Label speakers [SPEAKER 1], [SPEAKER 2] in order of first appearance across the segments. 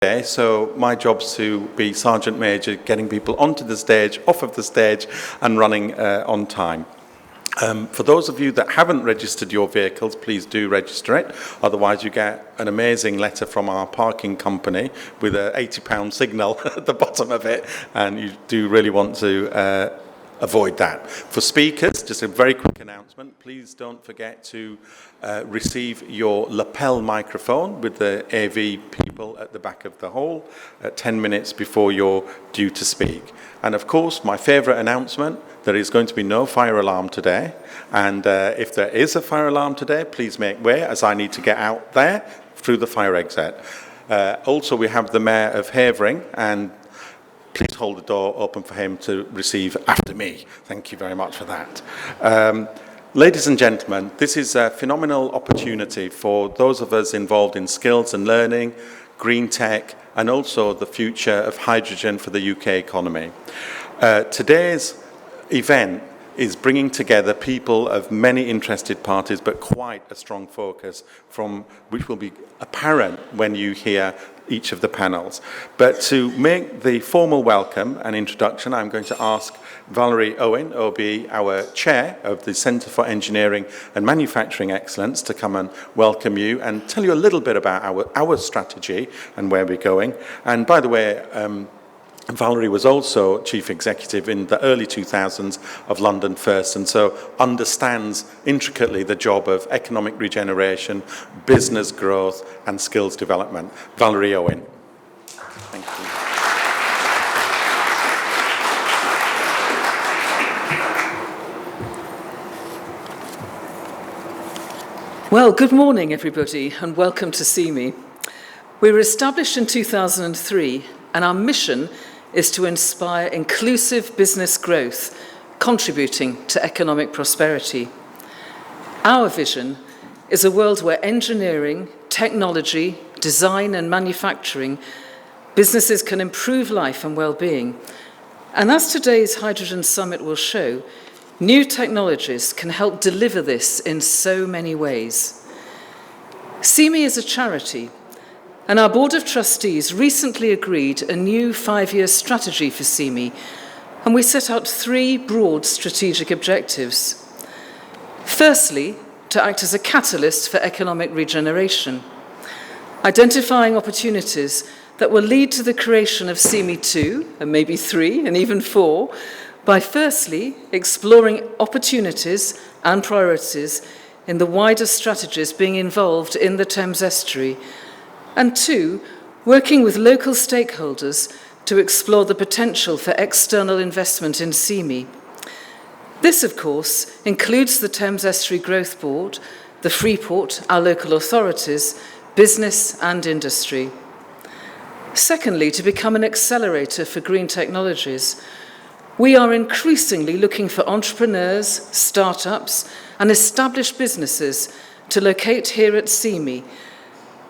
[SPEAKER 1] today, so my job's to be Sergeant Major, getting people onto the stage, off of the stage, and running on time. For those of you that haven't registered your vehicles, please do register it. Otherwise, you get an amazing letter from our parking company with a £80 signal at the bottom of it, and you do really want to avoid that. For speakers, just a very quick announcement. Please don't forget to receive your lapel microphone with the AV people at the back of the hall 10 minutes before you're due to speak. And of course, my favourite announcement, there is going to be no fire alarm today. And if there is a fire alarm today, please make way, as I need to get out there through the fire exit. Also, we have the Mayor of Havering, and please hold the door open for him to receive after me. Thank you very much for that. Ladies and gentlemen, this is a phenomenal opportunity for those of us involved in skills and learning, green tech, and also the future of hydrogen for the UK economy. Today's event is bringing together people of many interested parties, but quite a strong focus from which will be apparent when you hear each of the panels. But to make the formal welcome and introduction, I'm going to ask Valerie Owen, OBE, our chair of the Centre for Engineering and Manufacturing Excellence, to come and welcome you and tell you a little bit about our strategy and where we're going. And by the way, Valerie was also chief executive in the early 2000s of London First, and so understands intricately the job of economic regeneration, business growth, and skills development. Valerie Owen. Thank you.
[SPEAKER 2] Well, good morning, everybody, and welcome to Ceme. We were established in 2003, and our mission is to inspire inclusive business growth, contributing to economic prosperity. Our vision is a world where engineering, technology, design and manufacturing, businesses can improve life and well-being. And as today's Hydrogen Summit will show, new technologies can help deliver this in so many ways. Ceme is a charity, and our Board of Trustees recently agreed a new 5-year strategy for Ceme, and we set out 3 broad strategic objectives. Firstly, to act as a catalyst for economic regeneration, identifying opportunities that will lead to the creation of Ceme 2, and maybe 3, and even 4, by firstly exploring opportunities and priorities in the wider strategies being involved in the Thames Estuary, and 2, working with local stakeholders to explore the potential for external investment in Ceme. This, of course, includes the Thames Estuary Growth Board, the Freeport, our local authorities, business and industry. Secondly, to become an accelerator for green technologies, we are increasingly looking for entrepreneurs, startups, and established businesses to locate here at Ceme,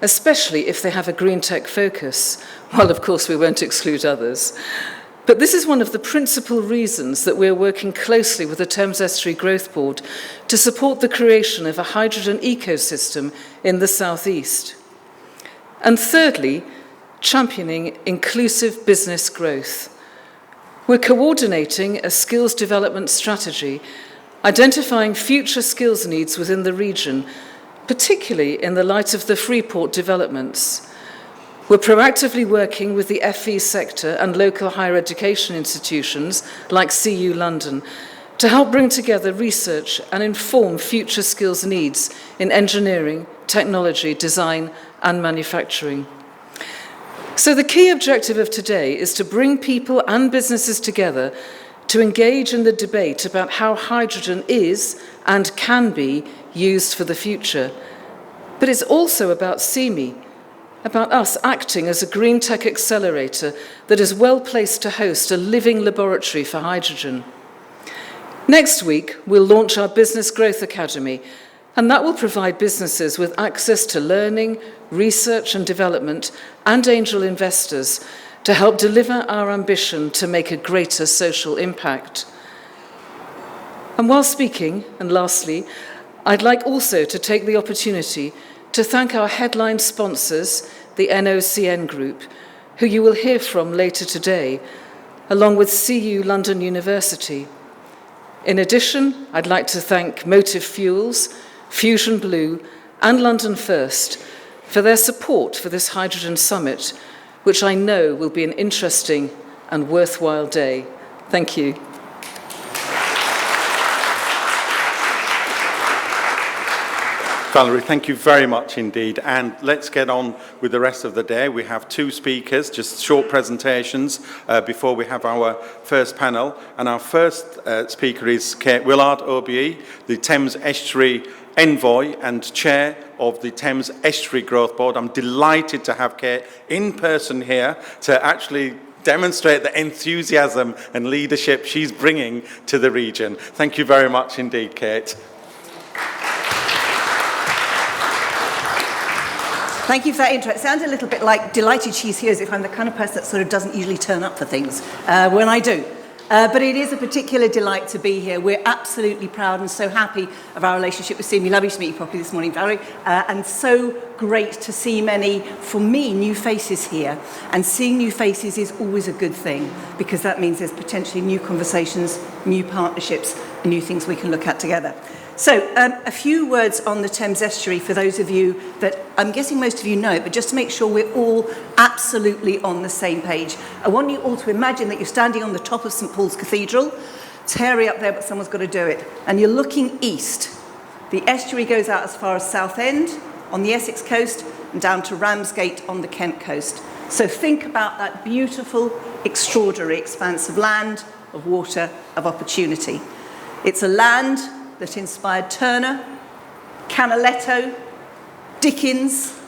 [SPEAKER 2] especially if they have a green tech focus. Well, of course, we won't exclude others. But this is one of the principal reasons that we're working closely with the Thames Estuary Growth Board to support the creation of a hydrogen ecosystem in the southeast. And thirdly, championing inclusive business growth. We're coordinating a skills development strategy, identifying future skills needs within the region, particularly in the light of the Freeport developments. We're proactively working with the FE sector and local higher education institutions like CU London to help bring together research and inform future skills needs in engineering, technology, design and manufacturing. So the key objective of today is to bring people and businesses together to engage in the debate about how hydrogen is and can be used for the future. But it's also about Ceme, about us acting as a green tech accelerator that is well placed to host a living laboratory for hydrogen. Next week, we'll launch our Business Growth Academy, and that will provide businesses with access to learning, research and development, and angel investors to help deliver our ambition to make a greater social impact. And while speaking, and lastly, I'd like also to take the opportunity to thank our headline sponsors, the NOCN Group, who you will hear from later today, along with CU London University. In addition, I'd like to thank Motive Fuels, Fusion Blue, and London First for their support for this Hydrogen Summit, which I know will be an interesting and worthwhile day. Thank you.
[SPEAKER 1] Valerie, thank you very much indeed. And let's get on with the rest of the day. We have two speakers, just short presentations before we have our first panel. And our first speaker is Kate Willard, OBE, the Thames Estuary Envoy and Chair of the Thames Estuary Growth Board. I'm delighted to have Kate in person here to actually demonstrate the enthusiasm and leadership she's bringing to the region. Thank you very much indeed, Kate.
[SPEAKER 3] Thank you for that intro. It sounded a little bit like delighted she's here, as if I'm the kind of person that sort of doesn't usually turn up for things when I do. But it is a particular delight to be here. We're absolutely proud and so happy of our relationship with Ceme. Lovely to meet you properly this morning, Valerie. And so great to see many, for me, new faces here. And seeing new faces is always a good thing, because that means there's potentially new conversations, new partnerships, and new things we can look at together. So, a few words on the Thames Estuary for those of you that I'm guessing most of you know, but just to make sure we're all absolutely on the same page. I want you all to imagine that you're standing on the top of St Paul's Cathedral. It's hairy up there, but someone's got to do it. And you're looking east. The estuary goes out as far as Southend on the Essex coast and down to Ramsgate on the Kent coast. So think about that beautiful, extraordinary expanse of land, of water, of opportunity. It's a land that inspired Turner, Canaletto, Dickens,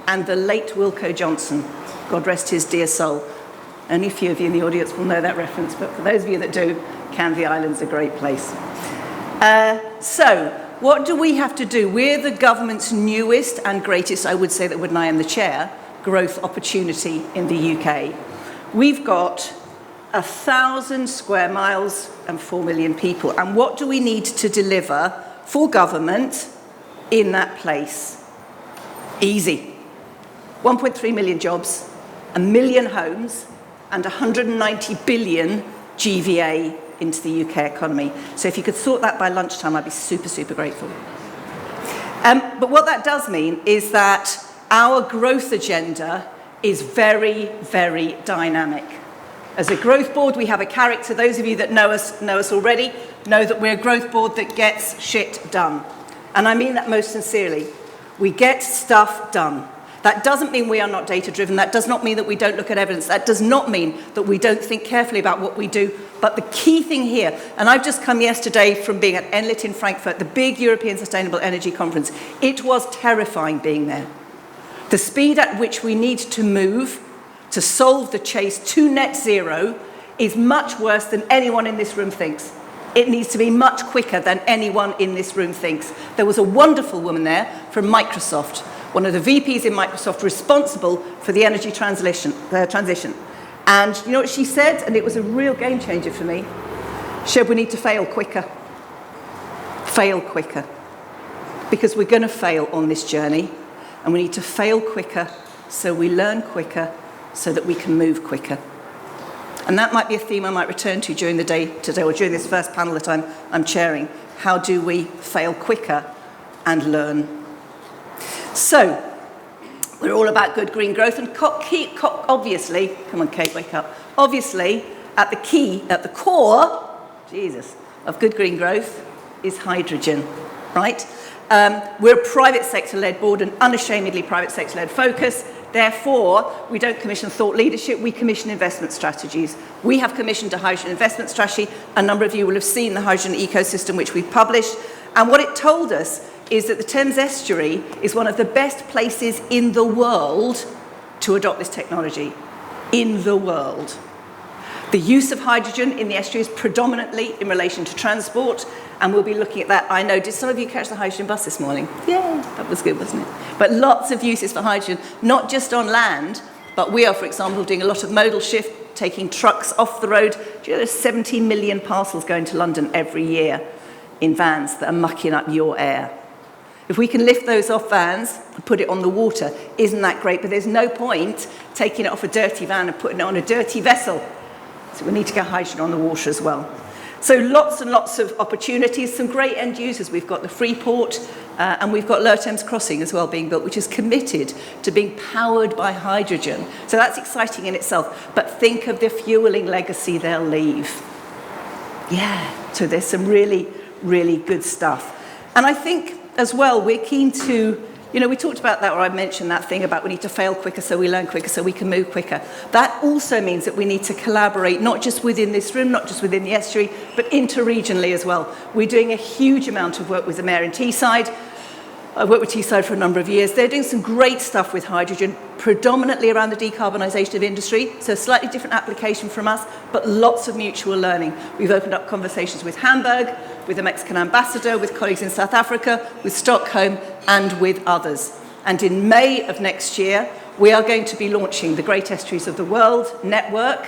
[SPEAKER 3] and the late Wilko Johnson. God rest his dear soul. Only a few of you in the audience will know that reference, but for those of you that do, Canvey Island's a great place. So, what do we have to do? We're the government's newest and greatest, I would say that when I am the chair, growth opportunity in the UK. We've got 1,000 square miles and 4 million people. And what do we need to deliver for government in that place? Easy. 1.3 million jobs, 1 million homes, and 190 billion GVA into the UK economy. So if you could sort that by lunchtime, I'd be super, super grateful. But what that does mean is that our growth agenda is very, very dynamic. As a growth board, we have a character. Those of you that know us already know that we're a growth board that gets shit done. And I mean that most sincerely. We get stuff done. That doesn't mean we are not data-driven. That does not mean that we don't look at evidence. That does not mean that we don't think carefully about what we do. But the key thing here, and I've just come yesterday from being at Enlit in Frankfurt, the big European Sustainable Energy Conference. It was terrifying being there. The speed at which we need to move to solve the chase to net zero is much worse than anyone in this room thinks. It needs to be much quicker than anyone in this room thinks. There was a wonderful woman there from Microsoft, one of the VPs in Microsoft responsible for the energy transition. And you know what she said? And it was a real game changer for me. She said, we need to fail quicker. Fail quicker. Because we're going to fail on this journey. And we need to fail quicker so we learn quicker, so that we can move quicker. And that might be a theme I might return to during the day today, or during this first panel that I'm chairing. How do we fail quicker and learn? So, we're all about good green growth, and obviously, come on Kate, wake up. Obviously, at the core, Jesus, of good green growth is hydrogen, right? We're a private sector-led board, an unashamedly private sector-led focus. Therefore, we don't commission thought leadership, we commission investment strategies. We have commissioned a hydrogen investment strategy. A number of you will have seen the hydrogen ecosystem which we've published. And what it told us is that the Thames Estuary is one of the best places in the world to adopt this technology. In the world. The use of hydrogen in the estuary is predominantly in relation to transport, and we'll be looking at that. I know, did some of you catch the hydrogen bus this morning? Yeah, that was good, wasn't it? But lots of uses for hydrogen, not just on land, but we are, for example, doing a lot of modal shift, taking trucks off the road. Do you know there's 17 million parcels going to London every year in vans that are mucking up your air? If we can lift those off vans and put it on the water, isn't that great? But there's no point taking it off a dirty van and putting it on a dirty vessel. So we need to get hydrogen on the water as well. So lots and lots of opportunities, some great end users. We've got the Freeport and we've got Lower Thames Crossing as well being built, which is committed to being powered by hydrogen. So that's exciting in itself. But think of the fueling legacy they'll leave. Yeah, so there's some really, really good stuff. And I think as well, we're keen to, we talked about that, or I mentioned that thing about we need to fail quicker so we learn quicker so we can move quicker. That also means that we need to collaborate, not just within this room, not just within the estuary, but interregionally as well. We're doing a huge amount of work with the Mayor in Teesside. I've worked with Teesside for a number of years. They're doing some great stuff with hydrogen, predominantly around the decarbonisation of industry, so a slightly different application from us, but lots of mutual learning. We've opened up conversations with Hamburg, with the Mexican ambassador, with colleagues in South Africa, with Stockholm, and with others. And in May of next year, we are going to be launching the Great Estuaries of the World network.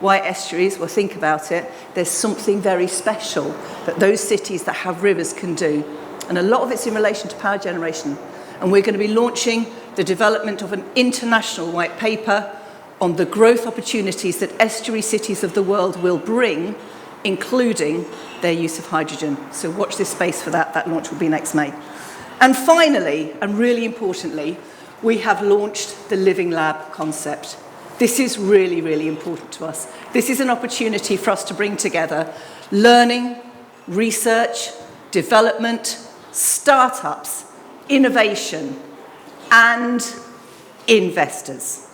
[SPEAKER 3] Why estuaries? Well, think about it. There's something very special that those cities that have rivers can do. And a lot of it's in relation to power generation. And we're going to be launching the development of an international white paper on the growth opportunities that estuary cities of the world will bring, including their use of hydrogen. So watch this space for that. That launch will be next May. And finally, and really importantly, we have launched the Living Lab concept. This is really, really important to us. This is an opportunity for us to bring together learning, research, development, startups, innovation, and investors.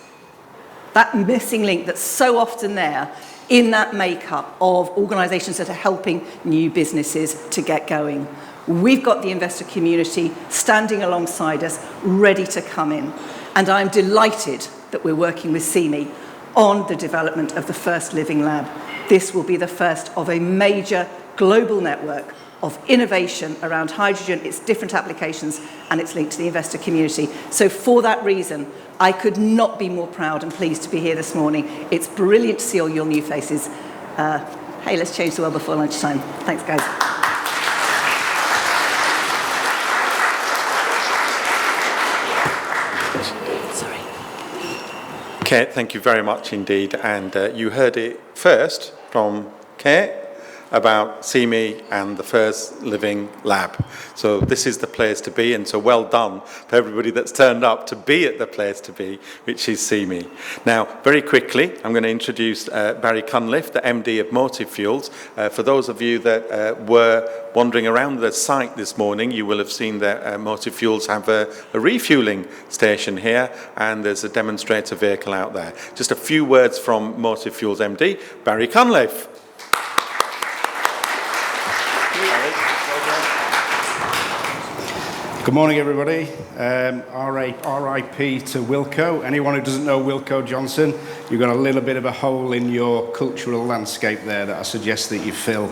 [SPEAKER 3] That missing link that's so often there in that makeup of organisations that are helping new businesses to get going. We've got the investor community standing alongside us, ready to come in. And I'm delighted that we're working with Ceme on the development of the first Living Lab. This will be the first of a major global network of innovation around hydrogen, its different applications, and its link to the investor community. So for that reason, I could not be more proud and pleased to be here this morning. It's brilliant to see all your new faces. Hey, let's change the world before lunchtime. Thanks, guys. Sorry.
[SPEAKER 1] Kate, thank you very much indeed. And you heard it first from Kate about Ceme and the first Living Lab. So this is the place to be, and so well done for everybody that's turned up to be at the place to be, which is Ceme. Now, very quickly, I'm going to introduce Barry Cunliffe, the MD of Motive Fuels. For those of you that were wandering around the site this morning, you will have seen that Motive Fuels have a refueling station here, and there's a demonstrator vehicle out there. Just a few words from Motive Fuels MD, Barry Cunliffe.
[SPEAKER 4] Good morning, everybody. RIP to Wilco. Anyone who doesn't know Wilco Johnson, you've got a little bit of a hole in your cultural landscape there that I suggest that you fill.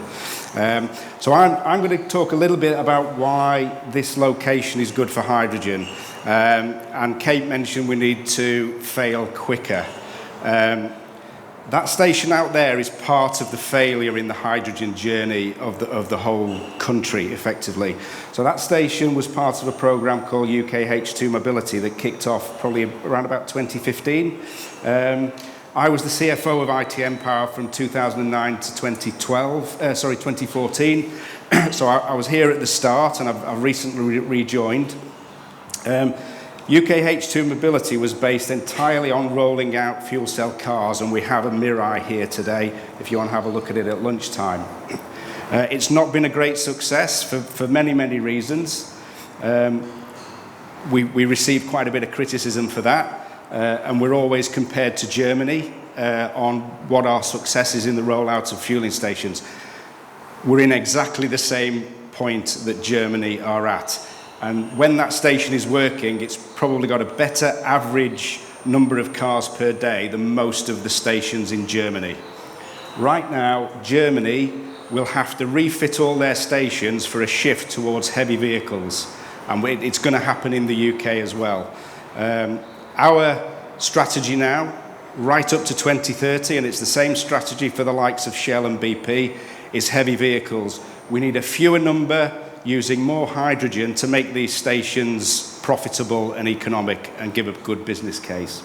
[SPEAKER 4] So I'm going to talk a little bit about why this location is good for hydrogen. And Kate mentioned we need to fail quicker. That station out there is part of the failure in the hydrogen journey of the whole country, effectively. So that station was part of a programme called UK H2 Mobility that kicked off probably around about 2015. I was the CFO of ITM Power from 2009 to 2014. So I was here at the start, and I've recently rejoined. UK H2 Mobility was based entirely on rolling out fuel cell cars, and we have a Mirai here today if you want to have a look at it at lunchtime. It's not been a great success for many, many reasons. We received quite a bit of criticism for that, and we're always compared to Germany on what our success is in the rollout of fueling stations. We're in exactly the same point that Germany are at. And when that station is working, it's probably got a better average number of cars per day than most of the stations in Germany. Right now, Germany will have to refit all their stations for a shift towards heavy vehicles. And it's going to happen in the UK as well. Our strategy now, right up to 2030, and it's the same strategy for the likes of Shell and BP, is heavy vehicles. We need a fewer number using more hydrogen to make these stations profitable and economic and give a good business case.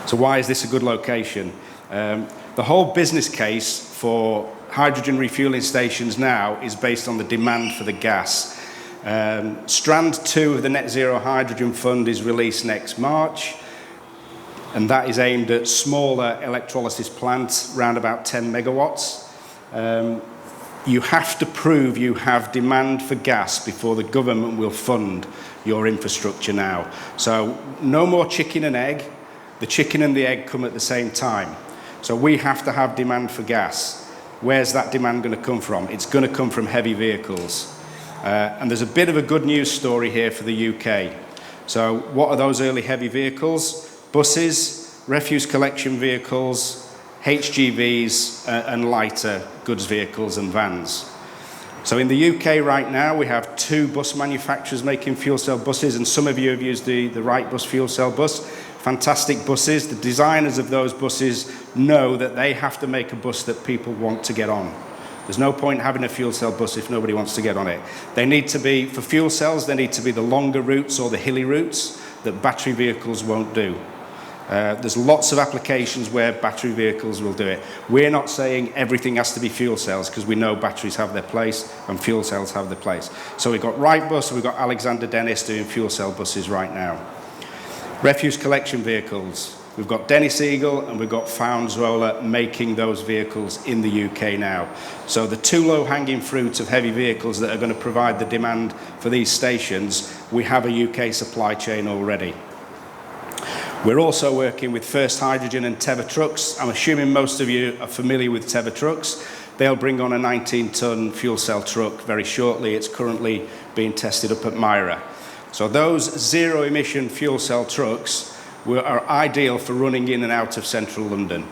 [SPEAKER 4] So why is this a good location? The whole business case for hydrogen refueling stations now is based on the demand for the gas. Strand 2 of the Net Zero Hydrogen Fund is released next March, and that is aimed at smaller electrolysis plants, around about 10 megawatts. You have to prove you have demand for gas before the government will fund your infrastructure now. So no more chicken and egg. The chicken and the egg come at the same time. So we have to have demand for gas. Where's that demand going to come from? It's going to come from heavy vehicles. And there's a bit of a good news story here for the UK. So what are those early heavy vehicles? Buses, refuse collection vehicles, HGVs, and lighter goods vehicles and vans. So in the UK right now, we have 2 bus manufacturers making fuel cell buses, and some of you have used the Wrightbus fuel cell bus. Fantastic buses. The designers of those buses know that they have to make a bus that people want to get on. There's no point having a fuel cell bus if nobody wants to get on it. They need to be, for fuel cells, they need to be the longer routes or the hilly routes that battery vehicles won't do. There's lots of applications where battery vehicles will do it. We're not saying everything has to be fuel cells, because we know batteries have their place and fuel cells have their place. So we've got Wrightbus, we've got Alexander Dennis doing fuel cell buses right now. Refuse collection vehicles. We've got Dennis Eagle and we've got Fownes-Roller making those vehicles in the UK now. So the 2 low-hanging fruits of heavy vehicles that are going to provide the demand for these stations, we have a UK supply chain already. We're also working with First Hydrogen and Teva Trucks. I'm assuming most of you are familiar with Teva Trucks. They'll bring on a 19-ton fuel cell truck very shortly. It's currently being tested up at Myra. So those zero-emission fuel cell trucks are ideal for running in and out of central London.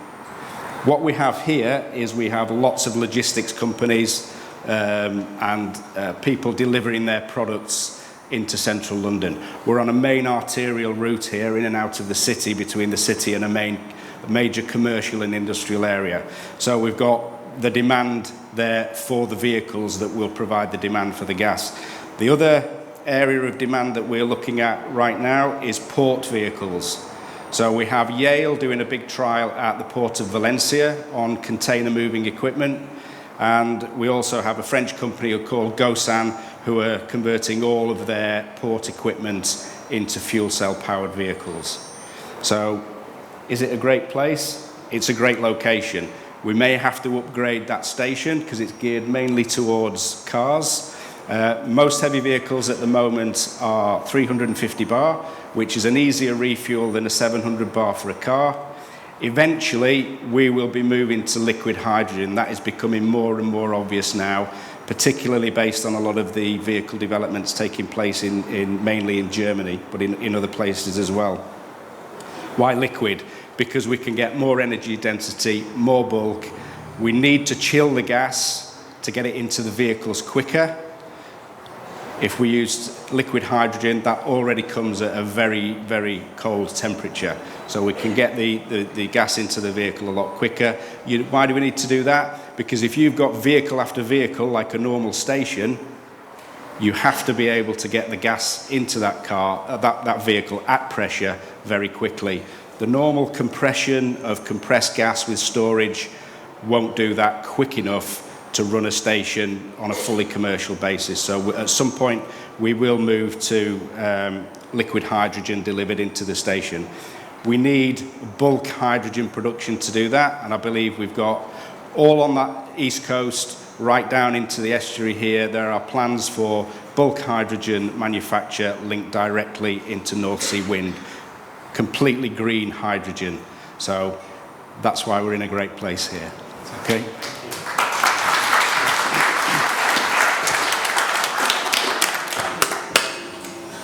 [SPEAKER 4] What we have here is we have lots of logistics companies and people delivering their products into central London. We're on a main arterial route here in and out of the city, between the city and a major commercial and industrial area. So we've got the demand there for the vehicles that will provide the demand for the gas. The other area of demand that we're looking at right now is port vehicles. So we have Yale doing a big trial at the port of Valencia on container moving equipment, and we also have a French company called Gosan who are converting all of their port equipment into fuel cell powered vehicles. So is it a great place? It's a great location. We may have to upgrade that station because it's geared mainly towards cars. Most heavy vehicles at the moment are 350 bar, which is an easier refuel than a 700 bar for a car. Eventually, we will be moving to liquid hydrogen. That is becoming more and more obvious now, particularly based on a lot of the vehicle developments taking place mainly in Germany, but in other places as well. Why liquid? Because we can get more energy density, more bulk. We need to chill the gas to get it into the vehicles quicker. If we use liquid hydrogen, that already comes at a very, very cold temperature. So we can get the gas into the vehicle a lot quicker. Why do we need to do that? Because if you've got vehicle after vehicle, like a normal station, you have to be able to get the gas into that car, that vehicle at pressure very quickly. The normal compression of compressed gas with storage won't do that quick enough to run a station on a fully commercial basis. So at some point we will move to liquid hydrogen delivered into the station. We need bulk hydrogen production to do that, and I believe we've got all on that east coast, right down into the estuary here. There are plans for bulk hydrogen manufacture linked directly into North Sea wind, completely green hydrogen. So that's why we're in a great place here. Okay.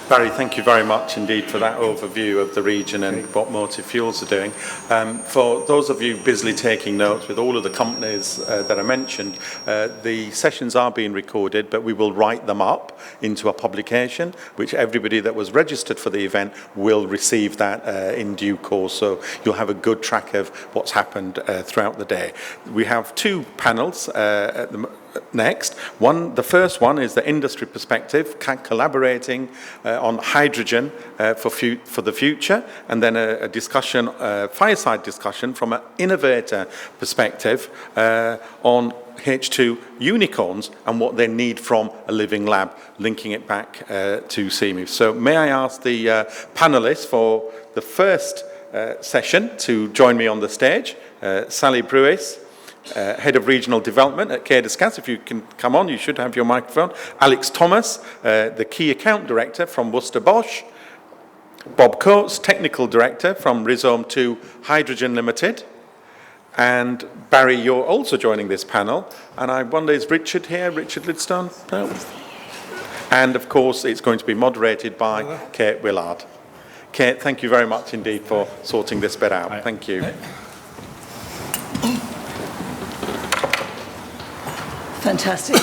[SPEAKER 1] Barry, thank you very much indeed for that overview of the region and what Motive Fuels are doing. For those of you busily taking notes with all of the companies that I mentioned, the sessions are being recorded, but we will write them up into a publication, which everybody that was registered for the event will receive that in due course. So you'll have a good track of what's happened throughout the day. We have 2 panels next. The first one is the industry perspective, collaborating on hydrogen for the future, and then a discussion, fireside discussion from an innovator perspective on H2 unicorns and what they need from a living lab, linking it back to Ceme. So may I ask the panelists for the first session to join me on the stage. Sally Brewis, Head of Regional Development at Cadescas. If you can come on, you should have your microphone. Alex Thomas, the Key Account Director from Worcester Bosch. Bob Coates, Technical Director from Rhizome 2 Hydrogen Limited. And Barry, you're also joining this panel. And I wonder, is Richard here? Richard Lidstone? No. And of course, it's going to be moderated by Kate Willard. Kate, thank you very much indeed for sorting this bit out. Thank you.
[SPEAKER 3] Fantastic.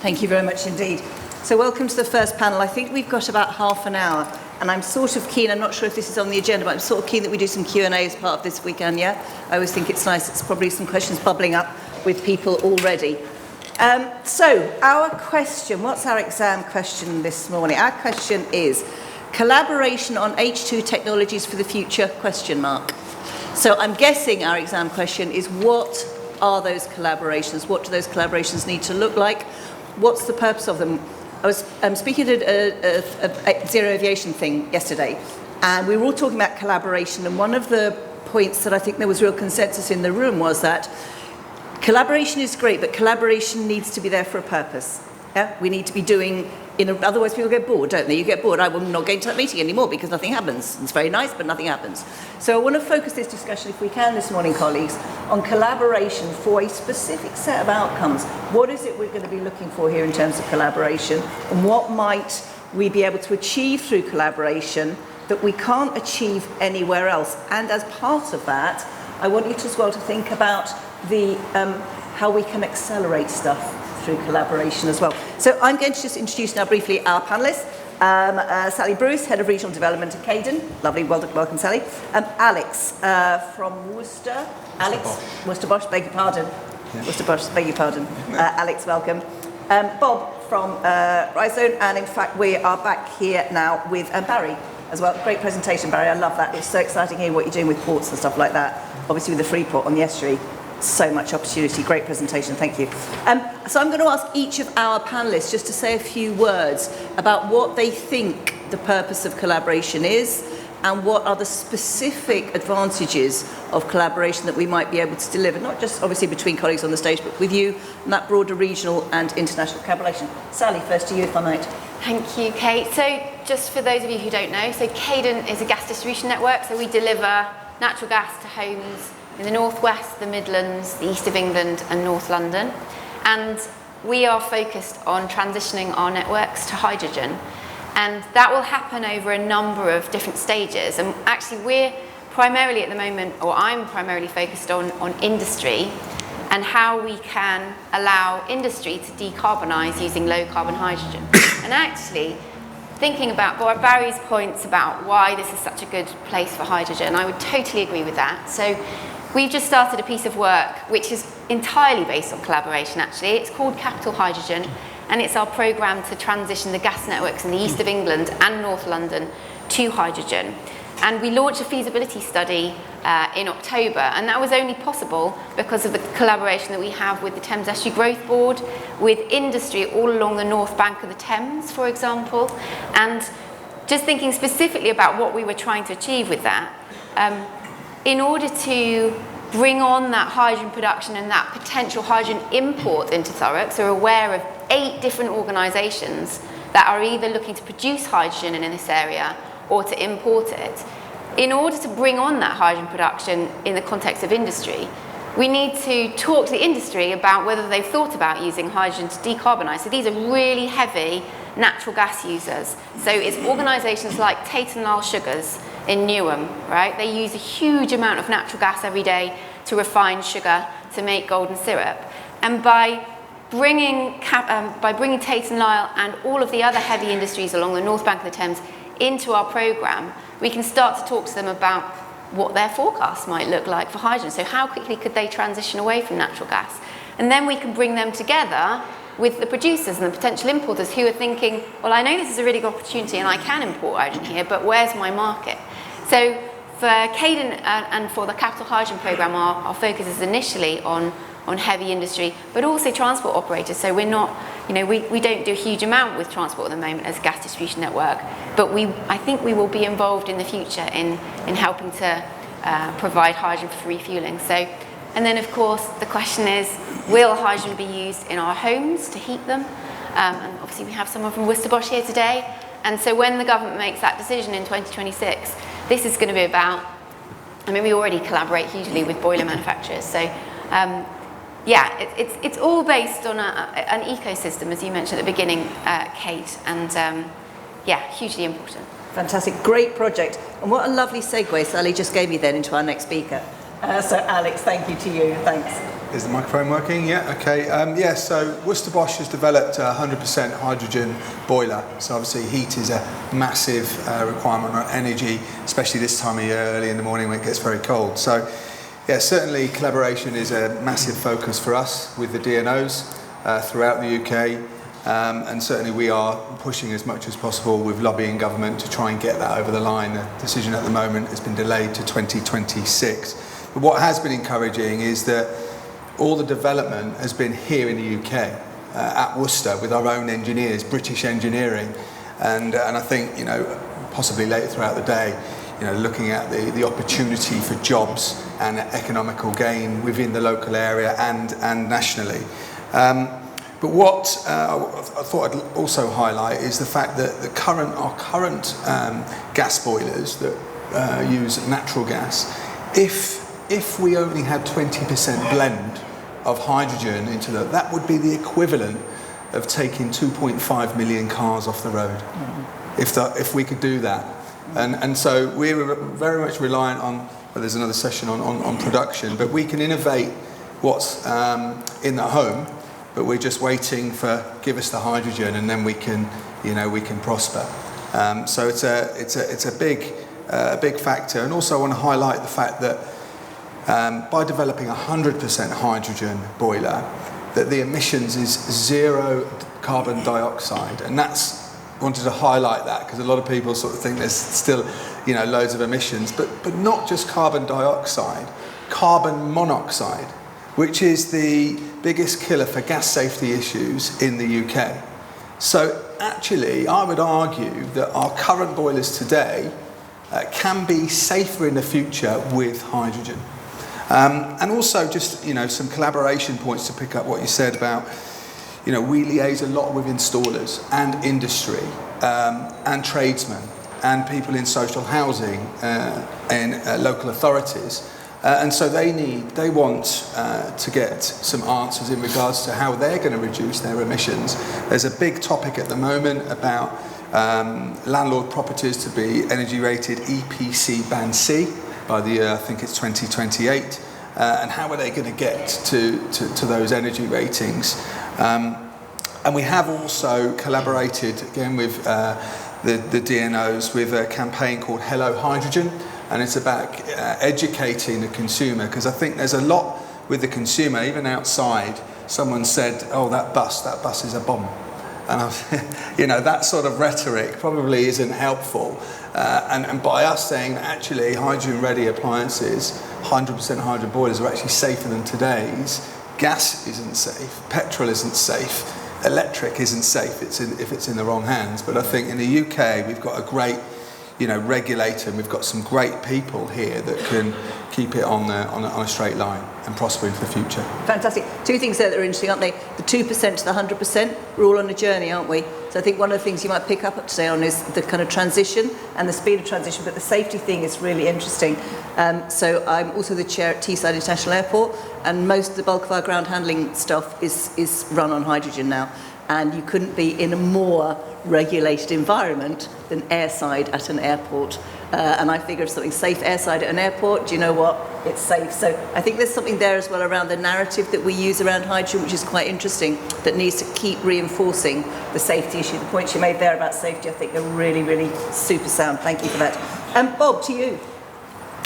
[SPEAKER 3] Thank you very much indeed. So welcome to the first panel. I think we've got about half an hour, and I'm sort of keen, I'm not sure if this is on the agenda, but I'm sort of keen that we do some Q&A as part of this weekend, yeah? I always think it's nice. It's probably some questions bubbling up with people already. So our question, what's our exam question this morning? Our question is, collaboration on H2 technologies for the future, question mark. So I'm guessing our exam question is, what are those collaborations? What do those collaborations need to look like? What's the purpose of them? I was speaking at a Zero Aviation thing yesterday, and we were all talking about collaboration, and one of the points that I think there was real consensus in the room was that collaboration is great, but collaboration needs to be there for a purpose. Yeah? We need to be doing, otherwise people get bored, don't they? You get bored. I'm not going to that meeting anymore because nothing happens. It's very nice, but nothing happens. So I want to focus this discussion, if we can this morning, colleagues, on collaboration for a specific set of outcomes. What is it we're going to be looking for here in terms of collaboration, and what might we be able to achieve through collaboration that we can't achieve anywhere else? And as part of that, I want you to as well to think about the how we can accelerate stuff through collaboration as well. So I'm going to just introduce now briefly our panellists. Sally Bruce, Head of Regional Development at Cadent. Lovely, welcome Sally. Alex from Worcester. Worcester Bosch, beg your pardon. Yeah. Worcester Bosch, beg your pardon. Alex, welcome. Bob from Rhizome, and in fact we are back here now with Barry as well. Great presentation, Barry, I love that. It's so exciting hearing what you're doing with ports and stuff like that. Obviously with the free port on the estuary. So much opportunity. Great presentation. Thank you. So I'm going to ask each of our panellists just to say a few words about what they think the purpose of collaboration is and what are the specific advantages of collaboration that we might be able to deliver, not just obviously between colleagues on the stage, but with you and that broader regional and international collaboration. Sally, first to you, if I might.
[SPEAKER 5] Thank you, Kate. So just for those of you who don't know, so Cadent is a gas distribution network, so we deliver natural gas to homes in the northwest, the Midlands, the east of England and North London. And we are focused on transitioning our networks to hydrogen. And that will happen over a number of different stages. And actually we're primarily at the moment, or I'm primarily focused on industry and how we can allow industry to decarbonise using low carbon hydrogen. And actually, thinking about Barry's points about why this is such a good place for hydrogen, I would totally agree with that. So we've just started a piece of work which is entirely based on collaboration actually. It's called Capital Hydrogen, and it's our programme to transition the gas networks in the east of England and North London to hydrogen. And we launched a feasibility study in October, and that was only possible because of the collaboration that we have with the Thames Estuary Growth Board, with industry all along the north bank of the Thames, for example. And just thinking specifically about what we were trying to achieve with that, in order to bring on that hydrogen production and that potential hydrogen import into Thurrock, so we're aware of 8 different organisations that are either looking to produce hydrogen in this area or to import it. In order to bring on that hydrogen production in the context of industry, we need to talk to the industry about whether they've thought about using hydrogen to decarbonise. So these are really heavy natural gas users. So it's organisations like Tate & Lyle Sugars in Newham, right? They use a huge amount of natural gas every day to refine sugar to make golden syrup. And by bringing Tate & Lyle and all of the other heavy industries along the north bank of the Thames into our programme, we can start to talk to them about what their forecasts might look like for hydrogen. So how quickly could they transition away from natural gas? And then we can bring them together with the producers and the potential importers who are thinking, well, I know this is a really good opportunity and I can import hydrogen here, but where's my market? So for Cadent and for the Capital Hydrogen Programme, our focus is initially on heavy industry, but also transport operators. So we're not, we don't do a huge amount with transport at the moment as a gas distribution network, but I think we will be involved in the future in helping to provide hydrogen for refuelling. So, and then of course the question is, will hydrogen be used in our homes to heat them? And obviously we have someone from Worcester Bosch here today. And so when the government makes that decision in 2026, this is going to be about, we already collaborate hugely with boiler manufacturers. So it's all based on an ecosystem, as you mentioned at the beginning, Kate, and hugely important.
[SPEAKER 3] Fantastic, great project. And what a lovely segue Sally just gave me then into our next speaker. So Alex, thank you to you, thanks.
[SPEAKER 6] Is the microphone working? Yeah, okay. So Worcester Bosch has developed a 100% hydrogen boiler. So obviously heat is a massive requirement on energy, especially this time of year, early in the morning when it gets very cold. So yeah, certainly collaboration is a massive focus for us with the DNOs throughout the UK. And certainly we are pushing as much as possible with lobbying government to try and get that over the line. The decision at the moment has been delayed to 2026. But what has been encouraging is that all the development has been here in the UK, at Worcester, with our own engineers, British engineering. And I think, possibly later throughout the day, looking at the opportunity for jobs and economical gain within the local area and nationally. But what I thought I'd also highlight is the fact that our current gas boilers that use natural gas, if we only had 20% blend of hydrogen into that would be the equivalent of taking 2.5 million cars off the road, if we could do that. And so we're very much reliant on, well, there's another session on production, but we can innovate what's in the home, but we're just waiting for give us the hydrogen and then we can prosper. So it's a big factor. And also I want to highlight the fact that by developing a 100% hydrogen boiler, that the emissions is 0 carbon dioxide, and wanted to highlight that because a lot of people sort of think there's still loads of emissions, but not just carbon dioxide, carbon monoxide, which is the biggest killer for gas safety issues in the UK. So actually I would argue that our current boilers today can be safer in the future with hydrogen. And also just some collaboration points to pick up what you said about we liaise a lot with installers and industry and tradesmen and people in social housing and local authorities. And so they want to get some answers in regards to how they're going to reduce their emissions. There's a big topic at the moment about landlord properties to be energy rated EPC Band C by the year, I think it's 2028. And how are they going to get to those energy ratings? And we have also collaborated again with the DNOs with a campaign called Hello Hydrogen, and it's about educating the consumer, because I think there's a lot with the consumer. Even outside, someone said, "Oh, that bus is a bomb," and that sort of rhetoric probably isn't helpful. And by us saying actually hydrogen-ready appliances, 100% hydrogen boilers are actually safer than today's. Gas isn't safe, petrol isn't safe, electric isn't safe if it's in the wrong hands. But I think in the UK we've got a great regulator, and we've got some great people here that can keep it on a straight line and prosper into the future.
[SPEAKER 3] Fantastic. Two things there that are interesting, aren't they? The 2% to the 100%, we're all on a journey, aren't we? So I think one of the things you might pick up today on is the kind of transition and the speed of transition, but the safety thing is really interesting. So I'm also the chair at Teesside International Airport, and most of the bulk of our ground handling stuff is run on hydrogen now. And you couldn't be in a more regulated environment than airside at an airport. And I figure if something's safe airside at an airport, do you know what? It's safe. So I think there's something there as well around the narrative that we use around hydrogen, which is quite interesting, that needs to keep reinforcing the safety issue. The points you made there about safety, I think, are really, really super sound. Thank you for that. Bob, to you.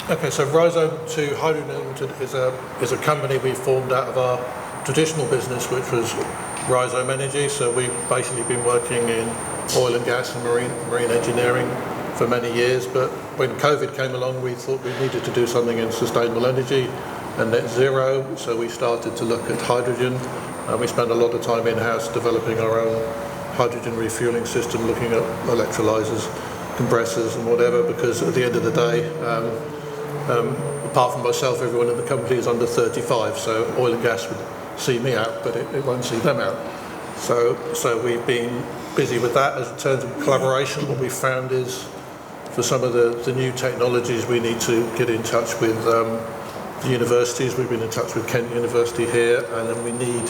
[SPEAKER 7] Okay, so Rhizome to Hydrogen is a company we formed out of our traditional business, which was rhizome energy. So we've basically been working in oil and gas and marine engineering for many years. But when COVID came along, we thought we needed to do something in sustainable energy and net zero. So we started to look at hydrogen, and we spent a lot of time in-house developing our own hydrogen refueling system, looking at electrolyzers, compressors and whatever, because at the end of the day, apart from myself, everyone in the company is under 35, so oil and gas would see me out, but it won't see them out. So we've been busy with that. As in terms of collaboration, what we found is for some of the new technologies, we need to get in touch with the universities. We've been in touch with Kent University here, and then we need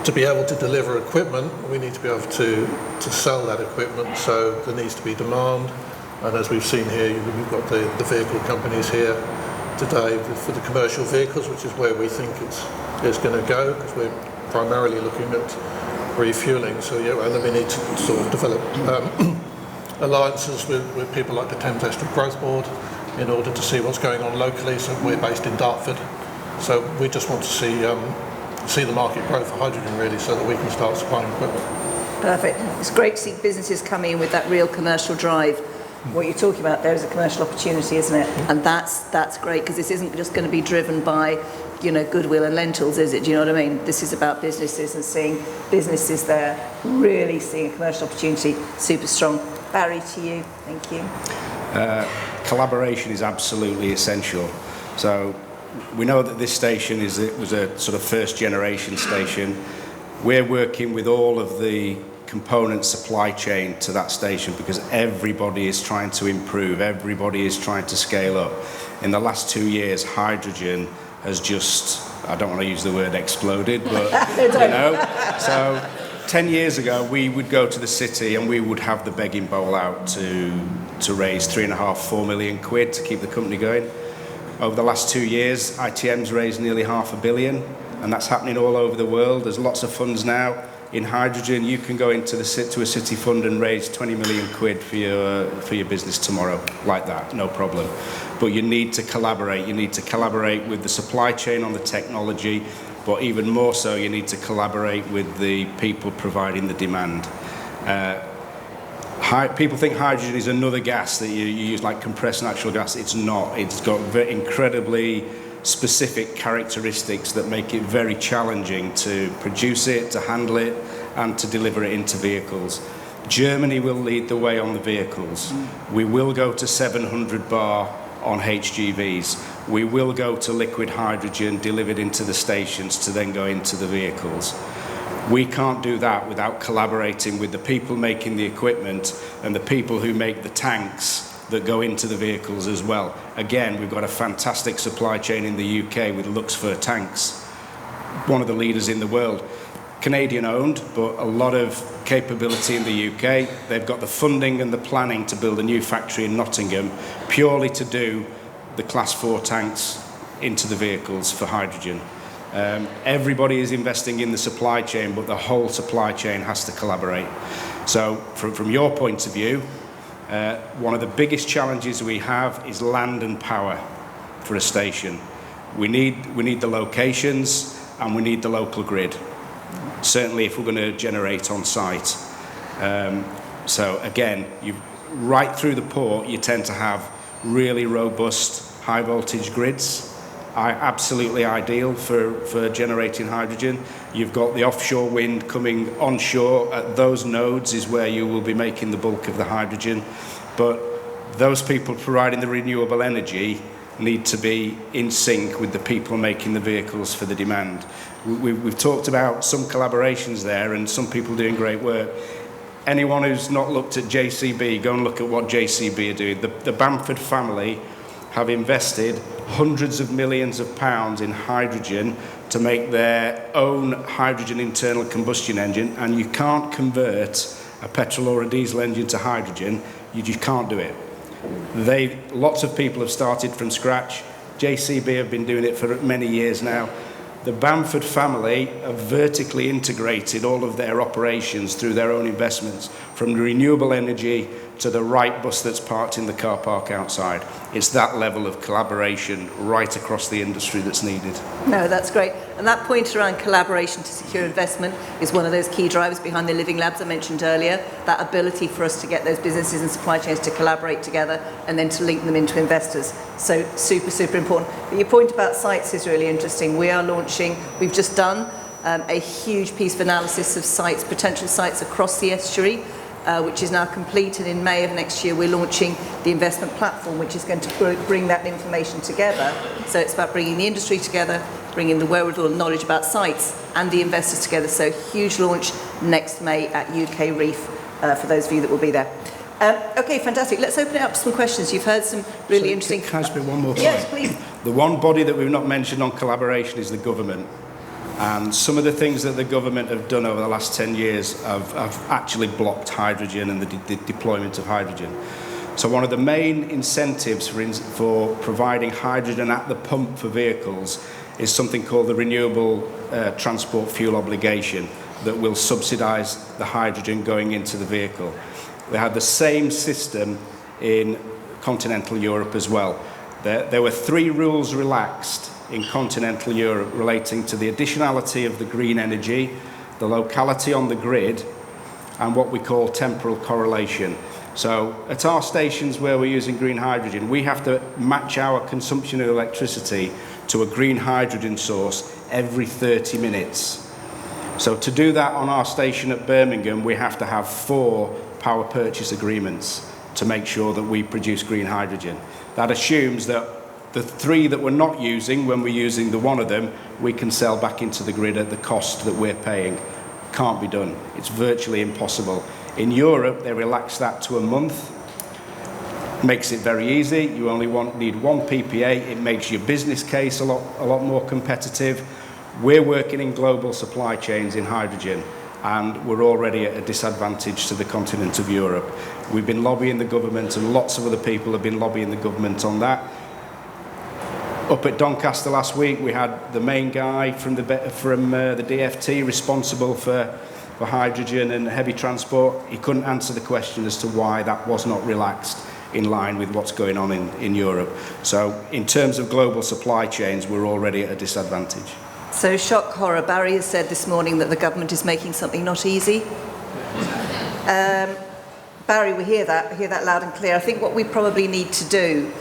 [SPEAKER 7] to be able to deliver equipment. We need to be able to sell that equipment, so there needs to be demand. And as we've seen here, we've got the vehicle companies here today for the commercial vehicles, which is where we think it's going to go, because we're primarily looking at refueling. So yeah, and then we need to sort of develop alliances with people like the Thames Estuary Growth Board in order to see what's going on locally. So we're based in Dartford, so we just want to see the market grow for hydrogen really, so that we can start supplying equipment.
[SPEAKER 3] Perfect. It's great to see businesses coming in with that real commercial drive. What you're talking about there is a commercial opportunity, isn't it? And that's great, because this isn't just going to be driven by, goodwill and lentils, is it? Do you know what I mean? This is about businesses and seeing businesses there, really seeing a commercial opportunity. Super strong. Barry, to you. Thank you.
[SPEAKER 4] Collaboration is absolutely essential. So we know that this station was a sort of first generation station. We're working with all of the component supply chain to that station because everybody is trying to improve, everybody is trying to scale up. In the last 2 years, hydrogen has just, I don't want to use the word exploded, but so 10 years ago we would go to the city and we would have the begging bowl out to raise 3.5–4 million quid to keep the company going. Over the last 2 years, ITM's raised nearly $500 million, and that's happening all over the world. There's lots of funds now. In hydrogen, you can go into a city fund and raise 20 million quid for your business tomorrow, like that, no problem. But you need to collaborate. You need to collaborate with the supply chain on the technology, but even more so, you need to collaborate with the people providing the demand. People think hydrogen is another gas that you use like compressed natural gas. It's not. It's got incredibly specific characteristics that make it very challenging to produce it, to handle it, and to deliver it into vehicles. Germany will lead the way on the vehicles. We will go to 700 bar on HGVs. We will go to liquid hydrogen delivered into the stations to then go into the vehicles. We can't do that without collaborating with the people making the equipment and the people who make the tanks that go into the vehicles as well. Again, we've got a fantastic supply chain in the UK with Luxfer tanks, one of the leaders in the world. Canadian owned, but a lot of capability in the UK. They've got the funding and the planning to build a new factory in Nottingham purely to do the Class 4 tanks into the vehicles for hydrogen. Everybody is investing in the supply chain, but the whole supply chain has to collaborate. So from your point of view, one of the biggest challenges we have is land and power for a station. We need the locations and we need the local grid. Certainly if we're going to generate on site. So again, right through the port, you tend to have really robust high voltage grids. Absolutely ideal for generating hydrogen. You've got the offshore wind coming onshore. At those nodes is where you will be making the bulk of the hydrogen. But those people providing the renewable energy need to be in sync with the people making the vehicles for the demand. We've talked about some collaborations there and some people doing great work. Anyone who's not looked at JCB, go and look at what JCB are doing. The Bamford family have invested hundreds of millions of pounds in hydrogen to make their own hydrogen internal combustion engine, and you can't convert a petrol or a diesel engine to hydrogen. You just can't do it. Lots of people have started from scratch. JCB have been doing it for many years now. The Bamford family have vertically integrated all of their operations through their own investments, from renewable energy to the right bus that's parked in the car park outside. It's that level of collaboration right across the industry that's needed.
[SPEAKER 3] No, that's great. And that point around collaboration to secure investment is one of those key drivers behind the Living Labs I mentioned earlier, that ability for us to get those businesses and supply chains to collaborate together and then to link them into investors. So super, super important. But your point about sites is really interesting. We've just done a huge piece of analysis of sites, potential sites across the estuary, which is now complete, and in May of next year we're launching the investment platform, which is going to bring that information together. So it's about bringing the industry together, bringing the wherewithal and knowledge about sites and the investors together. So huge launch next May at UK Reef for those of you that will be there. Okay, fantastic. Let's open it up to some questions. You've heard some really interesting...
[SPEAKER 4] Can I just make one more point?
[SPEAKER 3] Yes, please.
[SPEAKER 4] The one body that we've not mentioned on collaboration is the government. And some of the things that the government have done over the last 10 years have actually blocked hydrogen and the deployment of hydrogen. So one of the main incentives for providing hydrogen at the pump for vehicles is something called the Renewable Transport Fuel Obligation that will subsidise the hydrogen going into the vehicle. We had the same system in continental Europe as well. There were 3 rules relaxed in continental Europe relating to the additionality of the green energy, the locality on the grid, and what we call temporal correlation. So at our stations where we're using green hydrogen, we have to match our consumption of electricity to a green hydrogen source every 30 minutes. So to do that on our station at Birmingham, we have to have 4 power purchase agreements to make sure that we produce green hydrogen. That assumes that the 3 that we're not using, when we're using the one of them, we can sell back into the grid at the cost that we're paying. Can't be done. It's virtually impossible. In Europe, they relaxed that to a month. Makes it very easy. You only need 1 PPA. It makes your business case a lot more competitive. We're working in global supply chains in hydrogen, and we're already at a disadvantage to the continent of Europe. We've been lobbying the government, and lots of other people have been lobbying the government on that. Up at Doncaster last week, we had the main guy from the DFT responsible for hydrogen and heavy transport. He couldn't answer the question as to why that was not relaxed in line with what's going on in Europe. So in terms of global supply chains, we're already at a disadvantage.
[SPEAKER 3] So shock, horror. Barry has said this morning that the government is making something not easy. Barry, we hear that loud and clear. I think what we probably need to do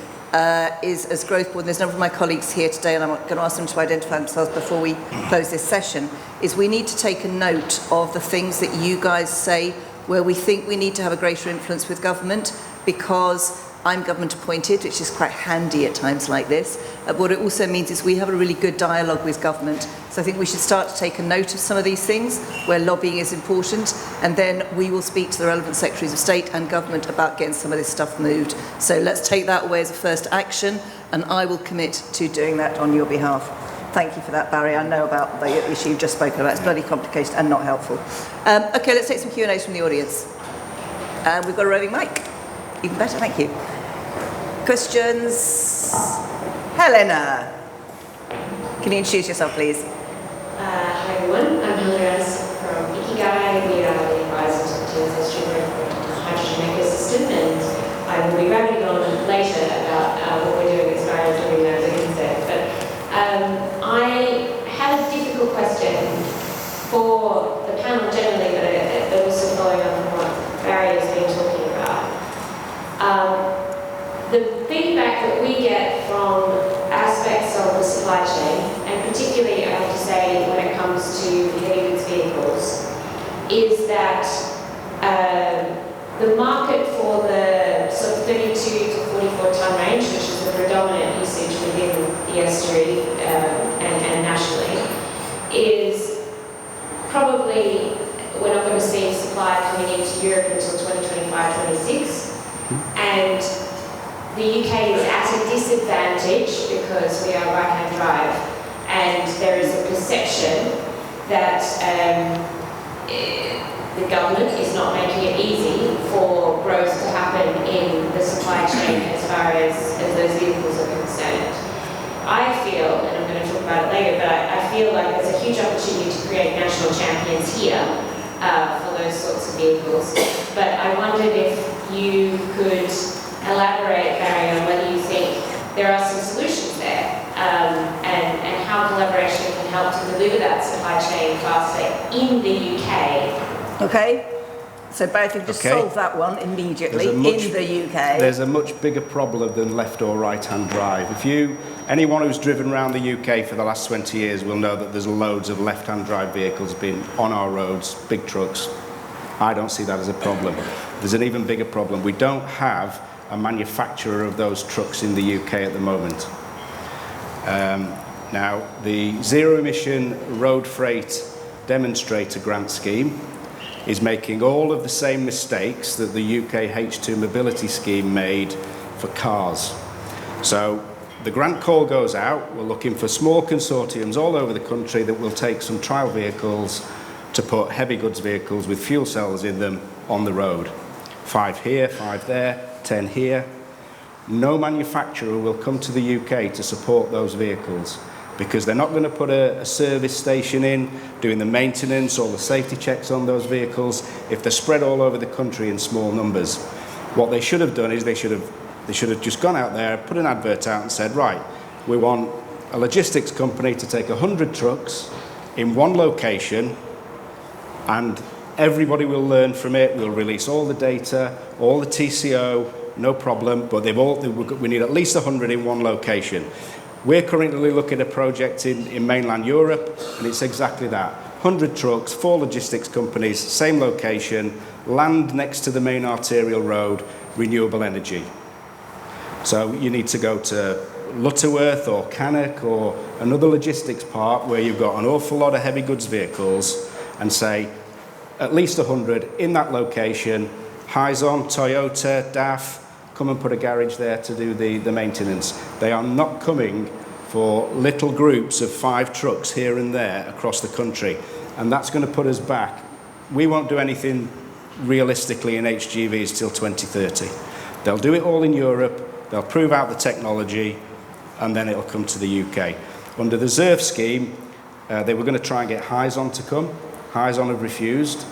[SPEAKER 3] is, as Growth Board, and there's a number of my colleagues here today, and I'm going to ask them to identify themselves before we close this session, is we need to take a note of the things that you guys say where we think we need to have a greater influence with government, because I'm government appointed, which is quite handy at times like this. What it also means is we have a really good dialogue with government. So I think we should start to take a note of some of these things where lobbying is important, and then we will speak to the relevant secretaries of state and government about getting some of this stuff moved. So let's take that away as a first action, and I will commit to doing that on your behalf. Thank you for that, Barry. I know about the issue you've just spoken about. It's bloody complicated and not helpful. Okay, let's take some Q&As from the audience. We've got a roving mic. Even better, thank you. Questions? Helena. Can you introduce yourself, please?
[SPEAKER 8] Hi everyone, I'm Hilarious from Ikigai. We are the advisors to the Australian hydrogen ecosystem, and I will be rabbiting on later about what we're doing as far as doing those are concerned. But I had a difficult question for the panel generally, but also following up on what Barry has been talking about. The feedback that we get from aspects of the supply chain, and particularly I have to say when it comes to heavy goods vehicles, is that the market for the sort of 32 to 44 tonne range, which is the predominant usage within the estuary and nationally, is probably, we're not going to see supply coming into Europe until 2025-26, and the UK is at a disadvantage because we are right-hand drive, and there is a perception that the government is not making it easy for growth to happen in the supply chain as far as those vehicles are concerned. I feel, and I'm going to talk about it later, but I feel like there's a huge opportunity to create national champions here for those sorts of vehicles. But I wondered if you could elaborate, Barry, on whether you think there are some solutions there, and how collaboration can help to deliver that supply chain faster in the UK.
[SPEAKER 3] Okay. So both of you just
[SPEAKER 4] Okay.
[SPEAKER 3] solve that one immediately in the UK.
[SPEAKER 4] There's a much bigger problem than left or right-hand drive. Anyone who's driven around the UK for the last 20 years will know that there's loads of left-hand drive vehicles being on our roads, big trucks. I don't see that as a problem. There's an even bigger problem. We don't have a manufacturer of those trucks in the UK at the moment. Now, the Zero Emission Road Freight Demonstrator Grant Scheme is making all of the same mistakes that the UK H2 Mobility Scheme made for cars. So the grant call goes out. We're looking for small consortiums all over the country that will take some trial vehicles to put heavy goods vehicles with fuel cells in them on the road. 5 here, 5 there, 10 here. No manufacturer will come to the UK to support those vehicles because they're not going to put a service station in, doing the maintenance or the safety checks on those vehicles if they're spread all over the country in small numbers. What they should have done is they should have just gone out there, put an advert out and said, right, we want a logistics company to take 100 trucks in one location and everybody will learn from it. We'll release all the data, all the TCO, no problem, but we need at least 100 in one location. We're currently looking at a project in mainland Europe, and it's exactly that. 100 trucks, 4 logistics companies, same location, land next to the main arterial road, renewable energy. So you need to go to Lutterworth or Cannock or another logistics park where you've got an awful lot of heavy goods vehicles and say, at least 100 in that location, Hyzon, Toyota, DAF, come and put a garage there to do the maintenance. They are not coming for little groups of 5 trucks here and there across the country. And that's going to put us back. We won't do anything realistically in HGVs till 2030. They'll do it all in Europe, they'll prove out the technology, and then it'll come to the UK. Under the ZERF scheme, they were going to try and get Hyzon to come. Hyzon have refused.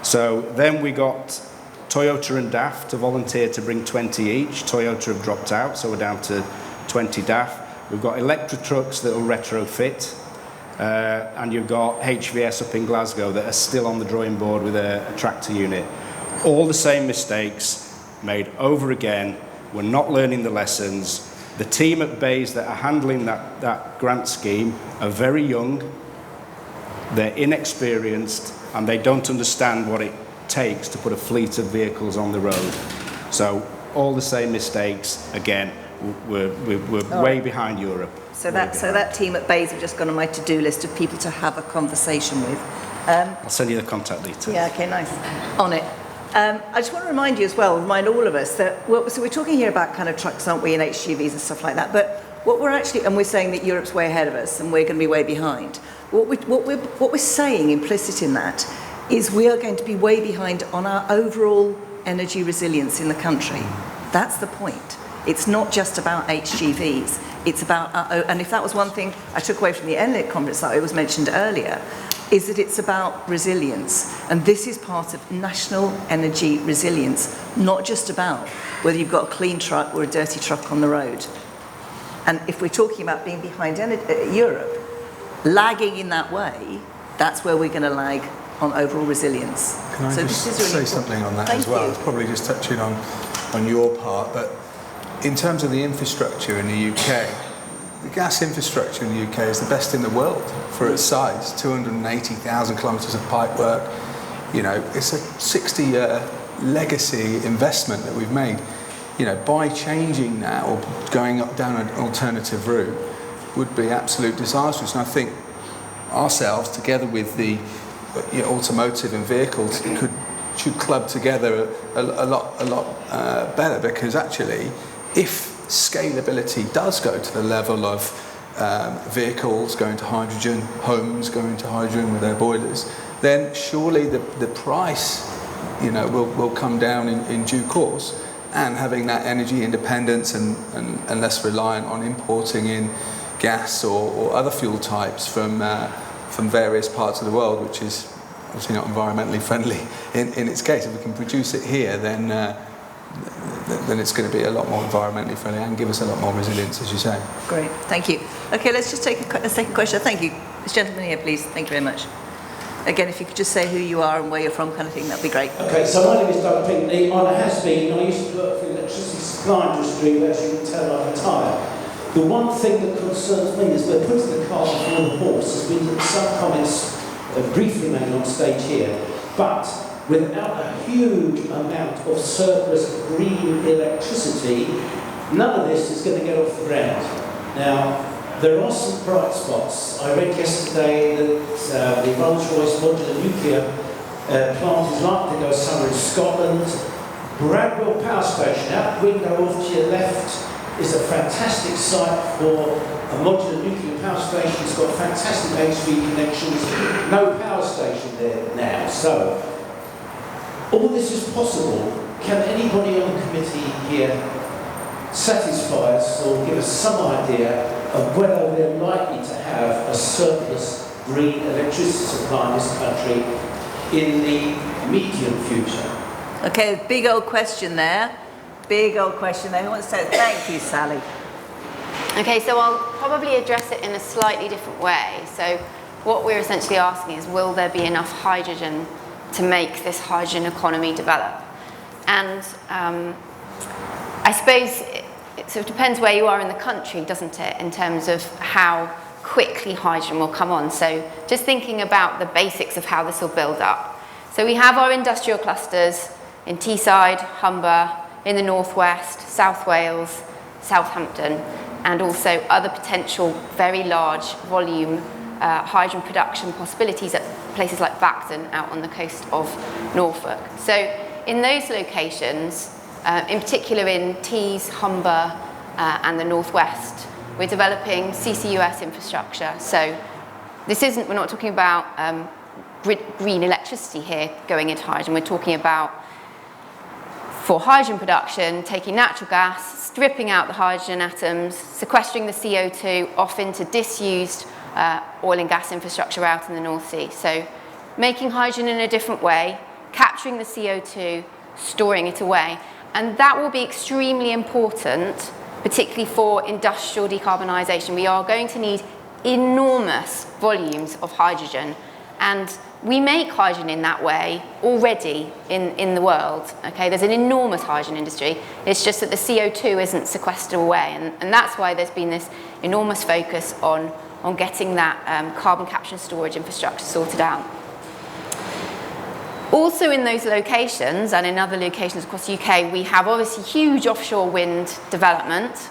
[SPEAKER 4] So then we got Toyota and DAF to volunteer to bring 20 each. Toyota have dropped out, so we're down to 20 DAF. We've got electric trucks that will retrofit, and you've got HVS up in Glasgow that are still on the drawing board with a tractor unit. All the same mistakes made over again. We're not learning the lessons. The team at Bayes that are handling that grant scheme are very young, they're inexperienced, and they don't understand what it takes to put a fleet of vehicles on the road. So all the same mistakes again. We're way behind Europe.
[SPEAKER 3] So that team at Bayes have just gone on my to-do list of people to have a conversation with.
[SPEAKER 4] I'll send you the contact details.
[SPEAKER 3] Yeah, okay, nice. On it. I just want to remind you as well, remind all of us that, so we're talking here about kind of trucks, aren't we, and HGVs and stuff like that, but what we're actually, and we're saying that Europe's way ahead of us and we're going to be way behind. What we're saying implicit in that is we are going to be way behind on our overall energy resilience in the country. That's the point. It's not just about HGVs. It's about, and if that was one thing I took away from the NLIT conference that I was mentioned earlier, is that it's about resilience. And this is part of national energy resilience, not just about whether you've got a clean truck or a dirty truck on the road. And if we're talking about being behind Europe, lagging in that way, that's where we're going to lag on overall resilience.
[SPEAKER 6] Can I just say something on that
[SPEAKER 3] Thank
[SPEAKER 6] as well?
[SPEAKER 3] you.
[SPEAKER 6] It's probably just touching on your part, but in terms of the infrastructure in the UK, the gas infrastructure in the UK is the best in the world for its size. 280,000 kilometres of pipework. You know, it's a 60-year legacy investment that we've made. You know, by changing that or going down an alternative route would be absolute disastrous. And I think ourselves, together with the automotive and vehicles, should club together a lot better, because actually, if scalability does go to the level of vehicles going to hydrogen, homes going to hydrogen with their boilers, then surely the price, will come down in due course. And having that energy independence and less reliant on importing in gas or other fuel types from various parts of the world, which is obviously not environmentally friendly in its case. If we can produce it here, then then it's going to be a lot more environmentally friendly and give us a lot more resilience, as you say.
[SPEAKER 3] Great, thank you. Okay, let's just take a second question. Thank you. This gentleman here, please. Thank you very much. Again, if you could just say who you are and where you're from, kind of thing, that'd be great.
[SPEAKER 9] Okay, so my name is Doug Pinckney. I have been, I used to work for the electricity supply industry, but as you can tell, I'm retired. The one thing that concerns me is we're putting the cart before the horse. There's been some comments briefly made on stage here, but without a huge amount of surplus green electricity, none of this is going to get off the ground. Now, there are some bright spots. I read yesterday that the Rolls-Royce modular nuclear plant is likely to go somewhere in Scotland. Bradwell Power Station, out the window off to your left, is a fantastic site for a modular nuclear power station. It's got fantastic HV connections, no power station there now. So, all this is possible. Can anybody on the committee here satisfy us or give us some idea of whether we're likely to have a surplus green electricity supply in this country in the medium future?
[SPEAKER 3] Okay, big old question there. Big old question there. Who wants to say it? Thank you, Sally.
[SPEAKER 5] Okay, so I'll probably address it in a slightly different way. So what we're essentially asking is, will there be enough hydrogen to make this hydrogen economy develop? And I suppose it sort of depends where you are in the country, doesn't it, in terms of how quickly hydrogen will come on. So just thinking about the basics of how this will build up. So we have our industrial clusters in Teesside, Humber, in the northwest, South Wales, Southampton, and also other potential very large volume hydrogen production possibilities at places like Bacton out on the coast of Norfolk. So in those locations, in particular in Tees, Humber, and the northwest, we're developing CCUS infrastructure. So we're not talking about green electricity here going into hydrogen. We're talking about, for hydrogen production, taking natural gas, stripping out the hydrogen atoms, sequestering the CO2 off into disused oil and gas infrastructure out in the North Sea. So making hydrogen in a different way, capturing the CO2, storing it away. And that will be extremely important, particularly for industrial decarbonisation. We are going to need enormous volumes of hydrogen, and we make hydrogen in that way already in the world. Okay, there's an enormous hydrogen industry. It's just that the CO2 isn't sequestered away, and that's why there's been this enormous focus on getting that carbon capture and storage infrastructure sorted out. Also in those locations, and in other locations across the UK, we have obviously huge offshore wind development.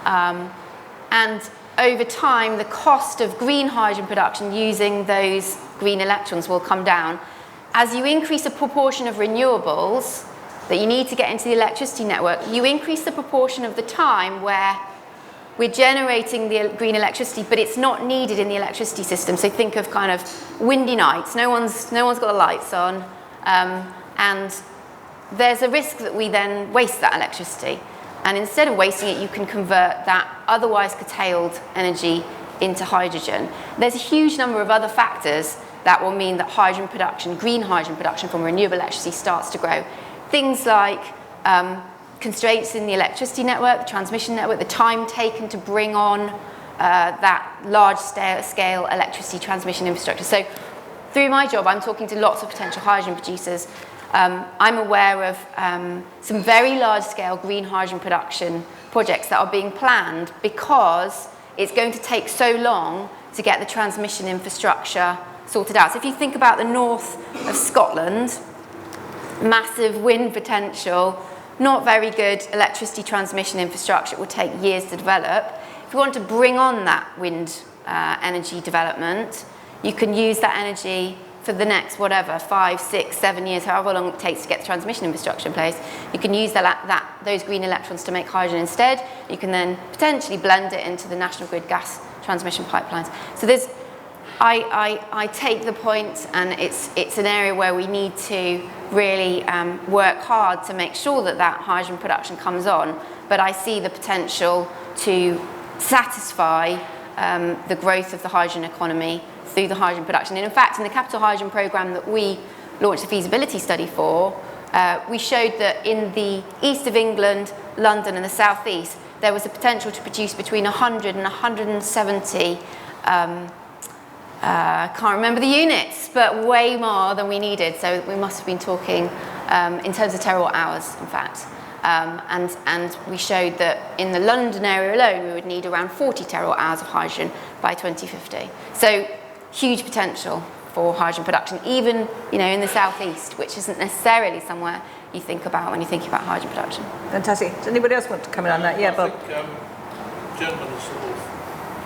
[SPEAKER 5] And over time, the cost of green hydrogen production using those green electrons will come down. As you increase the proportion of renewables that you need to get into the electricity network, you increase the proportion of the time where we're generating the green electricity, but it's not needed in the electricity system. So think of kind of windy nights. No one's got the lights on, and there's a risk that we then waste that electricity. And instead of wasting it, you can convert that otherwise curtailed energy into hydrogen. There's a huge number of other factors that will mean that hydrogen production, green hydrogen production from renewable electricity starts to grow. Things like constraints in the electricity network, the transmission network, the time taken to bring on that large scale electricity transmission infrastructure. So through my job, I'm talking to lots of potential hydrogen producers. I'm aware of some very large scale green hydrogen production projects that are being planned because it's going to take so long to get the transmission infrastructure sorted out. So if you think about the north of Scotland, massive wind potential, not very good electricity transmission infrastructure, it will take years to develop. If you want to bring on that wind energy development, you can use that energy for the next, 5, 6, 7 years, however long it takes to get the transmission infrastructure in place. You can use those green electrons to make hydrogen instead. You can then potentially blend it into the national grid gas transmission pipelines. So I take the point, and it's an area where we need to really work hard to make sure that hydrogen production comes on, but I see the potential to satisfy the growth of the hydrogen economy through the hydrogen production. And in fact, in the Capital Hydrogen Programme that we launched a feasibility study for, we showed that in the east of England, London and the southeast, there was a potential to produce between 100 and 170, I can't remember the units, but way more than we needed. So we must have been talking in terms of terawatt hours, in fact. And we showed that in the London area alone, we would need around 40 terawatt hours of hydrogen by 2050. So huge potential for hydrogen production, even in the southeast, which isn't necessarily somewhere you think about when you're thinking about hydrogen production.
[SPEAKER 3] Fantastic. Does anybody else want to come in on that? Yeah, Bob.
[SPEAKER 7] I think gentlemen has sort of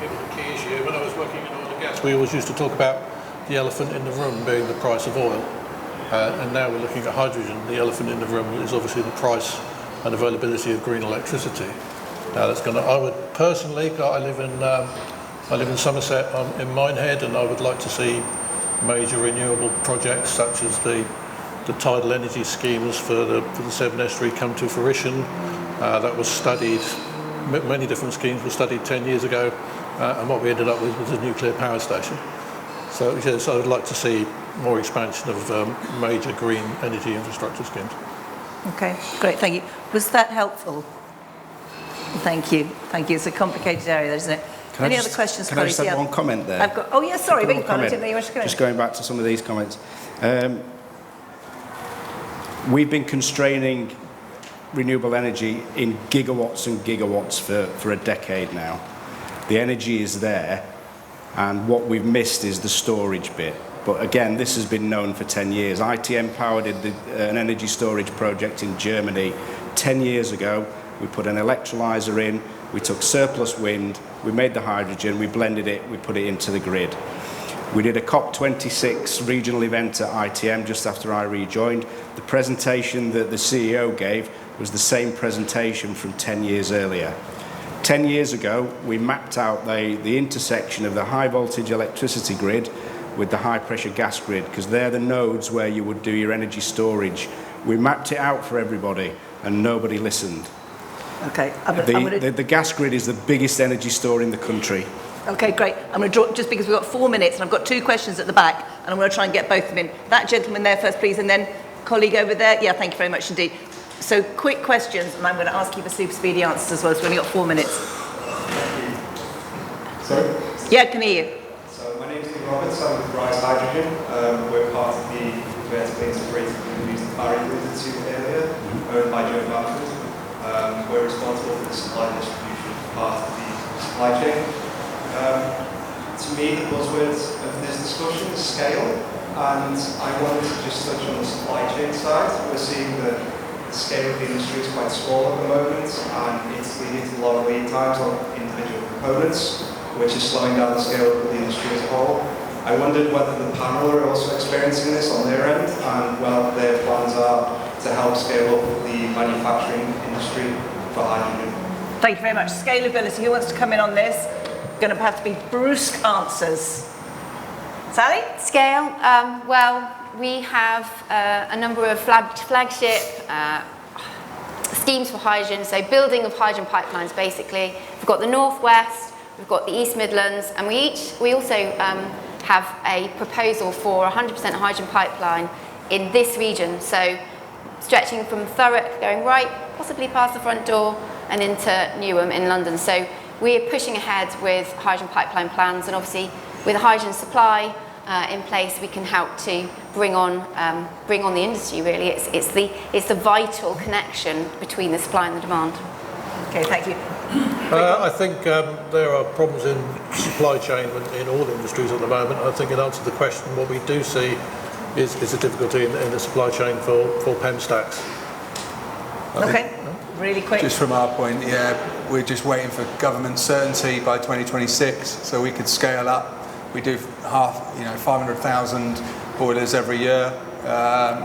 [SPEAKER 7] given a key issue. When I was working in oil and gas, we always used to talk about the elephant in the room being the price of oil. And now we're looking at hydrogen. The elephant in the room is obviously the price and availability of green electricity. Now that's going to. I would personally, I live in Somerset, I'm in Minehead, and I would like to see major renewable projects such as the tidal energy schemes for the Ceme estuary come to fruition. That was studied. Many different schemes were studied 10 years ago, and what we ended up with was a nuclear power station. So yes, I would like to see more expansion of major green energy infrastructure schemes.
[SPEAKER 3] Okay, great, thank you. Was that helpful? Thank you. It's a complicated area, isn't it? Any other questions?
[SPEAKER 4] Can I just have one comment there?
[SPEAKER 3] Oh, yeah, sorry, beg your pardon. I didn't know you were going.
[SPEAKER 4] Just going back to some of these comments. We've been constraining renewable energy in gigawatts and gigawatts for a decade now. The energy is there, and what we've missed is the storage bit. But again, this has been known for 10 years. ITM Power did an energy storage project in Germany 10 years ago. We put an electrolyser in, we took surplus wind, we made the hydrogen, we blended it, we put it into the grid. We did a COP26 regional event at ITM just after I rejoined. The presentation that the CEO gave was the same presentation from 10 years earlier. 10 years ago, we mapped out the intersection of the high voltage electricity grid with the high pressure gas grid, because they're the nodes where you would do your energy storage. We mapped it out for everybody and nobody listened.
[SPEAKER 3] Okay.
[SPEAKER 4] The gas grid is the biggest energy store in the country.
[SPEAKER 3] Okay, great. I'm going to draw, just because we've got 4 minutes and I've got 2 questions at the back, and I'm going to try and get both of them in. That gentleman there first, please, and then colleague over there. Yeah, thank you very much indeed. So quick questions, and I'm going to ask you for super speedy answers as well, so we've only got 4 minutes.
[SPEAKER 10] Sorry?
[SPEAKER 3] Yeah, I can hear you.
[SPEAKER 10] So my name is Nick Roberts, I'm with Rise Hydrogen. We're part of the vertically integrated communities that Barry alluded to earlier, owned by Joe Bamford. We're responsible for the supply and distribution part of the supply chain. To me, the buzzword of this discussion is scale, and I wanted to just touch on the supply chain side. We're seeing that the scale of the industry is quite small at the moment, and it's leading to long lead times on individual components, which is slowing down the scale of the industry as a whole. I wondered whether the panel are also experiencing this on their end, and whether their plans are to help scale up the manufacturing industry for hydrogen.
[SPEAKER 3] Thank you very much. Scalability, who wants to come in on this? Going to have to be brusque answers. Sally?
[SPEAKER 5] Scale, well, we have a number of flagship schemes for hydrogen, so building of hydrogen pipelines basically. We've got the Northwest, we've got the East Midlands, and we also have a proposal for a 100% hydrogen pipeline in this region, so stretching from Thurrock, going right, possibly past the front door, and into Newham in London. So we're pushing ahead with hydrogen pipeline plans, and obviously with a hydrogen supply in place, we can help to bring on the industry. Really, it's the vital connection between the supply and the demand.
[SPEAKER 3] Okay, thank you.
[SPEAKER 7] I think there are problems in supply chain in all industries at the moment. I think in answer to the question, what we do see is a difficulty in the supply chain for PEM stacks.
[SPEAKER 3] Okay, really quick.
[SPEAKER 6] Just from our point, yeah, we're just waiting for government certainty by 2026, so we could scale up. We do 500,000 boilers every year.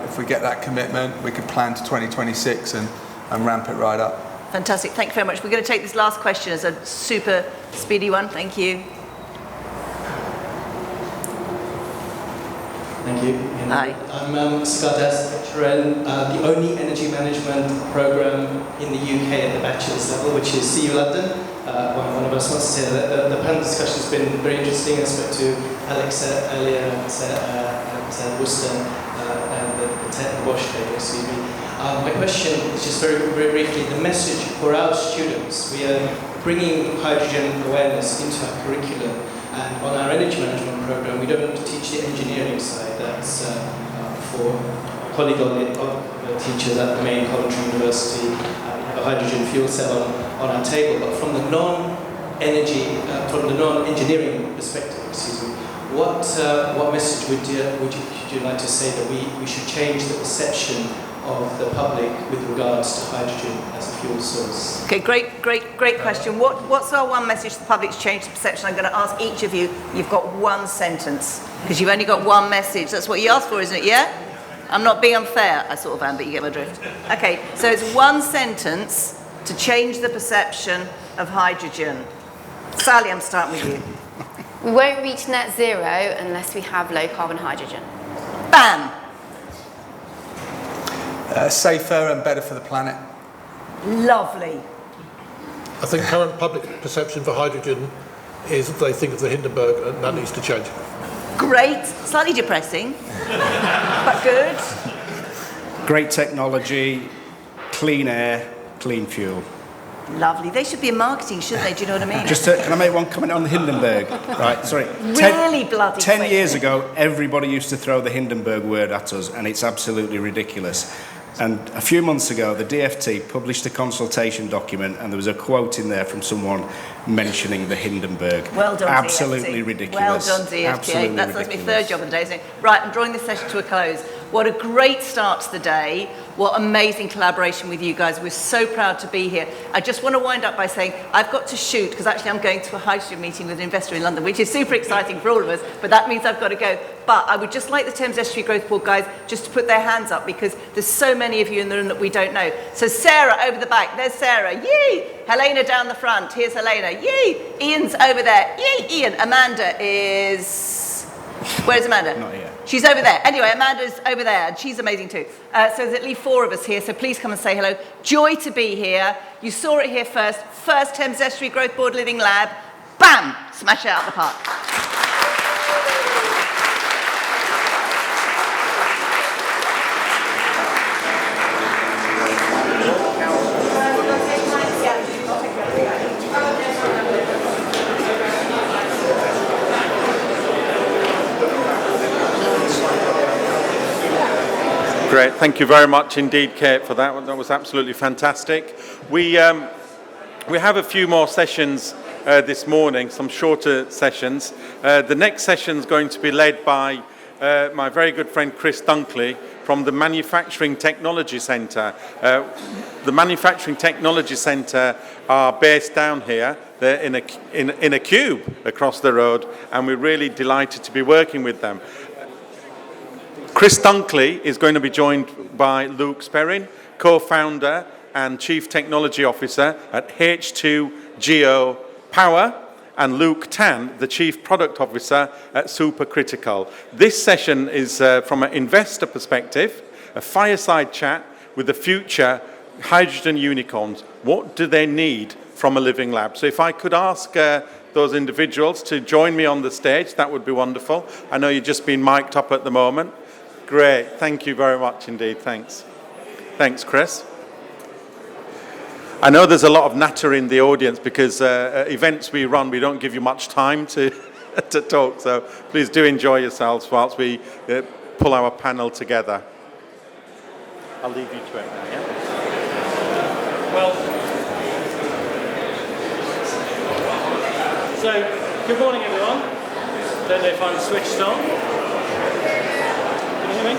[SPEAKER 6] If we get that commitment, we could plan to 2026 and ramp it right up.
[SPEAKER 3] Fantastic, thank you very much. We're going to take this last question as a super speedy one. Thank you.
[SPEAKER 11] Thank you.
[SPEAKER 3] Hi.
[SPEAKER 11] I'm Scott lecturer, the only energy management program in the UK at the bachelor's level, which is CU London. One of us wants to say that the panel discussion has been very interesting. I spoke to Alex earlier at Worcester, and the at Bosch today, Ceme. My question is just very, very briefly the message for our students. We are bringing hydrogen awareness into our curriculum, and on our energy management program, we don't teach the engineering side. That's for polygon teachers at the main Coventry University. We have a hydrogen fuel cell on our table, but from the non-engineering perspective, excuse me, what message would you like to say that we should change the perception of the public with regards to hydrogen as a fuel source?
[SPEAKER 3] Okay, great question. What's our one message to the public to change the perception? I'm going to ask each of you, you've got one sentence, because you've only got one message. That's what you asked for, isn't it, yeah? I'm not being unfair, I sort of am, but you get my drift. Okay, so it's one sentence to change the perception of hydrogen. Sally, I'm starting with you.
[SPEAKER 5] We won't reach net zero unless we have low carbon hydrogen.
[SPEAKER 3] Bam!
[SPEAKER 6] Safer and better for the planet.
[SPEAKER 3] Lovely.
[SPEAKER 7] I think current public perception for hydrogen is that they think of the Hindenburg, and that needs to change.
[SPEAKER 3] Great. Slightly depressing, but good.
[SPEAKER 4] Great technology, clean air, clean fuel.
[SPEAKER 3] Lovely. They should be in marketing, shouldn't they? Do you know what I mean?
[SPEAKER 4] Can I make one comment on the Hindenburg? Right, sorry.
[SPEAKER 3] Really bloody
[SPEAKER 4] 10
[SPEAKER 3] quick.
[SPEAKER 4] years ago, everybody used to throw the Hindenburg word at us, and it's absolutely ridiculous. And a few months ago, the DFT published a consultation document, and there was a quote in there from someone mentioning the Hindenburg.
[SPEAKER 3] Well done,
[SPEAKER 4] Absolutely
[SPEAKER 3] DFT.
[SPEAKER 4] ridiculous.
[SPEAKER 3] Well done, DFT.
[SPEAKER 4] Absolutely
[SPEAKER 3] That's my
[SPEAKER 4] ridiculous.
[SPEAKER 3] third job of the day, isn't it? Right, I'm drawing this session to a close. What a great start to the day. What amazing collaboration with you guys. We're so proud to be here. I just want to wind up by saying I've got to shoot, because actually I'm going to a hydrogen meeting with an investor in London, which is super exciting for all of us, but that means I've got to go. But I would just like the Thames Estuary Growth Board guys just to put their hands up, because there's so many of you in the room that we don't know. So Sarah over the back, there's Sarah, yee! Helena down the front, here's Helena, yee! Ian's over there, yee! Ian. Amanda is... Where's Amanda?
[SPEAKER 4] Not here.
[SPEAKER 3] She's over there. Anyway, Amanda's over there, and she's amazing too. So there's at least 4 of us here, so please come and say hello. Joy to be here. You saw it here first. First Thames Estuary Growth Board Living Lab. Bam! Smash it out of the park.
[SPEAKER 1] Great, thank you very much indeed, Kate, for that. That was absolutely fantastic. We have a few more sessions this morning, some shorter sessions. The next session is going to be led by my very good friend Chris Dunkley from the Manufacturing Technology Centre. The Manufacturing Technology Centre are based down here. They're in a cube across the road, and we're really delighted to be working with them. Chris Dunkley is going to be joined by Luke Sperrin, co-founder and Chief Technology Officer at H2GO Power, and Luke Tan, the Chief Product Officer at Supercritical. This session is from an investor perspective, a fireside chat with the future hydrogen unicorns. What do they need from a living lab? So if I could ask those individuals to join me on the stage, that would be wonderful. I know you've just been mic'd up at the moment. Great, thank you very much indeed, thanks. Thanks, Chris. I know there's a lot of natter in the audience because events we run, we don't give you much time to, to talk, so please do enjoy yourselves whilst we pull our panel together. I'll leave you to it now, yeah?
[SPEAKER 12] Well, so good morning everyone. Don't know if I'm switched on. Can you hear me?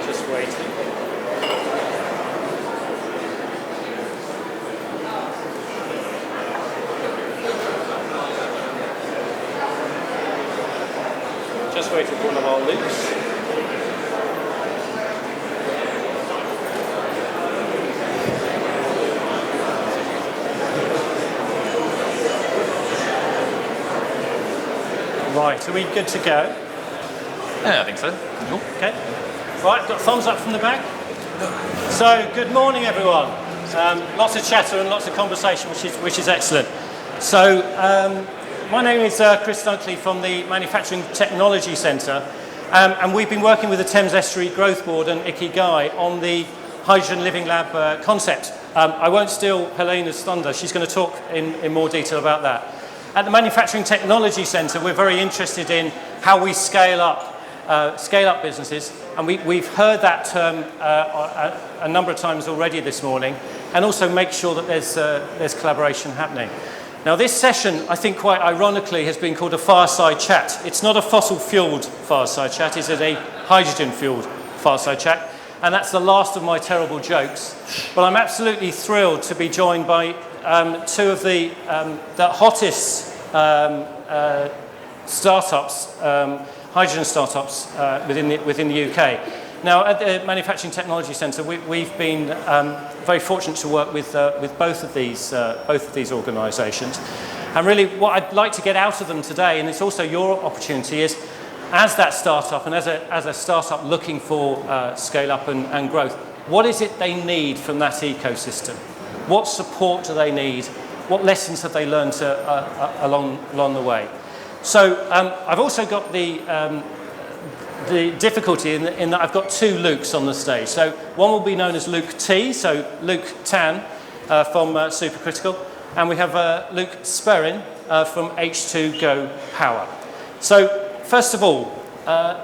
[SPEAKER 12] Just waiting. Just waiting for one of our loops. Right, are we good to go?
[SPEAKER 13] Yeah, I think so. Cool.
[SPEAKER 12] Okay. Right, got thumbs up from the back. So, good morning everyone. Lots of chatter and lots of conversation, which is excellent. So, my name is Chris Dunkley from the Manufacturing Technology Centre, and we've been working with the Thames Estuary Growth Board and Ikigai on the Hydrogen Living Lab concept. I won't steal Helena's thunder. She's going to talk in more detail about that. At the Manufacturing Technology Centre, we're very interested in how we scale up businesses, and we've heard that term a number of times already this morning, and also make sure that there's collaboration happening. Now, this session, I think quite ironically, has been called a fireside chat. It's not a fossil-fueled fireside chat, it's a hydrogen-fueled fireside chat, and that's the last of my terrible jokes. But I'm absolutely thrilled to be joined by two of the hottest startups, hydrogen startups within the UK. Now, at the Manufacturing Technology Centre, we've been very fortunate to work with both of these organisations. And really, what I'd like to get out of them today, and it's also your opportunity, is as that startup and as a startup looking for scale up and growth, what is it they need from that ecosystem? What support do they need? What lessons have they learned along the way? So I've also got the difficulty in that I've got two Lukes on the stage. So one will be known as Luke T, so Luke Tan from Supercritical, and we have Luke Sperrin from H2 Go Power. So first of all,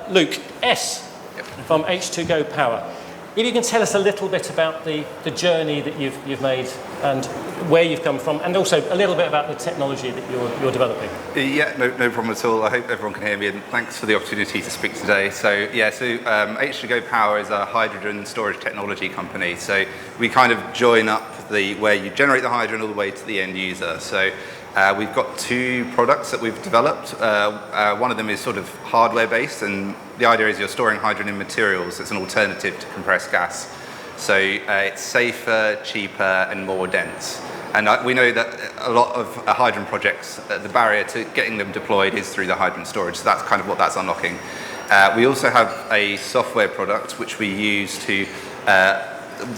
[SPEAKER 12] Luke S from H2 Go Power. If you can tell us a little bit about the journey that you've made and where you've come from, and also a little bit about the technology that you're developing.
[SPEAKER 14] Yeah, no problem at all. I hope everyone can hear me, and thanks for the opportunity to speak today. So H2Go Power is a hydrogen storage technology company. So we kind of join up where you generate the hydrogen all the way to the end user. So we've got two products that we've developed. One of them is sort of hardware-based, and the idea is you're storing hydrogen in materials. It's an alternative to compressed gas. So it's safer, cheaper, and more dense. And we know that a lot of hydrogen projects, the barrier to getting them deployed is through the hydrogen storage. So that's kind of what that's unlocking. We also have a software product which we use to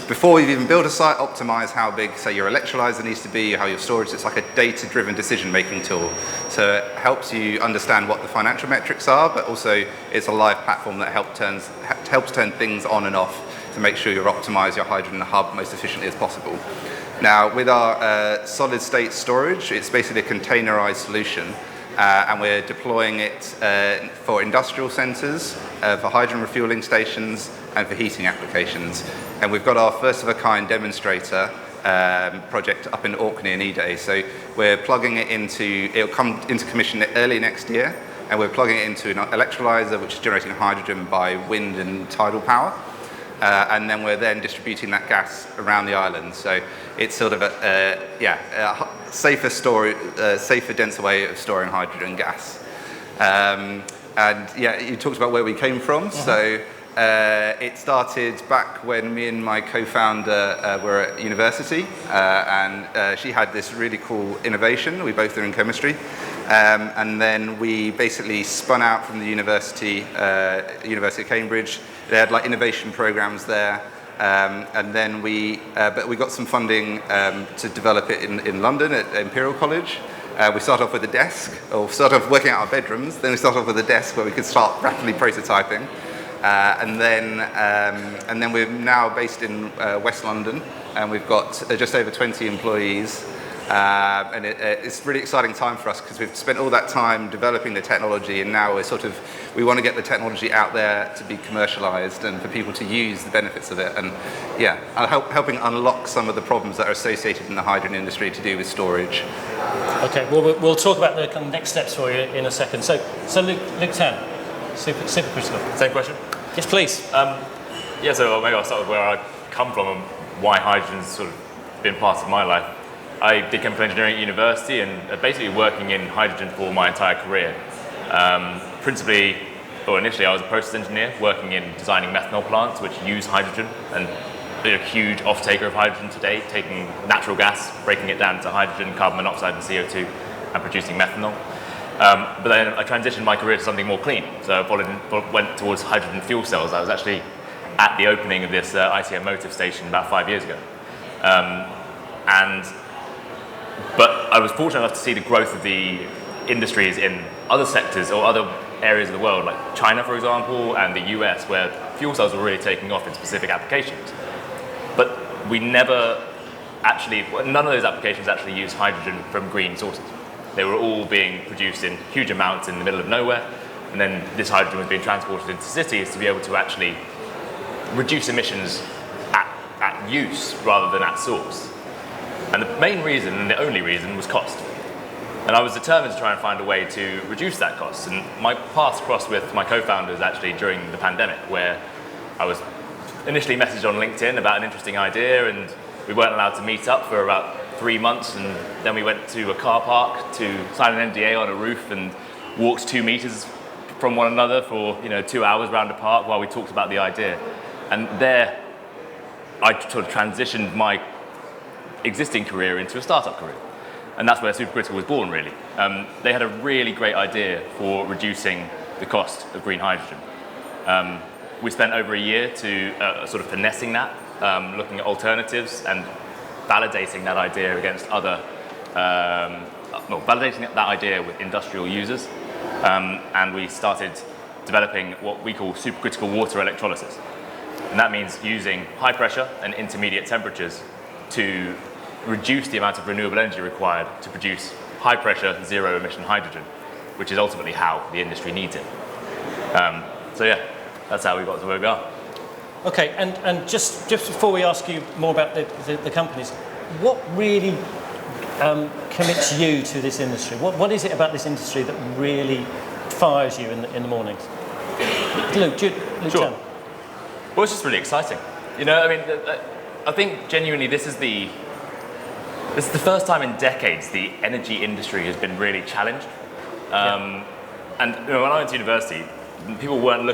[SPEAKER 14] before you even build a site, optimize how big, say, your electrolyzer needs to be, how your storage. It's like a data-driven decision-making tool. So it helps you understand what the financial metrics are, but also it's a live platform that helps turn things on and off to make sure you optimize your hydrogen hub most efficiently as possible. Now, with our solid-state storage, it's basically a containerized solution. And we're deploying it for industrial centres, for hydrogen refueling stations, and for heating applications. And we've got our first-of-a-kind demonstrator project up in Orkney in E-Day. So we're plugging it it'll come into commission early next year, and we're plugging it into an electrolyzer, which is generating hydrogen by wind and tidal power. And then we're distributing that gas around the island. So it's sort of a safer storage, safer, denser way of storing hydrogen gas. You talked about where we came from. So it started back when me and my co-founder were at university, and she had this really cool innovation. We both are in chemistry. And then we basically spun out from the University of Cambridge. They had like innovation programs there, and then we got some funding to develop it in London at Imperial College. We started off with a desk, or started off working out our bedrooms. Then we started off with a desk where we could start rapidly prototyping, and then we're now based in West London, and we've got just over 20 employees. And it's a really exciting time for us because we've spent all that time developing the technology, and now we want to get the technology out there to be commercialized and for people to use the benefits of it, and helping unlock some of the problems that are associated in the hydrogen industry to do with storage.
[SPEAKER 12] Okay, well, we'll talk about the kind of next steps for you in a second. So Luke Tan, Supercritical.
[SPEAKER 13] Same question?
[SPEAKER 12] Yes, please.
[SPEAKER 13] So maybe I'll start with where I come from and why hydrogen's sort of been part of my life. I did chemical engineering at university and basically working in hydrogen for my entire career. Initially I was a process engineer working in designing methanol plants which use hydrogen, and a huge off-taker of hydrogen today, taking natural gas, breaking it down to hydrogen, carbon monoxide and CO2 and producing methanol. But then I transitioned my career to something more clean. So I went towards hydrogen fuel cells. I was actually at the opening of this ITM Motive station about 5 years ago. But I was fortunate enough to see the growth of the industries in other sectors or other areas of the world, like China, for example, and the US, where fuel cells were really taking off in specific applications. But we never actually, none of those applications actually use hydrogen from green sources. They were all being produced in huge amounts in the middle of nowhere, and then this hydrogen was being transported into cities to be able to actually reduce emissions at use rather than at source. And the main reason, and the only reason, was cost. And I was determined to try and find a way to reduce that cost. And my paths crossed with my co-founders actually during the pandemic, where I was initially messaged on LinkedIn about an interesting idea, and we weren't allowed to meet up for about 3 months, and then we went to a car park to sign an NDA on a roof and walked 2 meters from one another for 2 hours around a park while we talked about the idea. And there I sort of transitioned my existing career into a startup career. And that's where Supercritical was born, really. They had a really great idea for reducing the cost of green hydrogen. We spent over a year to sort of finessing that, looking at alternatives and validating that idea against other, validating that idea with industrial users. And we started developing what we call supercritical water electrolysis. And that means using high pressure and intermediate temperatures to reduce the amount of renewable energy required to produce high pressure, zero emission hydrogen, which is ultimately how the industry needs it. So yeah, that's how we got to where we are.
[SPEAKER 12] Okay, and just before we ask you more about the companies, what really commits you to this industry? What is it about this industry that really fires you in the mornings? Luke,
[SPEAKER 13] sure. Well, it's just really exciting. I think genuinely this is the first time in decades the energy industry has been really challenged. And when I went to university, people weren't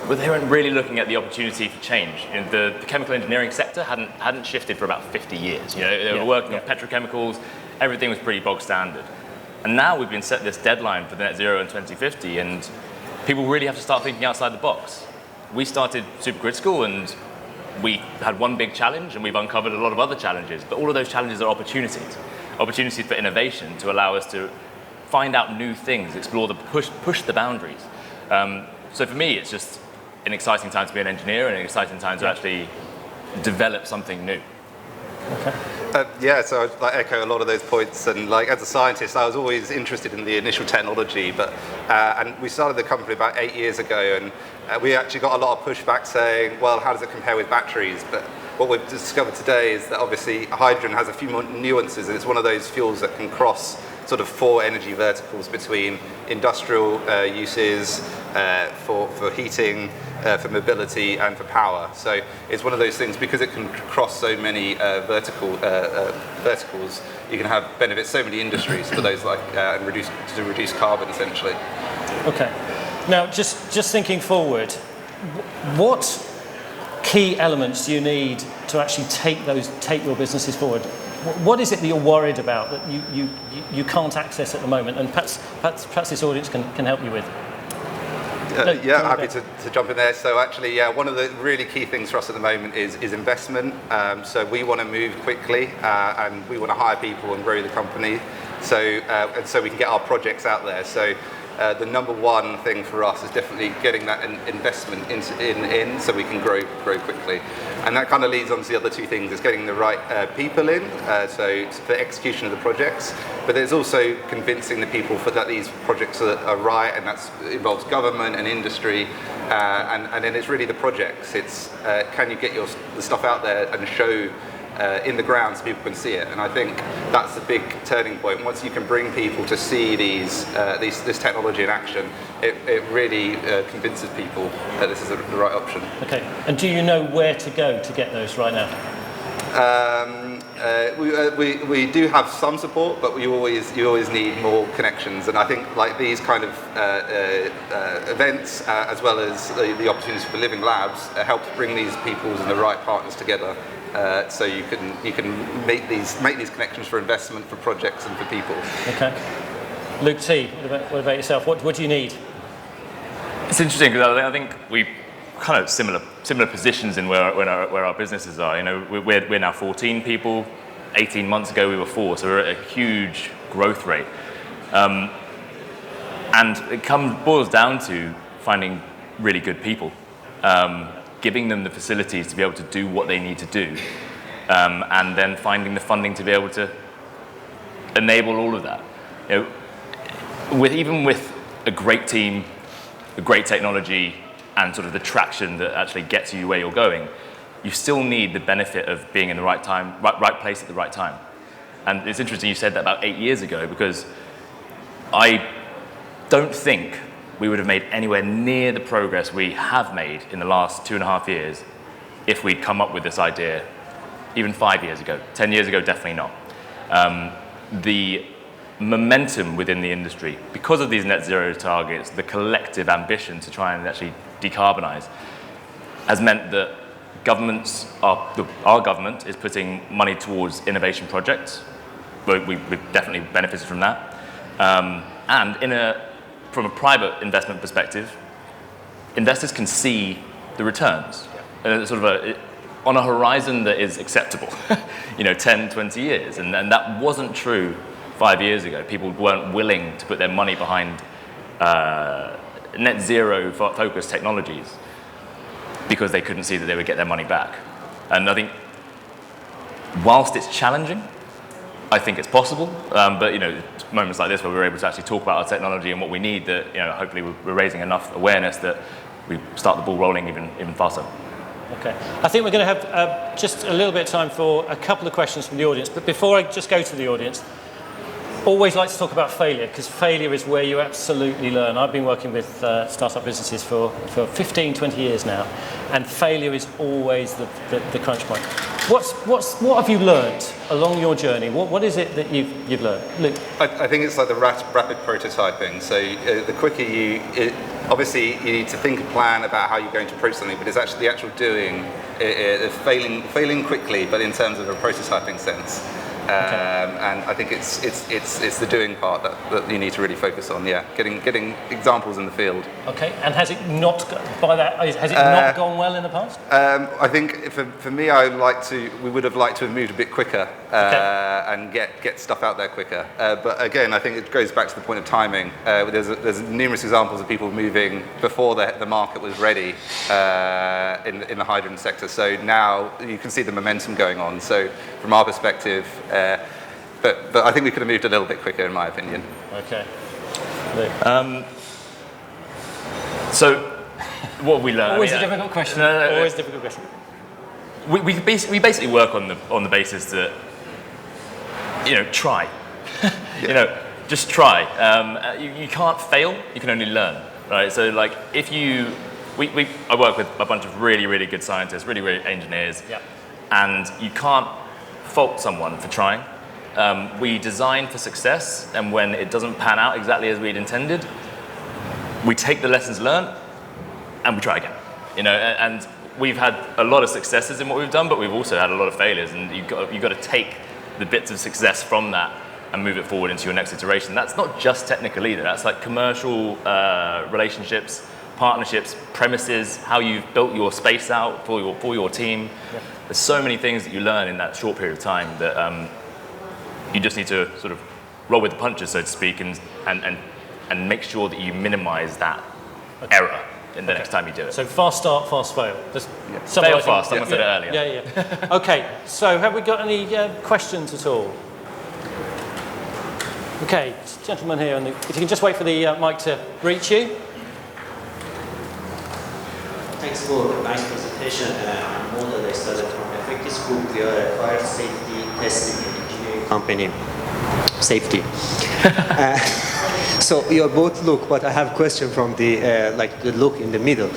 [SPEAKER 13] they weren't really looking at the opportunity for change. The chemical engineering sector hadn't shifted for about 50 years. They were working on petrochemicals, everything was pretty bog standard. And now we've been set this deadline for net zero in 2050, and people really have to start thinking outside the box. We started Supercritical, and we had one big challenge, and we've uncovered a lot of other challenges, but all of those challenges are opportunities for innovation to allow us to find out new things, explore push the boundaries. So for me, it's just an exciting time to be an engineer and an exciting time to actually develop something new.
[SPEAKER 14] Okay. So I echo a lot of those points, and as a scientist, I was always interested in the initial technology, but and we started the company about 8 years ago, and we actually got a lot of pushback saying, well, how does it compare with batteries? But what we've discovered today is that obviously hydrogen has a few more nuances, and it's one of those fuels that can cross sort of 4 energy verticals between industrial uses, for heating, for mobility, and for power. So it's one of those things, because it can cross so many verticals, you can have benefits so many industries for those and reduce carbon essentially.
[SPEAKER 12] Okay. Now, just thinking forward, what key elements do you need to actually take your businesses forward? What is it that you're worried about that you can't access at the moment, and perhaps this audience can help you with?
[SPEAKER 14] Happy to jump in there. So actually, one of the really key things for us at the moment is investment. So we want to move quickly, and we want to hire people and grow the company. So we can get our projects out there. So the number one thing for us is definitely getting that investment in so we can grow quickly. And that kind of leads on to the other two things. It's getting the right people in, so for execution of the projects, but there's also convincing the people that these projects are right, and that involves government and industry, and then it's really the projects. It's can you get the stuff out there and show in the ground so people can see it, and I think that's the big turning point. Once you can bring people to see this technology in action, it really convinces people that this is the right option.
[SPEAKER 12] Okay, and do you know where to go to get those right now?
[SPEAKER 14] We do have some support, but you always need more connections, and I think these kind of events, as well as the opportunities for living labs, help bring these people and the right partners together. So you can make these connections for investment, for projects, and for people.
[SPEAKER 12] Okay. Luke T, what about yourself? What do you need?
[SPEAKER 13] It's interesting because I think kind of similar positions in where our businesses are. You know, we're now 14 people. 18 months ago we were 4, so we're at a huge growth rate. And it boils down to finding really good people, giving them the facilities to be able to do what they need to do, and then finding the funding to be able to enable all of that. You know, even with a great team, a great technology, and sort of the traction that actually gets you where you're going, you still need the benefit of being in the right place at the right time. And it's interesting you said that about 8 years ago, because I don't think we would have made anywhere near the progress we have made in the last 2.5 years if we'd come up with this idea even 5 years ago. 10 years ago, definitely not. The momentum within the industry, because of these net zero targets, the collective ambition to try and actually decarbonize, has meant that our government is putting money towards innovation projects. We've definitely benefited from that. And from a private investment perspective, investors can see the returns on a horizon that is acceptable, 10, 20 years. And that wasn't true 5 years ago. People weren't willing to put their money behind net zero focused technologies because they couldn't see that they would get their money back. And I think whilst it's challenging, I think it's possible. But moments like this where we're able to actually talk about our technology and what we need, that hopefully we're raising enough awareness that we start the ball rolling even faster.
[SPEAKER 12] Okay. I think we're going to have just a little bit of time for a couple of questions from the audience. But before I just go to the audience, always like to talk about failure, because failure is where you absolutely learn. I've been working with startup businesses for 15, 20 years now, and failure is always the crunch point. What have you learned along your journey? What is it that you've learned? Luke?
[SPEAKER 14] I think it's like the rapid prototyping. So the quicker obviously you need to think a plan about how you're going to approach something, but it's actually the actual doing, failing quickly, but in terms of a prototyping sense. And I think it's the doing part that you need to really focus on. Yeah, getting examples in the field.
[SPEAKER 12] Okay, and has it not not gone well in the past?
[SPEAKER 14] I think for me, we would have liked to have moved a bit quicker and get stuff out there quicker. But again, I think it goes back to the point of timing. There's numerous examples of people moving before the market was ready in the hydrogen sector. So now you can see the momentum going on. So from our perspective. But I think we could have moved a little bit quicker, in my opinion.
[SPEAKER 12] Okay.
[SPEAKER 13] So, what have we learned?
[SPEAKER 12] Always a difficult question. Always a difficult question.
[SPEAKER 13] We basically work on the basis that try. Just try. You can't fail. You can only learn. Right. So like I work with a bunch of really, really good scientists, really, really engineers, and you can't fault someone for trying. We design for success, and when it doesn't pan out exactly as we'd intended, we take the lessons learned and we try again. And we've had a lot of successes in what we've done, but we've also had a lot of failures, and you've got to take the bits of success from that and move it forward into your next iteration. That's not just technical either. That's like commercial relationships, partnerships, premises, how you've built your space out for your team. There's so many things that you learn in that short period of time that you just need to sort of roll with the punches, so to speak, and make sure that you minimize that error in the next time you do it.
[SPEAKER 12] So fast start, fast fail.
[SPEAKER 13] Fail fast, someone said it earlier.
[SPEAKER 12] Yeah. Okay, so have we got any questions at all? Okay, gentleman here, if you can just wait for the mic to reach you.
[SPEAKER 15] Thanks for a nice presentation. I'm Mola. I started from Effectis Group. We are a fire safety testing and engineering company. Safety. So you both look, but I have a question from the look in the middle.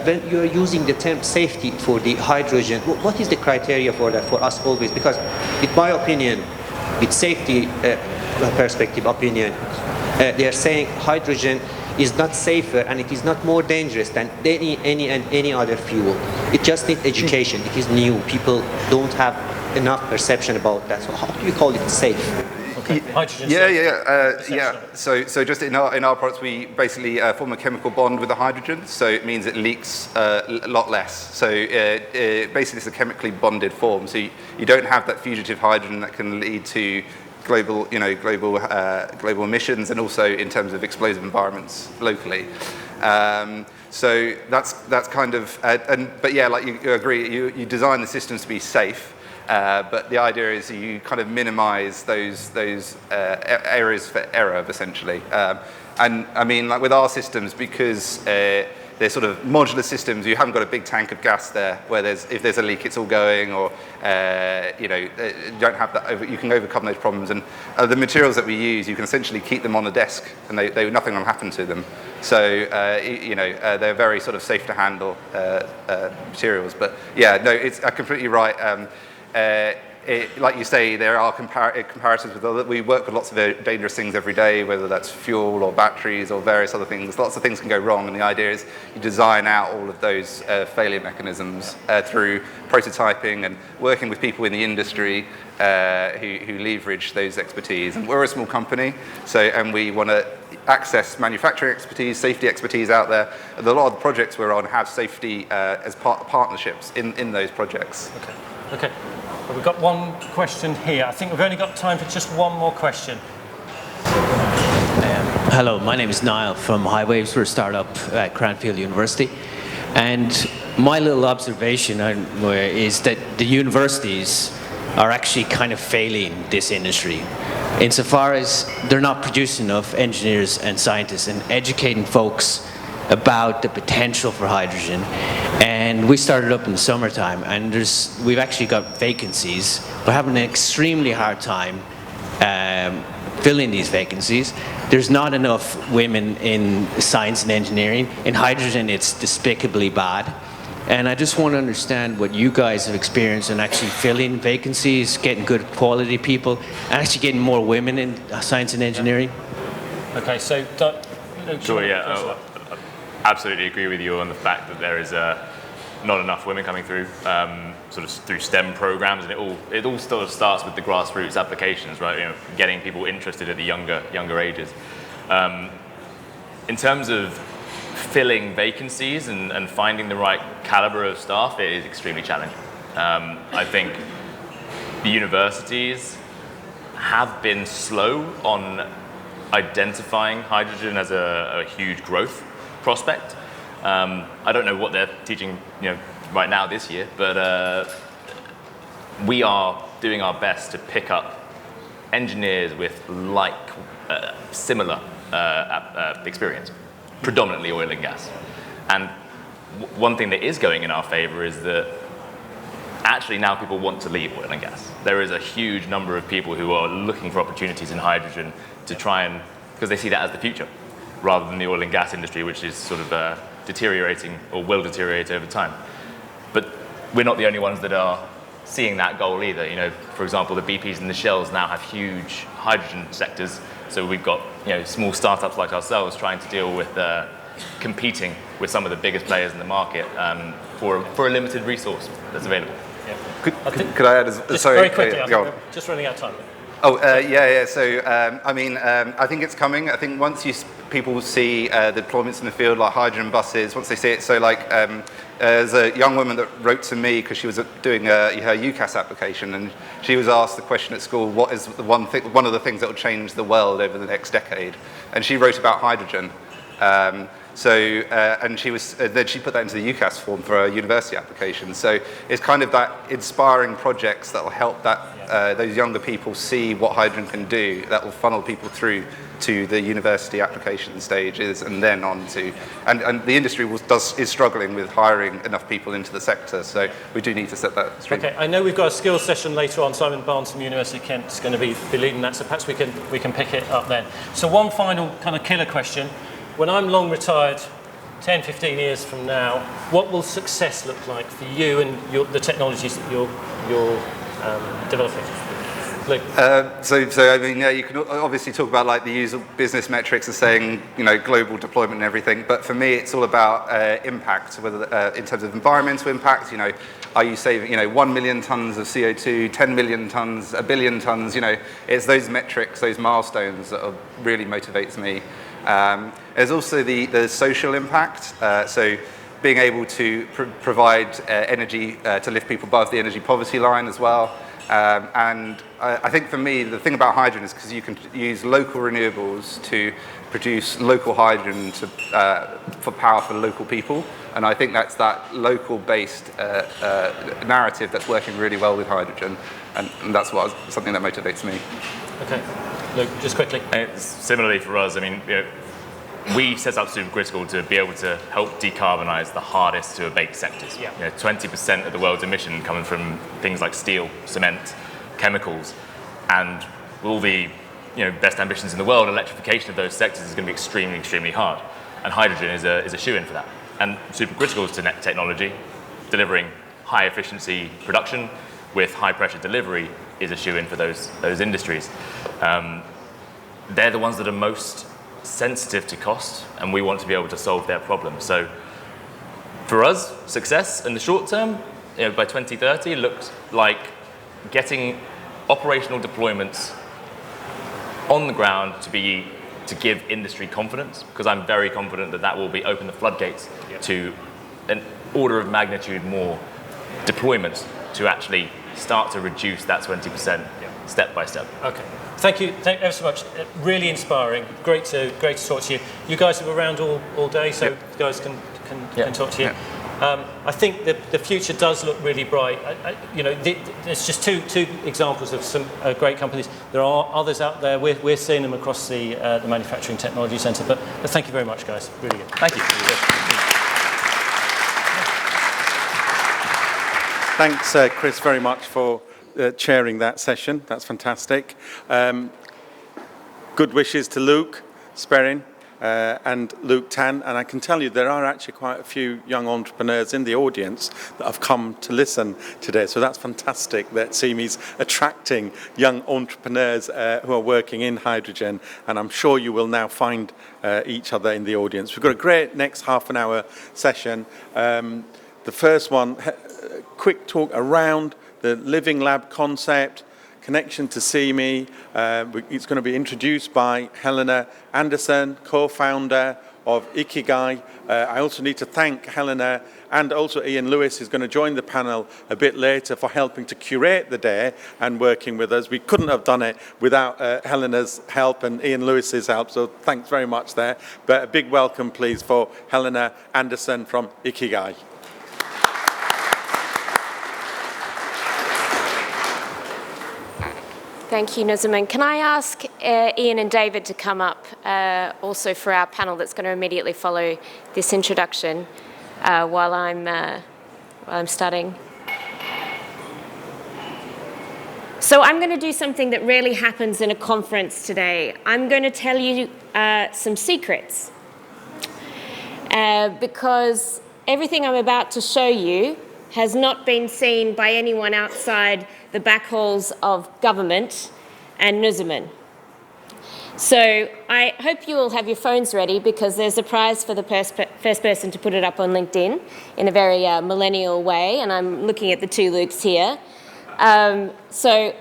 [SPEAKER 15] When you are using the term safety for the hydrogen, what is the criteria for that for us always? Because, in my opinion, with safety perspective opinion, they are saying hydrogen is not safer and it is not more dangerous than any other fuel. It just needs education. It is new. People don't have enough perception about that. So how do you call it safe?
[SPEAKER 12] Okay. Hydrogen.
[SPEAKER 14] So just in our products, we basically form a chemical bond with the hydrogen, so it means it leaks a lot less. So basically, it's a chemically bonded form. So you don't have that fugitive hydrogen that can lead to global emissions, and also in terms of explosive environments locally. So that's kind of, but yeah, like you agree, you design the systems to be safe, but the idea is you kind of minimize those areas for error, essentially. And I mean, like with our systems, because they're sort of modular systems, you haven't got a big tank of gas there where if there's a leak, it's all going, or you don't have that. You can overcome those problems, and the materials that we use, you can essentially keep them on the desk, and nothing will happen to them. So they're very sort of safe to handle materials. But yeah, no, it's completely right. Like you say, there are comparisons with other. We work with lots of dangerous things every day, whether that's fuel or batteries or various other things. Lots of things can go wrong, and the idea is you design out all of those failure mechanisms through prototyping and working with people in the industry who leverage those expertise. And we're a small company, and we want to access manufacturing expertise, safety expertise out there. And a lot of the projects we're on have safety as partnerships in those projects.
[SPEAKER 12] Okay. Well, we've got one question here. I think we've only got time for just one more question.
[SPEAKER 16] Hello, my name is Niall from Highwaves. We're a startup at Cranfield University. And my little observation is that the universities are actually kind of failing this industry, insofar as they're not producing enough engineers and scientists and educating folks about the potential for hydrogen. And we started up in the summertime, and we've actually got vacancies. We're having an extremely hard time filling these vacancies. There's not enough women in science and engineering. In hydrogen, it's despicably bad. And I just want to understand what you guys have experienced in actually filling vacancies, getting good quality people, and actually getting more women in science and engineering.
[SPEAKER 12] Okay, so
[SPEAKER 13] sure, yeah. Absolutely agree with you on the fact that there is not enough women coming through, sort of through STEM programs, and it all sort of starts with the grassroots applications, right? Getting people interested at the younger ages. In terms of filling vacancies and finding the right caliber of staff, it is extremely challenging. I think the universities have been slow on identifying hydrogen as a huge growth prospect. I don't know what they're teaching, right now this year, but we are doing our best to pick up engineers with similar experience, predominantly oil and gas. And one thing that is going in our favor is that actually now people want to leave oil and gas. There is a huge number of people who are looking for opportunities in hydrogen to try and, because they see that as the future, rather than the oil and gas industry, which is sort of deteriorating or will deteriorate over time. But we're not the only ones that are seeing that goal either. For example, the BPs and the Shells now have huge hydrogen sectors. So we've got small startups like ourselves trying to deal with competing with some of the biggest players in the market for a limited resource that's available.
[SPEAKER 14] Yeah. Could I add? Sorry,
[SPEAKER 12] very quickly. We're just running out of time.
[SPEAKER 14] Yeah. So, I think it's coming. I think once people see the deployments in the field, like hydrogen buses, once they see it. So, there's a young woman that wrote to me because she was doing her UCAS application, and she was asked the question at school, what is one of the things that will change the world over the next decade? And she wrote about hydrogen. And then she put that into the UCAS form for a university application. So it's kind of that inspiring projects that will help those younger people see what hydrogen can do, that will funnel people through to the university application stages and then on to, and the industry is struggling with hiring enough people into the sector, so we do need to set that straight.
[SPEAKER 12] Okay, I know we've got a skills session later on. Simon Barnes from University of Kent is going to be leading that, so perhaps we can pick it up then. So one final kind of killer question. When I'm long retired, 10, 15 years from now, what will success look like for you and the technologies that you're developing?
[SPEAKER 14] So I mean, yeah, you can obviously talk about like the user business metrics and saying, you know, global deployment and everything. But for me, it's all about impact, whether in terms of environmental impact. You know, are you saving, you know, 1 million tons of CO2, 10 million tons, 1 billion tons? You know, it's those metrics, those milestones that really motivates me. There's also the social impact. So being able to provide energy to lift people above the energy poverty line as well. And I think for me, the thing about hydrogen is because you can use local renewables to produce local hydrogen for power for local people. And I think that's that local-based narrative that's working really well with hydrogen. And that's something that motivates me.
[SPEAKER 12] Okay. Luke, just quickly.
[SPEAKER 13] Similarly for us, I mean, you know, we set up Supercritical to be able to help decarbonise the hardest to abate sectors.
[SPEAKER 12] Yeah.
[SPEAKER 13] You know, 20% of the world's emission coming from things like steel, cement, chemicals, and with all the best ambitions in the world, electrification of those sectors is going to be extremely, extremely hard. And hydrogen is a shoe-in for that. And Supercritical's technology, delivering high efficiency production with high pressure delivery, is a shoe-in for those industries. They're the ones that are most sensitive to cost, and we want to be able to solve their problems. So for us, success in the short term, by 2030, looks like getting operational deployments on the ground to give industry confidence, because I'm very confident that will be open the floodgates to an order of magnitude more deployments to actually start to reduce that 20% step by step.
[SPEAKER 12] Okay. Thank you ever so much. Really inspiring. Great to talk to you. You guys are around all day, so you guys can talk to you.
[SPEAKER 14] Yeah.
[SPEAKER 12] I think the future does look really bright. There's just two examples of some great companies. There are others out there. We're seeing them across the Manufacturing Technology Centre. But thank you very much, guys. Really good.
[SPEAKER 13] Thank you.
[SPEAKER 1] Thanks, Chris, very much for chairing that session. That's fantastic. Good wishes to Luke Sperrin and Luke Tan. And I can tell you there are actually quite a few young entrepreneurs in the audience that have come to listen today. So that's fantastic that Ceme's attracting young entrepreneurs who are working in hydrogen. And I'm sure you will now find each other in the audience. We've got a great next half an hour session. The first one, quick talk around the Living Lab concept, connection to Ceme. It's going to be introduced by Helena Anderson, co-founder of Ikigai. I also need to thank Helena, and also Ian Lewis is going to join the panel a bit later for helping to curate the day and working with us. We couldn't have done it without Helena's help and Ian Lewis's help, so thanks very much there. But a big welcome, please, for Helena Anderson from Ikigai.
[SPEAKER 8] Thank you, Ceme. Can I ask Ian and David to come up also for our panel that's going to immediately follow this introduction while I'm starting? So I'm going to do something that rarely happens in a conference today. I'm going to tell you some secrets because everything I'm about to show you has not been seen by anyone outside the back halls of government and Ceme. So I hope you all have your phones ready because there's a prize for the first person to put it up on LinkedIn in a very millennial way, and I'm looking at the two Lukes here. So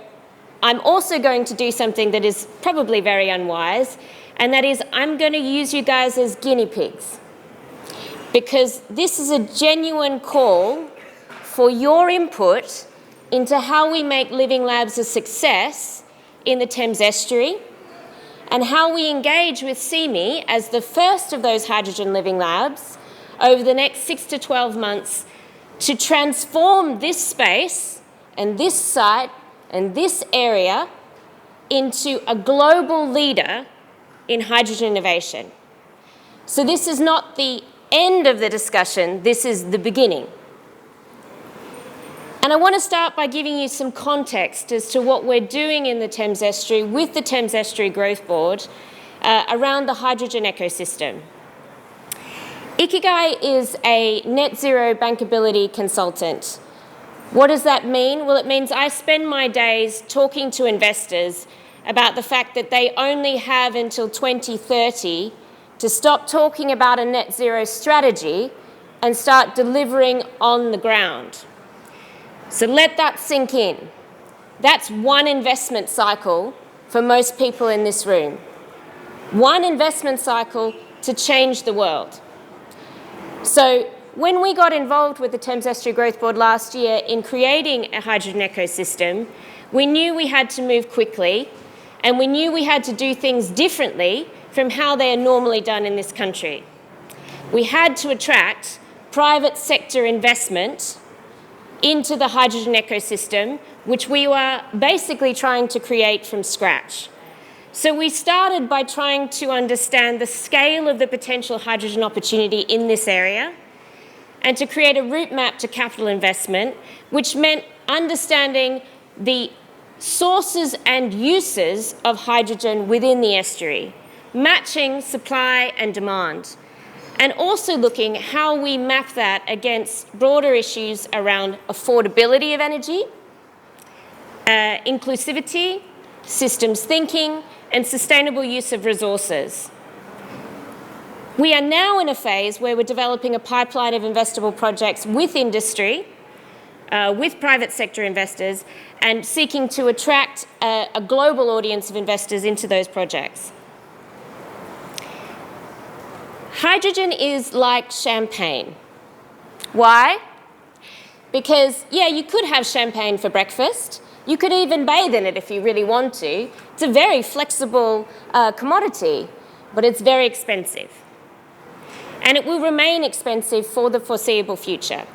[SPEAKER 8] I'm also going to do something that is probably very unwise, and that is I'm going to use you guys as guinea pigs because this is a genuine call for your input into how we make Living Labs a success in the Thames Estuary and how we engage with Ceme as the first of those hydrogen living labs over the next 6 to 12 months to transform this space and this site and this area into a global leader in hydrogen innovation. So this is not the end of the discussion, this is the beginning. And I want to start by giving you some context as to what we're doing in the Thames Estuary with the Thames Estuary Growth Board around the hydrogen ecosystem. Ikigai is a net zero bankability consultant. What does that mean? Well, it means I spend my days talking to investors about the fact that they only have until 2030 to stop talking about a net zero strategy and start delivering on the ground. So let that sink in. That's one investment cycle for most people in this room. One investment cycle to change the world. So when we got involved with the Thames Estuary Growth Board last year in creating a hydrogen ecosystem, we knew we had to move quickly, and we knew we had to do things differently from how they are normally done in this country. We had to attract private sector investment into the hydrogen ecosystem, which we were basically trying to create from scratch. So we started by trying to understand the scale of the potential hydrogen opportunity in this area and to create a route map to capital investment, which meant understanding the sources and uses of hydrogen within the estuary, matching supply and demand, and also looking how we map that against broader issues around affordability of energy, inclusivity, systems thinking, and sustainable use of resources. We are now in a phase where we're developing a pipeline of investable projects with industry, with private sector investors, and seeking to attract a global audience of investors into those projects. Hydrogen is like champagne. Why? Because, yeah, you could have champagne for breakfast. You could even bathe in it if you really want to. It's a very flexible commodity, but it's very expensive. And it will remain expensive for the foreseeable future.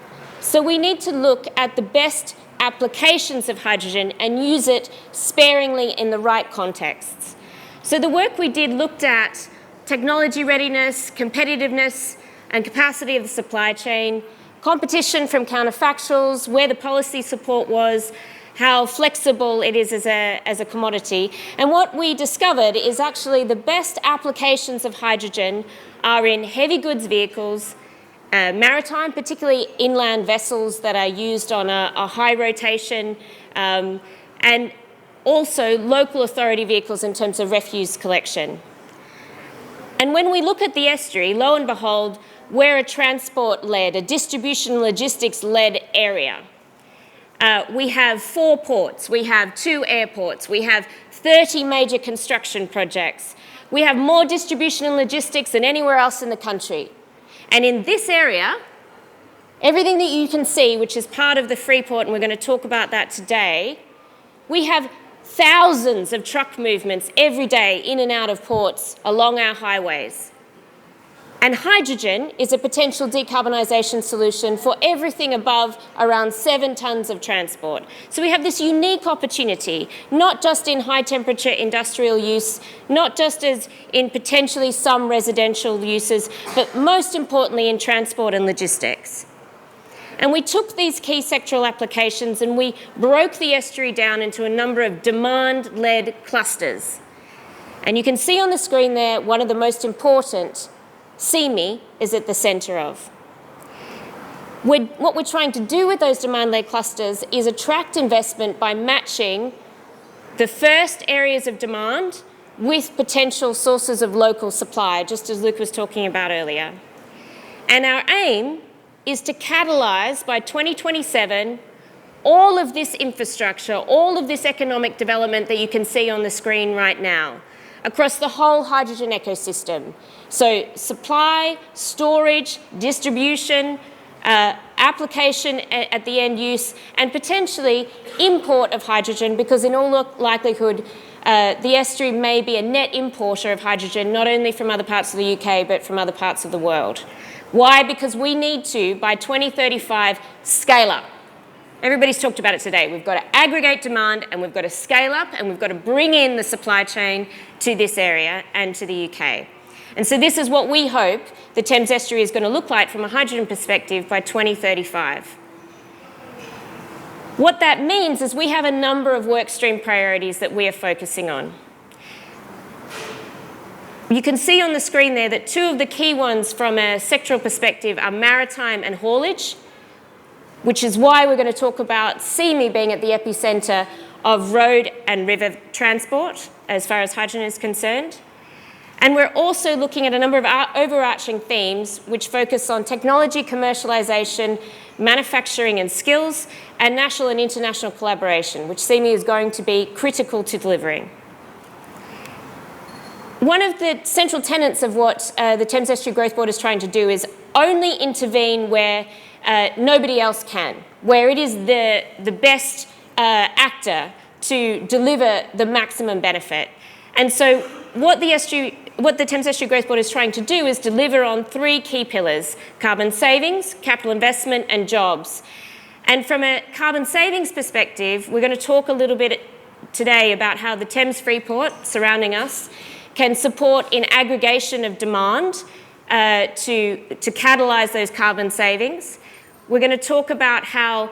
[SPEAKER 8] So we need to look at the best applications of hydrogen and use it sparingly in the right contexts. So the work we did looked at technology readiness, competitiveness, and capacity of the supply chain, competition from counterfactuals, where the policy support was, how flexible it is as a commodity. And what we discovered is actually the best applications of hydrogen are in heavy goods vehicles, maritime, particularly inland vessels that are used on a high rotation, and also local authority vehicles in terms of refuse collection. And when we look at the estuary, lo and behold, we're a transport-led, a distribution logistics-led area. We have 4 ports, we have 2 airports, we have 30 major construction projects. We have more distribution and logistics than anywhere else in the country. And in this area, everything that you can see, which is part of the Freeport, and we're going to talk about that today, we have thousands of truck movements every day in and out of ports along our highways. And hydrogen is a potential decarbonisation solution for everything above around 7 tonnes of transport. So we have this unique opportunity, not just in high temperature industrial use, not just as in potentially some residential uses, but most importantly in transport and logistics. And we took these key sectoral applications and we broke the estuary down into a number of demand-led clusters. And you can see on the screen there, one of the most important, Ceme, is at the centre of. What we're trying to do with those demand-led clusters is attract investment by matching the first areas of demand with potential sources of local supply, just as Luke was talking about earlier. And our aim is to catalyse by 2027 all of this infrastructure, all of this economic development that you can see on the screen right now, across the whole hydrogen ecosystem. So supply, storage, distribution, application at the end use, and potentially import of hydrogen, because in all likelihood, the estuary may be a net importer of hydrogen, not only from other parts of the UK, but from other parts of the world. Why? Because we need to, by 2035, scale up. Everybody's talked about it today. We've got to aggregate demand and we've got to scale up and we've got to bring in the supply chain to this area and to the UK. And so this is what we hope the Thames Estuary is going to look like from a hydrogen perspective by 2035. What that means is we have a number of work stream priorities that we are focusing on. You can see on the screen there that 2 of the key ones from a sectoral perspective are maritime and haulage. which is why we're going to talk about Ceme being at the epicenter of road and river transport as far as hydrogen is concerned. And we're also looking at a number of overarching themes which focus on technology commercialization, manufacturing and skills, and national and international collaboration, which Ceme is going to be critical to delivering. One of the central tenets of what the Thames Estuary Growth Board is trying to do is only intervene where nobody else can, where it is the best actor to deliver the maximum benefit. And so what the Thames Estuary Growth Board is trying to do is deliver on 3 key pillars: carbon savings, capital investment, and jobs. And from a carbon savings perspective, we're going to talk a little bit today about how the Thames Freeport surrounding us can support in aggregation of demand to catalyse those carbon savings. We're going to talk about how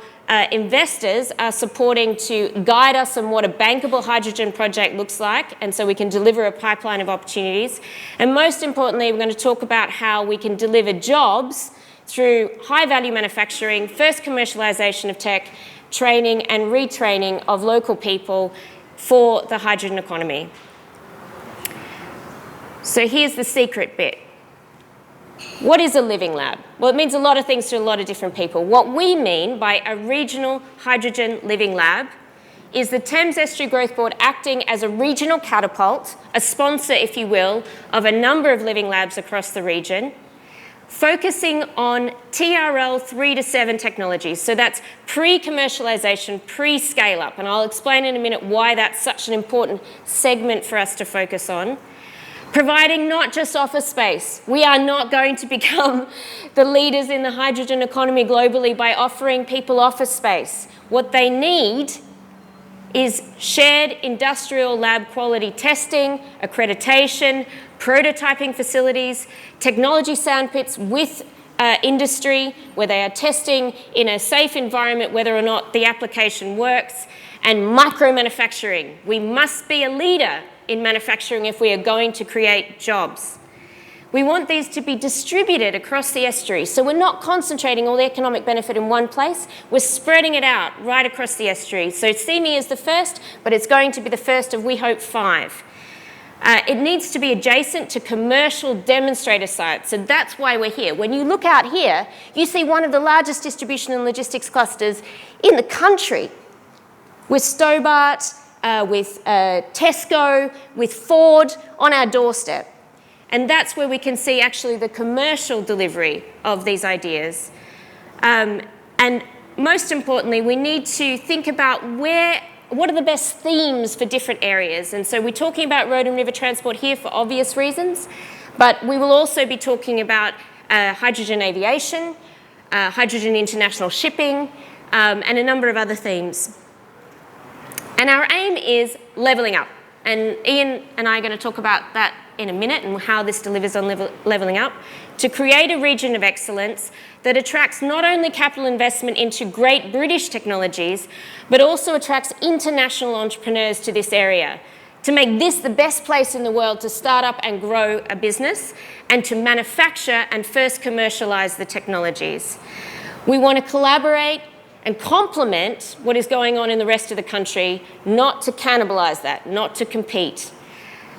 [SPEAKER 8] investors are supporting to guide us on what a bankable hydrogen project looks like, and so we can deliver a pipeline of opportunities. And most importantly, we're going to talk about how we can deliver jobs through high-value manufacturing, first commercialisation of tech, training and retraining of local people for the hydrogen economy. So here's the secret bit. What is a living lab? Well, it means a lot of things to a lot of different people. What we mean by a regional hydrogen living lab is the Thames Estuary Growth Board acting as a regional catapult, a sponsor, if you will, of a number of living labs across the region, focusing on TRL 3 to 7 technologies. So that's pre-commercialization, pre-scale-up. And I'll explain in a minute why that's such an important segment for us to focus on. Providing not just office space. We are not going to become the leaders in the hydrogen economy globally by offering people office space. What they need is shared industrial lab quality testing, accreditation, prototyping facilities, technology sandpits with industry where they are testing in a safe environment whether or not the application works, and micro-manufacturing. We must be a leader in manufacturing if we are going to create jobs. We want these to be distributed across the estuary, so we're not concentrating all the economic benefit in one place, we're spreading it out right across the estuary. So Ceme is the first, but it's going to be the first of, we hope, 5. It needs to be adjacent to commercial demonstrator sites, so that's why we're here. When you look out here, you see one of the largest distribution and logistics clusters in the country, with Stobart, with Tesco, with Ford on our doorstep. And that's where we can see actually the commercial delivery of these ideas. And most importantly, we need to think about what are the best themes for different areas. And so we're talking about road and river transport here for obvious reasons, but we will also be talking about hydrogen aviation, hydrogen international shipping, and a number of other themes. And our aim is levelling up. And Ian and I are going to talk about that in a minute and how this delivers on levelling up, to create a region of excellence that attracts not only capital investment into great British technologies, but also attracts international entrepreneurs to this area, to make this the best place in the world to start up and grow a business and to manufacture and first commercialise the technologies. We want to collaborate and complement what is going on in the rest of the country, not to cannibalise that, not to compete.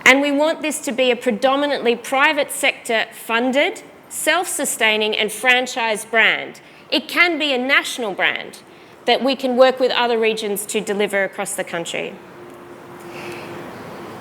[SPEAKER 8] And we want this to be a predominantly private sector funded, self-sustaining and franchised brand. It can be a national brand that we can work with other regions to deliver across the country.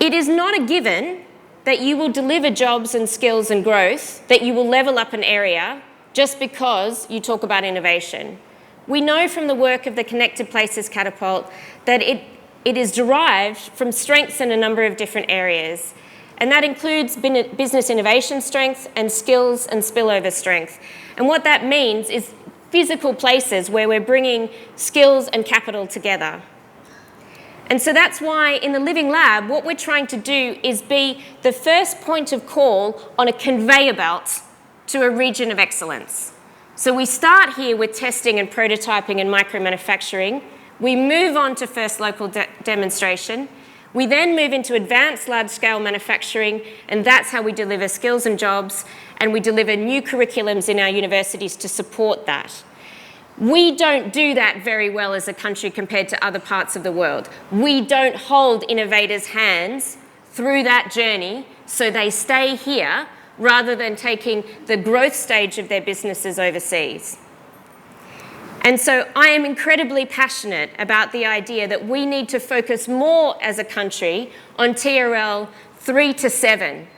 [SPEAKER 8] It is not a given that you will deliver jobs and skills and growth, that you will level up an area just because you talk about innovation. We know from the work of the Connected Places Catapult that it is derived from strengths in a number of different areas. And that includes business innovation strength and skills and spillover strength. And what that means is physical places where we're bringing skills and capital together. And so that's why in the Living Lab, what we're trying to do is be the first point of call on a conveyor belt to a region of excellence. So we start here with testing and prototyping and micro-manufacturing. We move on to first local demonstration. We then move into advanced large-scale manufacturing, and that's how we deliver skills and jobs, and we deliver new curriculums in our universities to support that.
[SPEAKER 17] We don't do that very well as a country compared to other parts of the world. We don't hold innovators' hands through that journey so they stay here rather than taking the growth stage of their businesses overseas. And so I am incredibly passionate about the idea that we need to focus more as a country on TRL 3 to 7.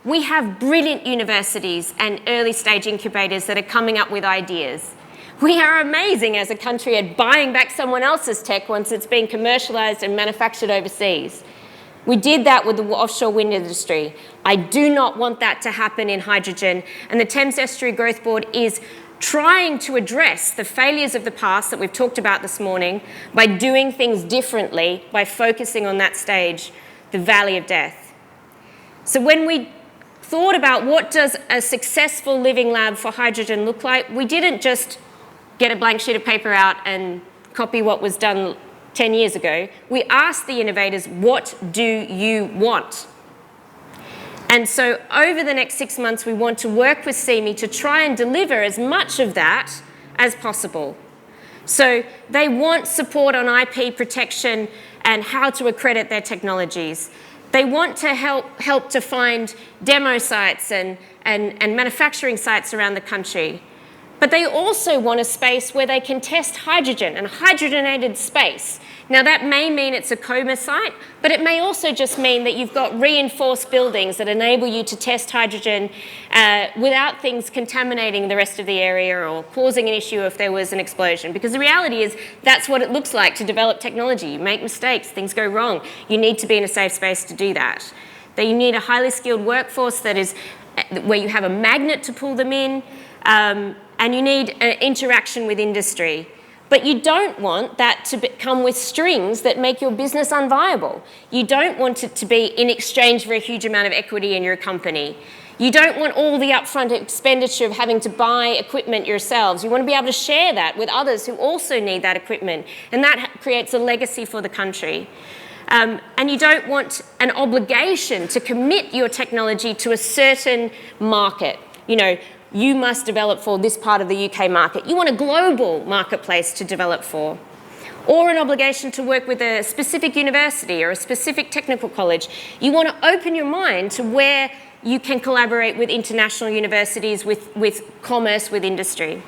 [SPEAKER 17] We have brilliant universities and early stage incubators that are coming up with ideas. We are amazing as a country at buying back someone else's tech once it's been commercialized and manufactured overseas. We did that with the offshore wind industry. I do not want that to happen in hydrogen, and the Thames Estuary Growth Board is trying to address the failures of the past that we've talked about this morning by doing things differently, by focusing on that stage, the valley of death. So when we thought about what does a successful living lab for hydrogen look like, we didn't just get a blank sheet of paper out and copy what was done 10 years ago. We asked the innovators, what do you want? And so over the next 6 months, we want to work with Ceme to try and deliver as much of that as possible. So they want support on IP protection and how to accredit their technologies. They want to help to find demo sites and manufacturing sites around the country. But they also want a space where they can test hydrogen, and hydrogenated space. Now that may mean it's a coma site, but it may also just mean that you've got reinforced buildings that enable you to test hydrogen without things contaminating the rest of the area or causing an issue if there was an explosion. Because the reality is that's what it looks like to develop technology. You make mistakes, things go wrong. You need to be in a safe space to do that. That you need a highly skilled workforce that is where you have a magnet to pull them in, and you need interaction with industry. But you don't want that to come with strings that make your business unviable. You don't want it to be in exchange for a huge amount of equity in your company. You don't want all the upfront expenditure of having to buy equipment yourselves. You want to be able to share that with others who also need that equipment. And that creates a legacy for the country. And you don't want an obligation to commit your technology to a certain market. You know, you must develop for this part of the UK market. You want a global marketplace to develop for. Or an obligation to work with a specific university or a specific technical college. You want to open your mind to where you can collaborate with international universities, with commerce, with industry.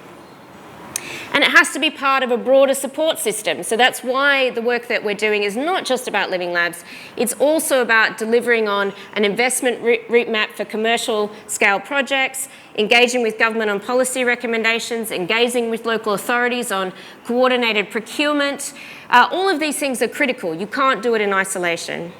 [SPEAKER 17] And it has to be part of a broader support system. So that's why the work that we're doing is not just about living labs. It's also about delivering on an investment route map for commercial scale projects, engaging with government on policy recommendations, engaging with local authorities on coordinated procurement. All of these things are critical. You can't do it in isolation.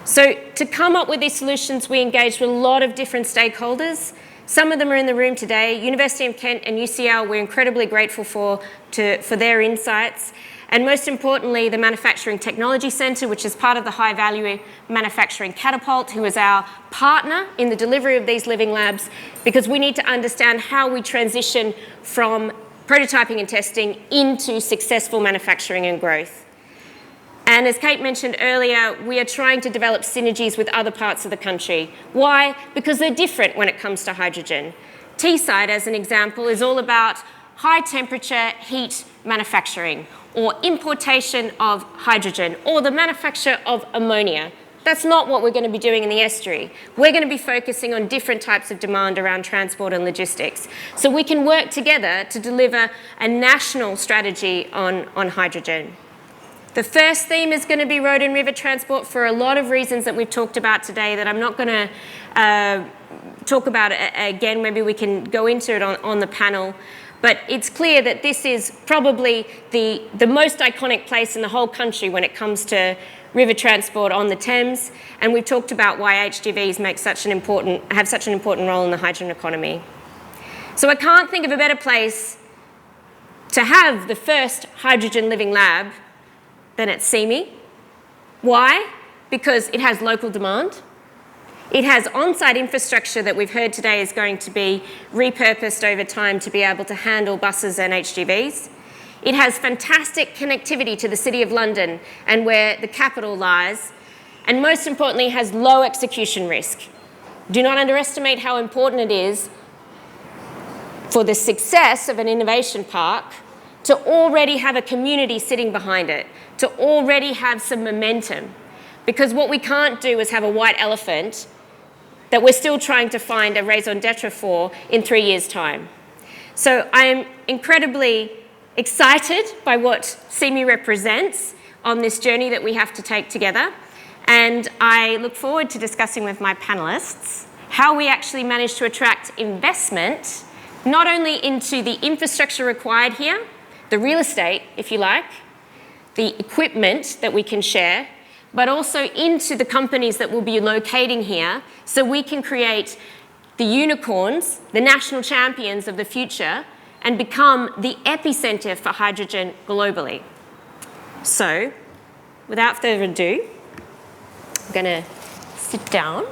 [SPEAKER 17] So to come up with these solutions, we engaged with a lot of different stakeholders. Some of them are in the room today. University of Kent and UCL, we're incredibly grateful for their insights. And most importantly, the Manufacturing Technology Centre, which is part of the High Value Manufacturing Catapult, who is our partner in the delivery of these living labs, because we need to understand how we transition from prototyping and testing into successful manufacturing and growth. And as Kate mentioned earlier, we are trying to develop synergies with other parts of the country. Why? Because they're different when it comes to hydrogen. Teesside, as an example, is all about high temperature heat manufacturing, or importation of hydrogen, or the manufacture of ammonia. That's not what we're going to be doing in the estuary. We're going to be focusing on different types of demand around transport and logistics. So we can work together to deliver a national strategy on hydrogen. The first theme is going to be road and river transport for a lot of reasons that we've talked about today that I'm not going to talk about again. Maybe we can go into it on the panel. But it's clear that this is probably the most iconic place in the whole country when it comes to river transport on the Thames. And we've talked about why HGVs have such an important role in the hydrogen economy. So I can't think of a better place to have the first hydrogen living lab than at Ceme. Why? Because it has local demand. It has on-site infrastructure that we've heard today is going to be repurposed over time to be able to handle buses and HGVs. It has fantastic connectivity to the City of London and where the capital lies. And most importantly, has low execution risk. Do not underestimate how important it is for the success of an innovation park to already have a community sitting behind it, to already have some momentum. Because what we can't do is have a white elephant that we're still trying to find a raison d'etre for in 3 years' time. So I'm incredibly excited by what Ceme represents on this journey that we have to take together. And I look forward to discussing with my panelists how we actually manage to attract investment, not only into the infrastructure required here, the real estate, if you like, the equipment that we can share, but also into the companies that will be locating here so we can create the unicorns, the national champions of the future, and become the epicenter for hydrogen globally. So, without further ado, I'm going to sit down.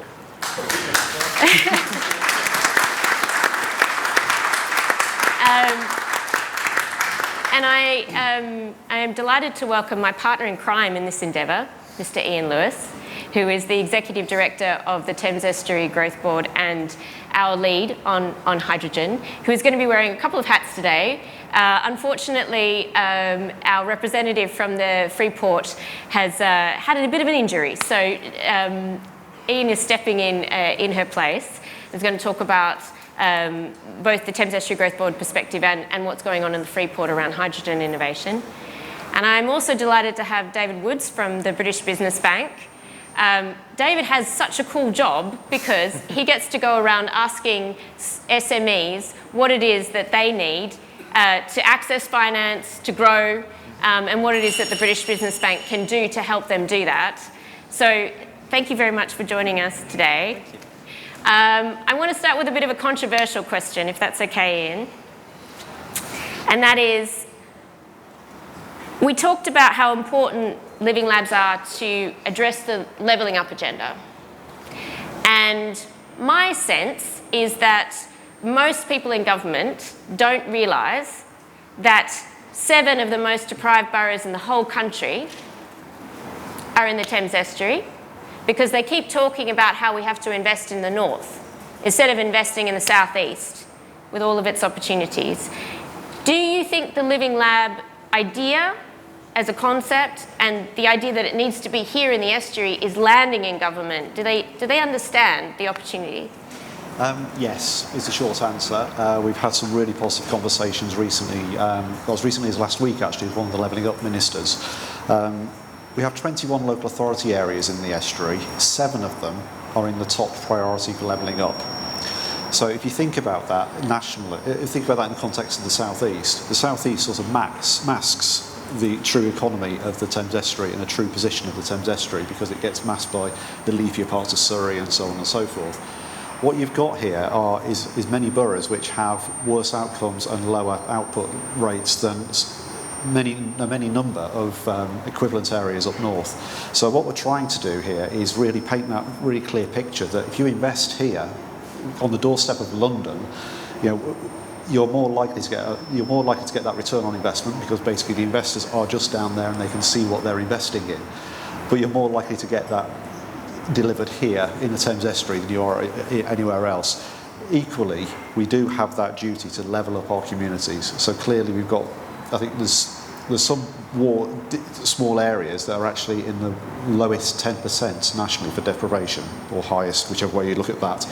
[SPEAKER 17] And I am delighted to welcome my partner in crime in this endeavour, Mr. Ian Lewis, who is the Executive Director of the Thames Estuary Growth Board and our lead on hydrogen, who is going to be wearing a couple of hats today. Unfortunately, our representative from the Freeport has had a bit of an injury, so Ian is stepping in her place. He's going to talk about both the Thames Estuary Growth Board perspective and what's going on in the Freeport around hydrogen innovation. And I'm also delighted to have David Woods from the British Business Bank. David has such a cool job because he gets to go around asking SMEs what it is that they need to access finance, to grow, and what it is that the British Business Bank can do to help them do that. So thank you very much for joining us today. I want to start with a bit of a controversial question, if that's okay, Ian. And that is, we talked about how important living labs are to address the levelling up agenda. And my sense is that most people in government don't realise that 7 of the most deprived boroughs in the whole country are in the Thames Estuary, because they keep talking about how we have to invest in the north instead of investing in the southeast with all of its opportunities. Do you think the Living Lab idea as a concept and the idea that it needs to be here in the estuary is landing in government? Do they understand the opportunity?
[SPEAKER 18] Yes, is the short answer. We've had some really positive conversations recently, as recently as last week actually, with one of the Levelling Up ministers. We have 21 local authority areas in the estuary. 7 of them are in the top priority for levelling up. So if you think about that nationally, if you think about that in the context of the southeast sort of masks the true economy of the Thames Estuary and a true position of the Thames Estuary, because it gets masked by the leafier parts of Surrey and so on and so forth. What you've got here is many boroughs which have worse outcomes and lower output rates than many number of equivalent areas up north. So what we're trying to do here is really paint that really clear picture that if you invest here on the doorstep of London, you're more likely to get that return on investment, because basically the investors are just down there and they can see what they're investing in. But you're more likely to get that delivered here in the Thames Estuary than you are anywhere else. Equally, we do have that duty to level up our communities. So clearly we've got, I think there's some small areas that are actually in the lowest 10% nationally for deprivation, or highest, whichever way you look at that.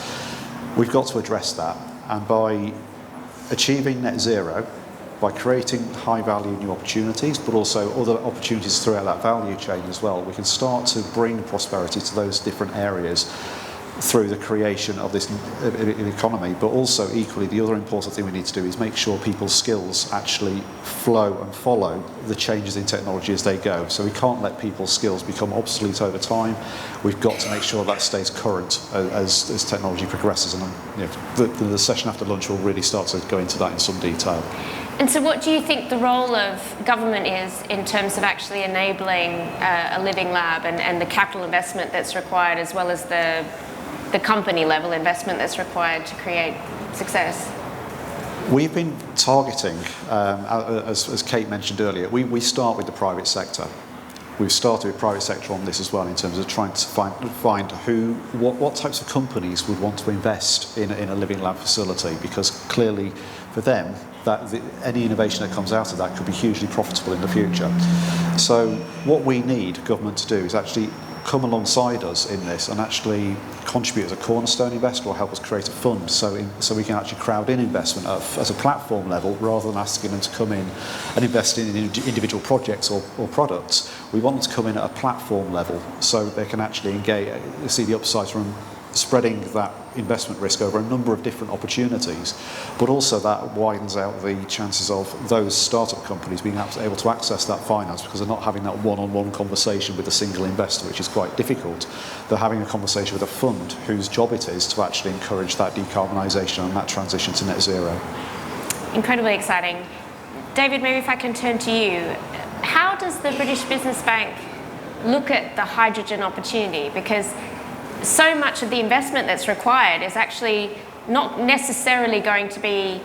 [SPEAKER 18] We've got to address that, and by achieving net zero, by creating high value new opportunities, but also other opportunities throughout that value chain as well, we can start to bring prosperity to those different areas through the creation of this economy. But also equally, the other important thing we need to do is make sure people's skills actually flow and follow the changes in technology as they go. So we can't let people's skills become obsolete over time. We've got to make sure that stays current as technology progresses. And the session after lunch will really start to go into that in some detail.
[SPEAKER 17] And so what do you think the role of government is in terms of actually enabling a living lab and the capital investment that's required, as well as the company level investment that's required to create success?
[SPEAKER 18] We've been targeting, as Kate mentioned earlier, we start with the private sector. We've started with private sector on this as well in terms of trying to find what types of companies would want to invest in a living lab facility, because clearly for them, any innovation that comes out of that could be hugely profitable in the future. So what we need government to do is actually come alongside us in this and actually contribute as a cornerstone investor or help us create a fund so we can actually crowd in investment as a platform level rather than asking them to come in and invest in individual projects or products. We want them to come in at a platform level so they can actually engage, see the upsides from spreading that investment risk over a number of different opportunities, but also that widens out the chances of those startup companies being able to access that finance, because they're not having that one-on-one conversation with a single investor, which is quite difficult. They're having a conversation with a fund whose job it is to actually encourage that decarbonisation and that transition to net zero.
[SPEAKER 17] Incredibly exciting. David, maybe if I can turn to you. How does the British Business Bank look at the hydrogen opportunity? Because so much of the investment that's required is actually not necessarily going to be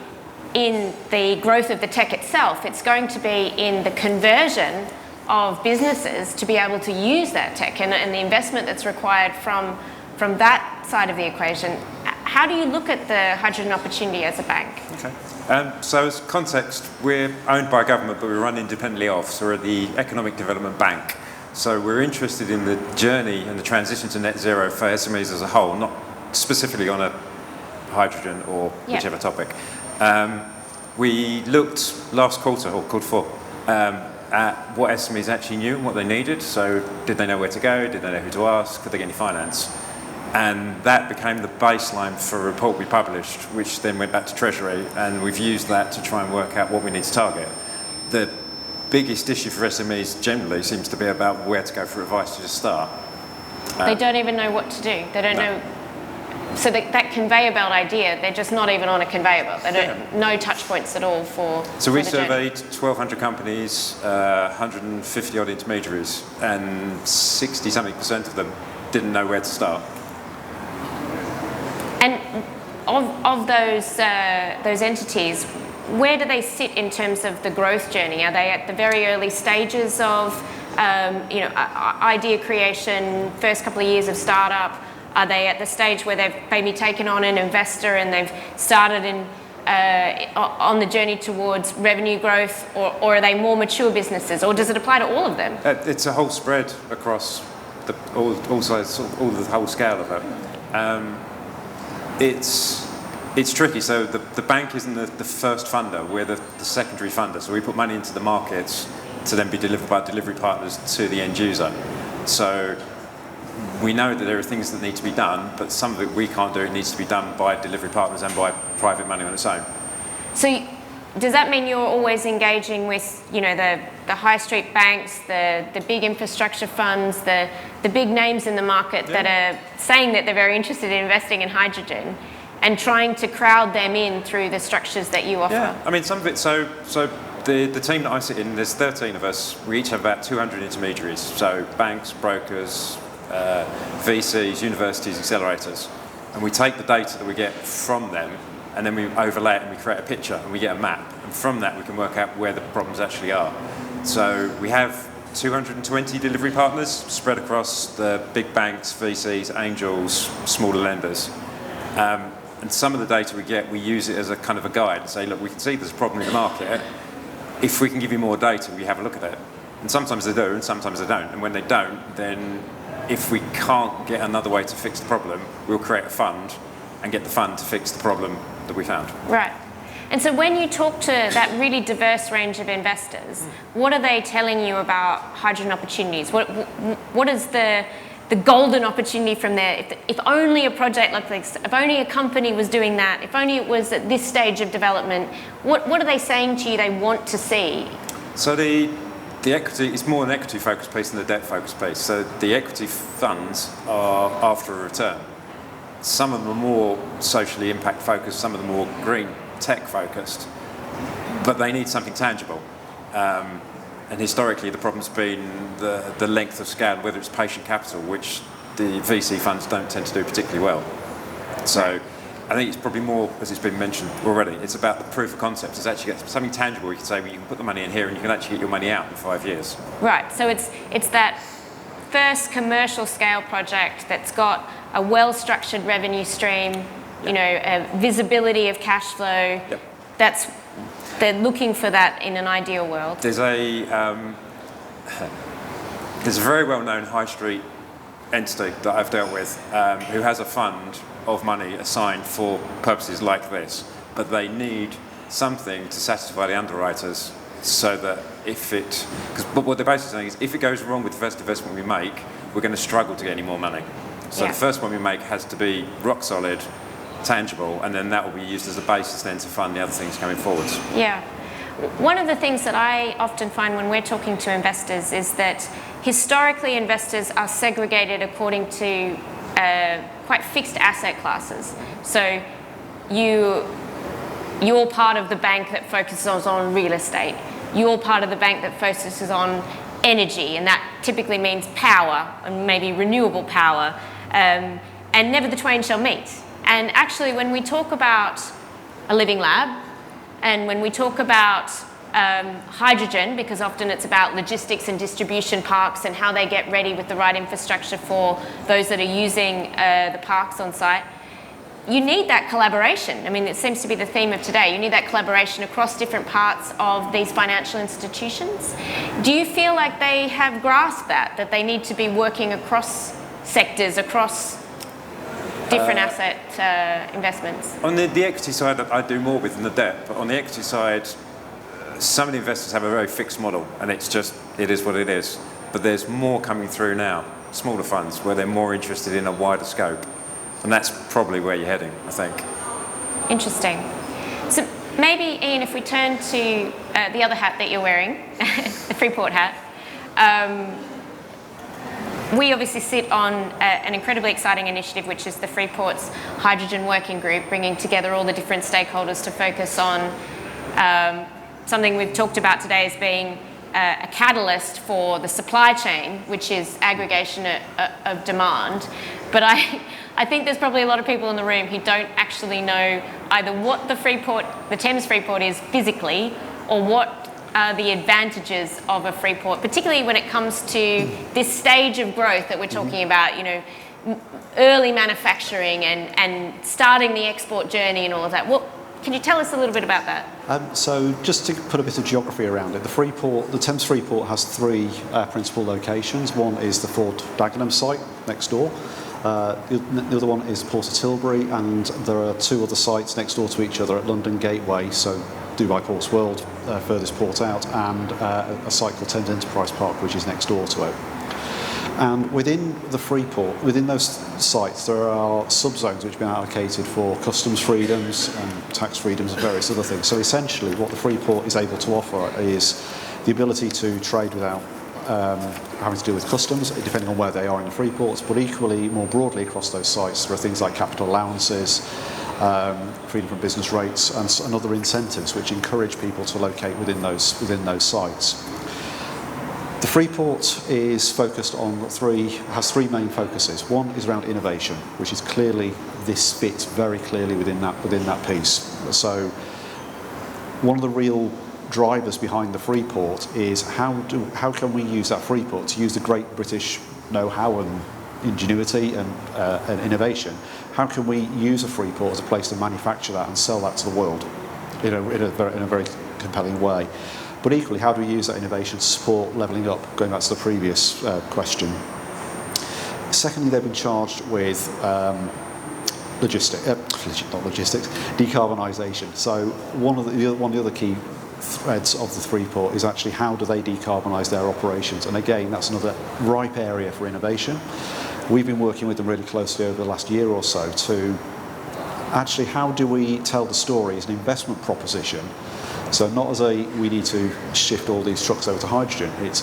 [SPEAKER 17] in the growth of the tech itself. It's going to be in the conversion of businesses to be able to use that tech and the investment that's required from that side of the equation. How do you look at the hydrogen opportunity as a bank?
[SPEAKER 19] Okay. So as context, we're owned by government, but we run independently off. So we're the Economic Development Bank. So we're interested in the journey and the transition to net zero for SMEs as a whole, not specifically on a hydrogen or whichever topic. We looked last quarter, or quarter four, at what SMEs actually knew and what they needed. So did they know where to go? Did they know who to ask? Could they get any finance? And that became the baseline for a report we published, which then went back to Treasury, and we've used that to try and work out what we need to target. The biggest issue for SMEs generally seems to be about where to go for advice to just start.
[SPEAKER 17] They don't even know what to do. They don't know. So that conveyor belt idea, they're just not even on a conveyor belt. They don't no touch points at all for.
[SPEAKER 19] So we surveyed 1,200 companies, 150 odd intermediaries, and 60-something% of them didn't know where to start.
[SPEAKER 17] And of those entities, where do they sit in terms of the growth journey? Are they at the very early stages of idea creation, first couple of years of startup? Are they at the stage where they've maybe taken on an investor and they've started on the journey towards revenue growth, or are they more mature businesses, or does it apply to all of them?
[SPEAKER 19] It's a whole spread across all sides, all the whole scale of it. It's tricky. So the bank isn't the first funder. We're the secondary funder. So we put money into the markets to then be delivered by delivery partners to the end user. So we know that there are things that need to be done, but some of it we can't do. It needs to be done by delivery partners and by private money on its own.
[SPEAKER 17] So does that mean you're always engaging with, the high street banks, the big infrastructure funds, the big names in the market that are saying that they're very interested in investing in hydrogen, and trying to crowd them in through the structures that you offer?
[SPEAKER 19] Yeah, I mean, some of it, so the team that I sit in, there's 13 of us. We each have about 200 intermediaries. So banks, brokers, VCs, universities, accelerators. And we take the data that we get from them, and then we overlay it and we create a picture and we get a map. And from that, we can work out where the problems actually are. So we have 220 delivery partners spread across the big banks, VCs, angels, smaller lenders. And some of the data we get, we use it as a kind of a guide and say, look, we can see there's a problem in the market. If we can give you more data, we have a look at it. And sometimes they do, and sometimes they don't. And when they don't, then if we can't get another way to fix the problem, we'll create a fund and get the fund to fix the problem that we found.
[SPEAKER 17] Right. And so when you talk to that really diverse range of investors, what are they telling you about hydrogen opportunities? What is the golden opportunity from there? If only a project like this, if only a company was doing that, if only it was at this stage of development, what are they saying to you they want to see?
[SPEAKER 19] So the equity is more an equity focused piece than the debt focused piece. So the equity funds are after a return. Some of them are more socially impact focused, some of them are more green tech focused, but they need something tangible. And historically, the problem's been the length of scale, whether it's patient capital, which the VC funds don't tend to do particularly well. So I think it's probably more, as it's been mentioned already, it's about the proof of concept. It's actually something tangible. You can say, well, you can put the money in here and you can actually get your money out in 5 years.
[SPEAKER 17] Right, so it's that first commercial scale project that's got a well-structured revenue stream, you know, a visibility of cash flow. They're looking for that in an ideal world.
[SPEAKER 19] There's a very well-known high street entity that I've dealt with who has a fund of money assigned for purposes like this, but they need something to satisfy the underwriters so that because what they're basically saying is if it goes wrong with the first investment we make, we're going to struggle to get any more money. So the first one we make has to be rock solid, tangible, and then that will be used as a basis then to fund the other things coming forwards.
[SPEAKER 17] Yeah. One of the things that I often find when we're talking to investors is that historically investors are segregated according to quite fixed asset classes. So you're part of the bank that focuses on real estate. You're part of the bank that focuses on energy, and that typically means power, and maybe renewable power, and never the twain shall meet. And actually, when we talk about a living lab, and when we talk about hydrogen, because often it's about logistics and distribution parks and how they get ready with the right infrastructure for those that are using the parks on site, you need that collaboration. I mean, it seems to be the theme of today. You need that collaboration across different parts of these financial institutions. Do you feel like they have grasped that they need to be working across sectors, across different asset investments?
[SPEAKER 19] On the equity side, I do more with than the debt, but on the equity side, some of the investors have a very fixed model, and it is what it is. But there's more coming through now, smaller funds, where they're more interested in a wider scope. And that's probably where you're heading, I think.
[SPEAKER 17] Interesting. So maybe, Ian, if we turn to the other hat that you're wearing, the Freeport hat, we obviously sit on an incredibly exciting initiative, which is the Freeport's Hydrogen Working Group, bringing together all the different stakeholders to focus on something we've talked about today as being a catalyst for the supply chain, which is aggregation of demand. But I think there's probably a lot of people in the room who don't actually know either what the Thames Freeport is physically, or what are the advantages of a Freeport, particularly when it comes to this stage of growth that we're talking about, you know, early manufacturing and starting the export journey and all of that. Can you tell us a little bit about that?
[SPEAKER 18] So just to put a bit of geography around it, the Thames Freeport has three principal locations. One is the Fort Dagenham site next door. The other one is Port of Tilbury, and there are two other sites next door to each other at London Gateway, so Dubai Ports World, furthest port out, and a site called Thames Enterprise Park, which is next door to it. And within the Freeport, within those sites, there are subzones which have been allocated for customs freedoms and tax freedoms and various other things. So essentially what the Freeport is able to offer is the ability to trade without having to deal with customs, depending on where they are in the Freeports, but equally, more broadly across those sites, there are things like capital allowances, freedom from business rates, and other incentives which encourage people to locate within those sites. The Freeport is focused on has three main focuses. One is around innovation, which is clearly, this fits very clearly within that piece. So one of the real drivers behind the Freeport is how can we use that Freeport to use the great British know-how and ingenuity and innovation? How can we use a Freeport as a place to manufacture that and sell that to the world in a very compelling way? But equally, how do we use that innovation to support levelling up, going back to the previous question? Secondly, they've been charged with decarbonisation. So one of the other key threads of the Freeport is actually how do they decarbonise their operations? And again, that's another ripe area for innovation. We've been working with them really closely over the last year or so to actually, how do we tell the story as an investment proposition? So not as we need to shift all these trucks over to hydrogen, it's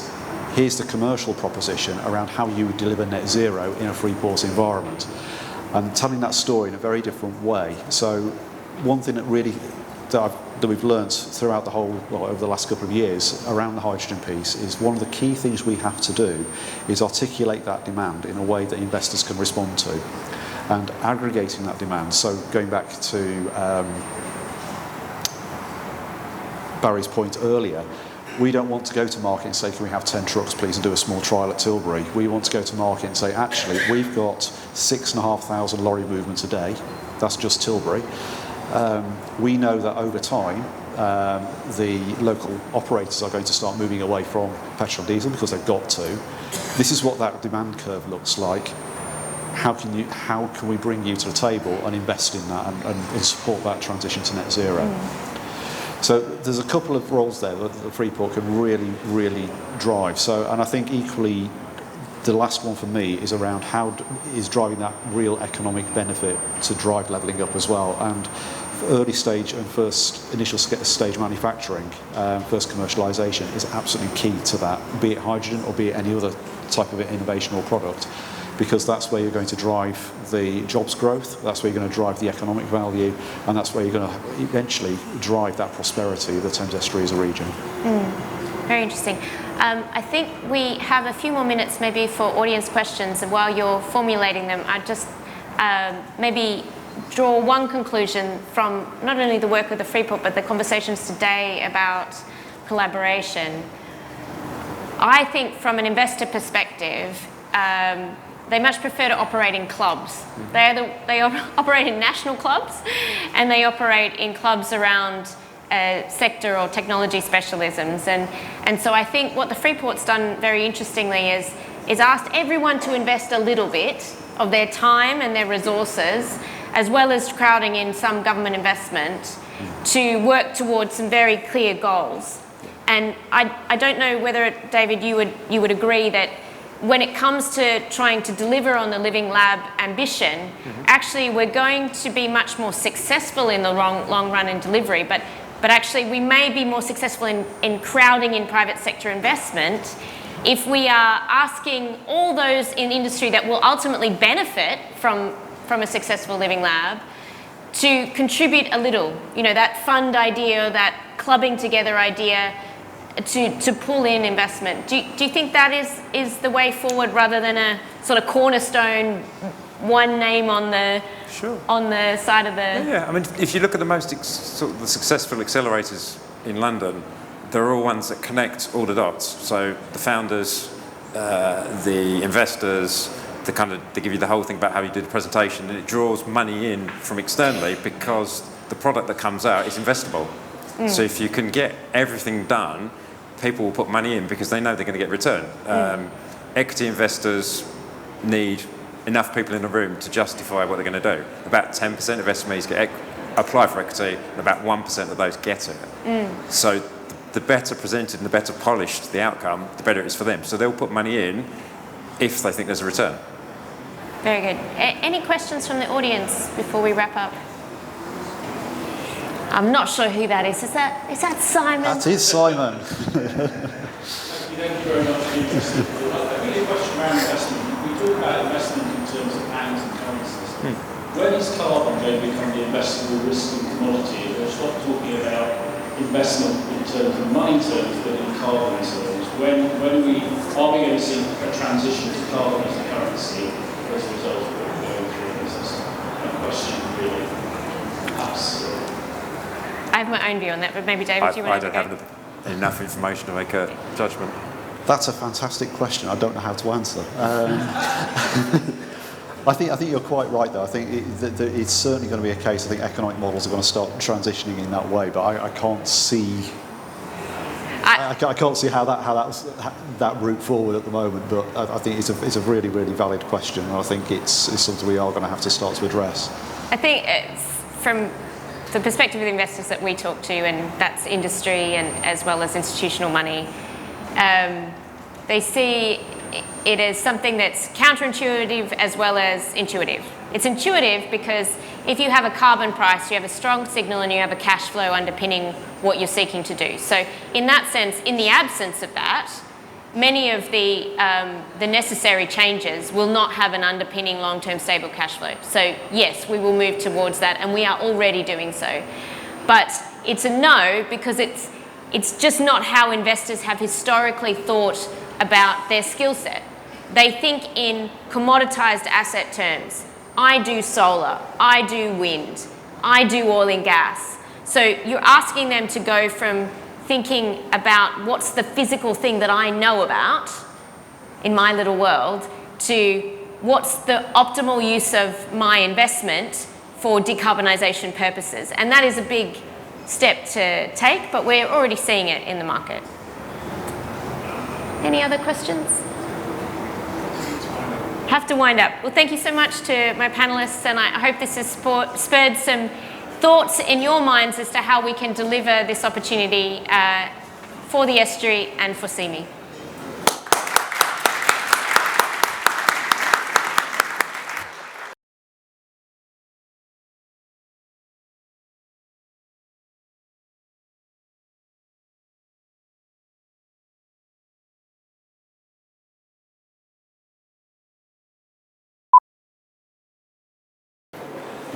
[SPEAKER 18] here's the commercial proposition around how you would deliver net zero in a Freeport environment, and telling that story in a very different way. So one thing that we've learnt throughout over the last couple of years around the hydrogen piece is one of the key things we have to do is articulate that demand in a way that investors can respond to. and aggregating that demand. So going back to Barry's point earlier, we don't want to go to market and say, can we have 10 trucks please and do a small trial at Tilbury. We want to go to market and say, actually, we've got 6,500 lorry movements a day. That's just Tilbury. We know that over time, the local operators are going to start moving away from petrol and diesel because they've got to. This is what that demand curve looks like. How can we bring you to the table and invest in that and support that transition to net zero? So there's a couple of roles there that the Freeport can really, really drive. And I think equally, the last one for me is around how is driving that real economic benefit to drive levelling up as well. And early stage and initial stage manufacturing, first commercialisation is absolutely key to that, be it hydrogen or be it any other type of innovation or product, because that's where you're going to drive the jobs growth, that's where you're going to drive the economic value, and that's where you're going to eventually drive that prosperity of the Thames Estuary as a region.
[SPEAKER 17] Very interesting. I think we have a few more minutes maybe for audience questions, and while you're formulating them, I'd just maybe draw one conclusion from not only the work with the Freeport, but the conversations today about collaboration. I think from an investor perspective, they much prefer to operate in clubs. They operate in national clubs, and they operate in clubs around sector or technology specialisms. And so I think what the Freeport's done very interestingly is asked everyone to invest a little bit of their time and their resources, as well as crowding in some government investment, to work towards some very clear goals. And I don't know whether, David, you would agree that when it comes to trying to deliver on the Living Lab ambition, actually we're going to be much more successful in the long run in delivery, but actually we may be more successful in crowding in private sector investment if we are asking all those in industry that will ultimately benefit from a successful Living Lab to contribute a little, that fund idea, that clubbing together idea, to pull in investment. Do you think that is the way forward, rather than a sort of cornerstone, one name on the side of the...
[SPEAKER 19] Yeah, I mean, if you look at the most the successful accelerators in London, they're all ones that connect all the dots. So the founders, the investors, they give you the whole thing about how you do the presentation, and it draws money in from externally because the product that comes out is investable. So if you can get everything done, people will put money in because they know they're going to get return. Equity investors need enough people in the room to justify what they're going to do. About 10% of SMEs apply for equity, and about 1% of those get it. So the better presented and the better polished the outcome, the better it is for them. So they'll put money in if they think there's a return.
[SPEAKER 17] Very good. Any questions from the audience before we wrap up? I'm not sure who that is. Is that Simon?
[SPEAKER 18] That is Simon.
[SPEAKER 9] Thank you very much. I think a question around investment. We talk about investment in terms of pounds and currencies. When is carbon going to become the investable risk and commodity? We'll stop talking about investment in terms of money terms, but in carbon terms. When are we going to see a transition to carbon as a currency as a result of what we're going through? This is a question really. Perhaps.
[SPEAKER 17] I have my own view on that, but maybe David, you want to
[SPEAKER 19] I don't have enough information to make a judgment.
[SPEAKER 18] That's a fantastic question. I don't know how to answer. I think you're quite right, though. I think it's certainly going to be a case. I think economic models are going to start transitioning in that way, but I can't see. I can't see how that route forward at the moment. But I think it's a really, really valid question, and I think it's something we are going to have to start to address.
[SPEAKER 17] I think from the perspective of the investors that we talk to, and that's industry and as well as institutional money, they see it as something that's counterintuitive as well as intuitive. It's intuitive because if you have a carbon price, you have a strong signal and you have a cash flow underpinning what you're seeking to do. So in that sense, in the absence of that, many of the necessary changes will not have an underpinning long-term stable cash flow. So yes, we will move towards that, and we are already doing so. But it's a no because it's just not how investors have historically thought about their skill set. They think in commoditized asset terms. I do solar, I do wind, I do oil and gas. So you're asking them to go from thinking about what's the physical thing that I know about in my little world to what's the optimal use of my investment for decarbonisation purposes. And that is a big step to take, but we're already seeing it in the market. Any other questions? Have to wind up. Well, thank you so much to my panelists, and I hope this has spurred some thoughts in your minds as to how we can deliver this opportunity for the estuary and for Ceme.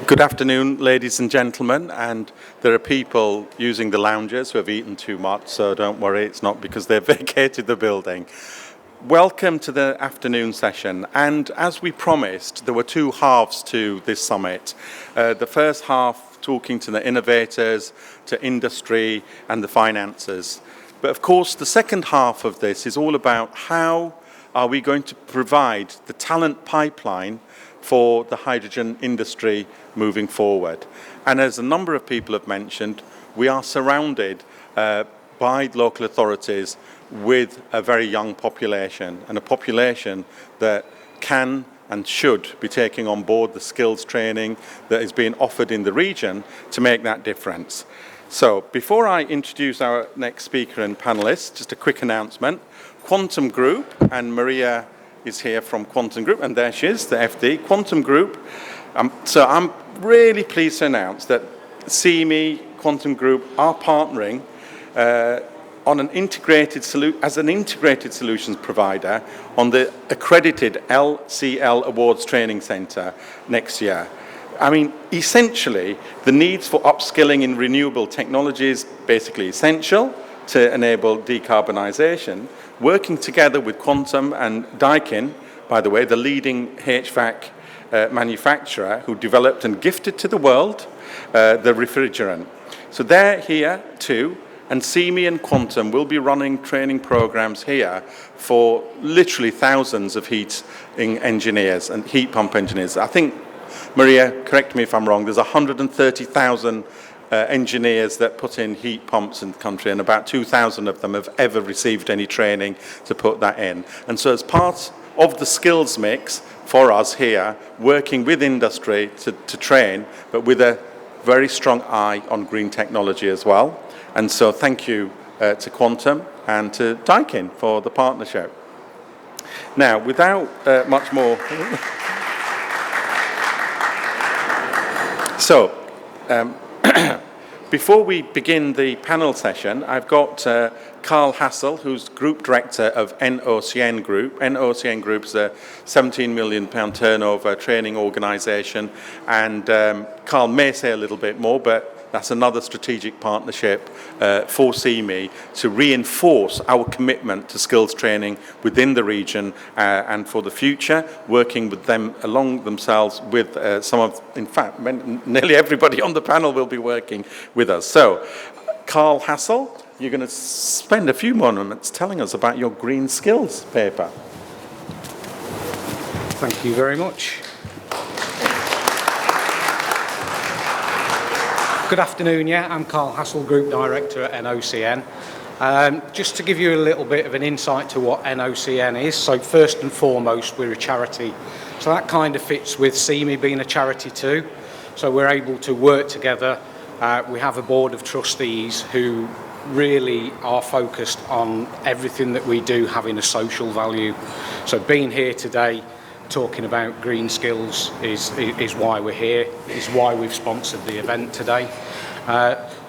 [SPEAKER 1] Good afternoon, ladies and gentlemen, and there are people using the lounges who have eaten too much, so don't worry, it's not because they've vacated the building. Welcome to the afternoon session, and as we promised, there were two halves to this summit. The first half talking to the innovators, to industry and the finances. But of course, the second half of this is all about how are we going to provide the talent pipeline for the hydrogen industry moving forward. And as a number of people have mentioned, we are surrounded by local authorities with a very young population, and a population that can and should be taking on board the skills training that is being offered in the region to make that difference. So before I introduce our next speaker and panelists, just a quick announcement. Quantum Group, and Maria is here from Quantum Group, and there she is, the FD, Quantum Group. So I'm really pleased to announce that Ceme, Quantum Group are partnering on an integrated solutions provider on the accredited LCL Awards Training Centre next year. I mean, essentially, the needs for upskilling in renewable technologies basically essential to enable decarbonisation. Working together with Quantum and Daikin, by the way, the leading HVAC manufacturer who developed and gifted to the world the refrigerant. So they're here too, and Ceme and Quantum will be running training programs here for literally thousands of heating engineers and heat pump engineers. I think, Maria, correct me if I'm wrong, there's 130,000 engineers that put in heat pumps in the country, and about 2,000 of them have ever received any training to put that in. And so as part of the skills mix for us here, working with industry to train, but with a very strong eye on green technology as well. And so thank you to Quantum and to Daikin for the partnership. Now, without much more... So, before we begin the panel session, I've got Carl Hassel, who's Group Director of NOCN Group. NOCN Group is a £17 million turnover training organisation, and Carl may say a little bit more, but that's another strategic partnership for Ceme to reinforce our commitment to skills training within the region and for the future, working with them along themselves with some of, in fact, nearly everybody on the panel will be working with us. So, Carl Hassel, you're going to spend a few moments telling us about your green skills paper.
[SPEAKER 4] Thank you very much. Good afternoon, I'm Carl Hassel, Group Director at NOCN. Just to give you a little bit of an insight to what NOCN is, so first and foremost, we're a charity. So that kind of fits with Ceme being a charity too. So we're able to work together. We have a board of trustees who really are focused on everything that we do having a social value. So being here today, talking about green skills is why we're here, is why we've sponsored the event today.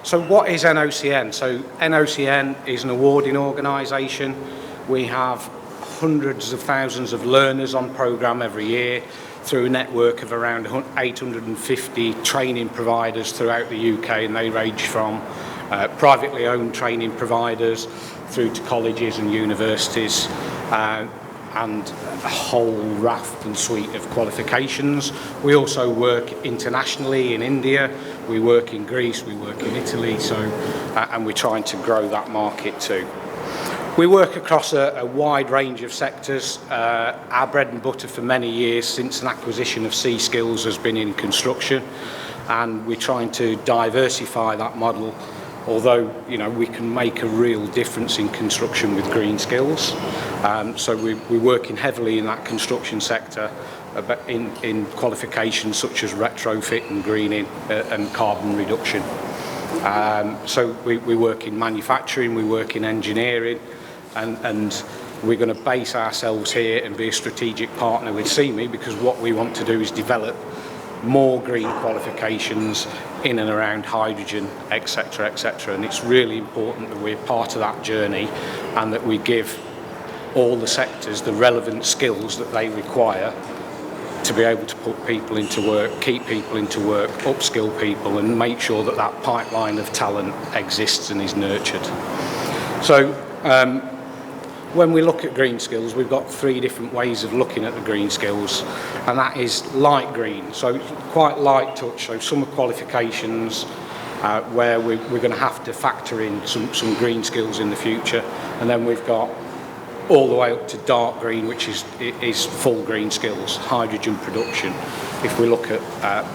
[SPEAKER 4] So what is NOCN? So NOCN is an awarding organisation. We have hundreds of thousands of learners on programme every year through a network of around 850 training providers throughout the UK, and they range from privately owned training providers through to colleges and universities. and a whole raft and suite of qualifications. We also work internationally in India, we work in Greece, we work in Italy, so and we're trying to grow that market too. We work across a wide range of sectors. Our bread and butter for many years since an acquisition of C Skills has been in construction, and we're trying to diversify that model, although we can make a real difference in construction with green skills. So we're working heavily in that construction sector in qualifications such as retrofit and greening and carbon reduction. So we work in manufacturing, we work in engineering, and we're going to base ourselves here and be a strategic partner with Ceme, because what we want to do is develop more green qualifications in and around hydrogen, etc., etc. And it's really important that we're part of that journey and that we give all the sectors the relevant skills that they require to be able to put people into work, keep people into work, upskill people, and make sure that that pipeline of talent exists and is nurtured. So when we look at green skills, we've got 3 different ways of looking at the green skills, and that is light green, so quite light touch. So some qualifications where we're going to have to factor in some green skills in the future, and then we've got all the way up to dark green, which is full green skills, hydrogen production. If we look at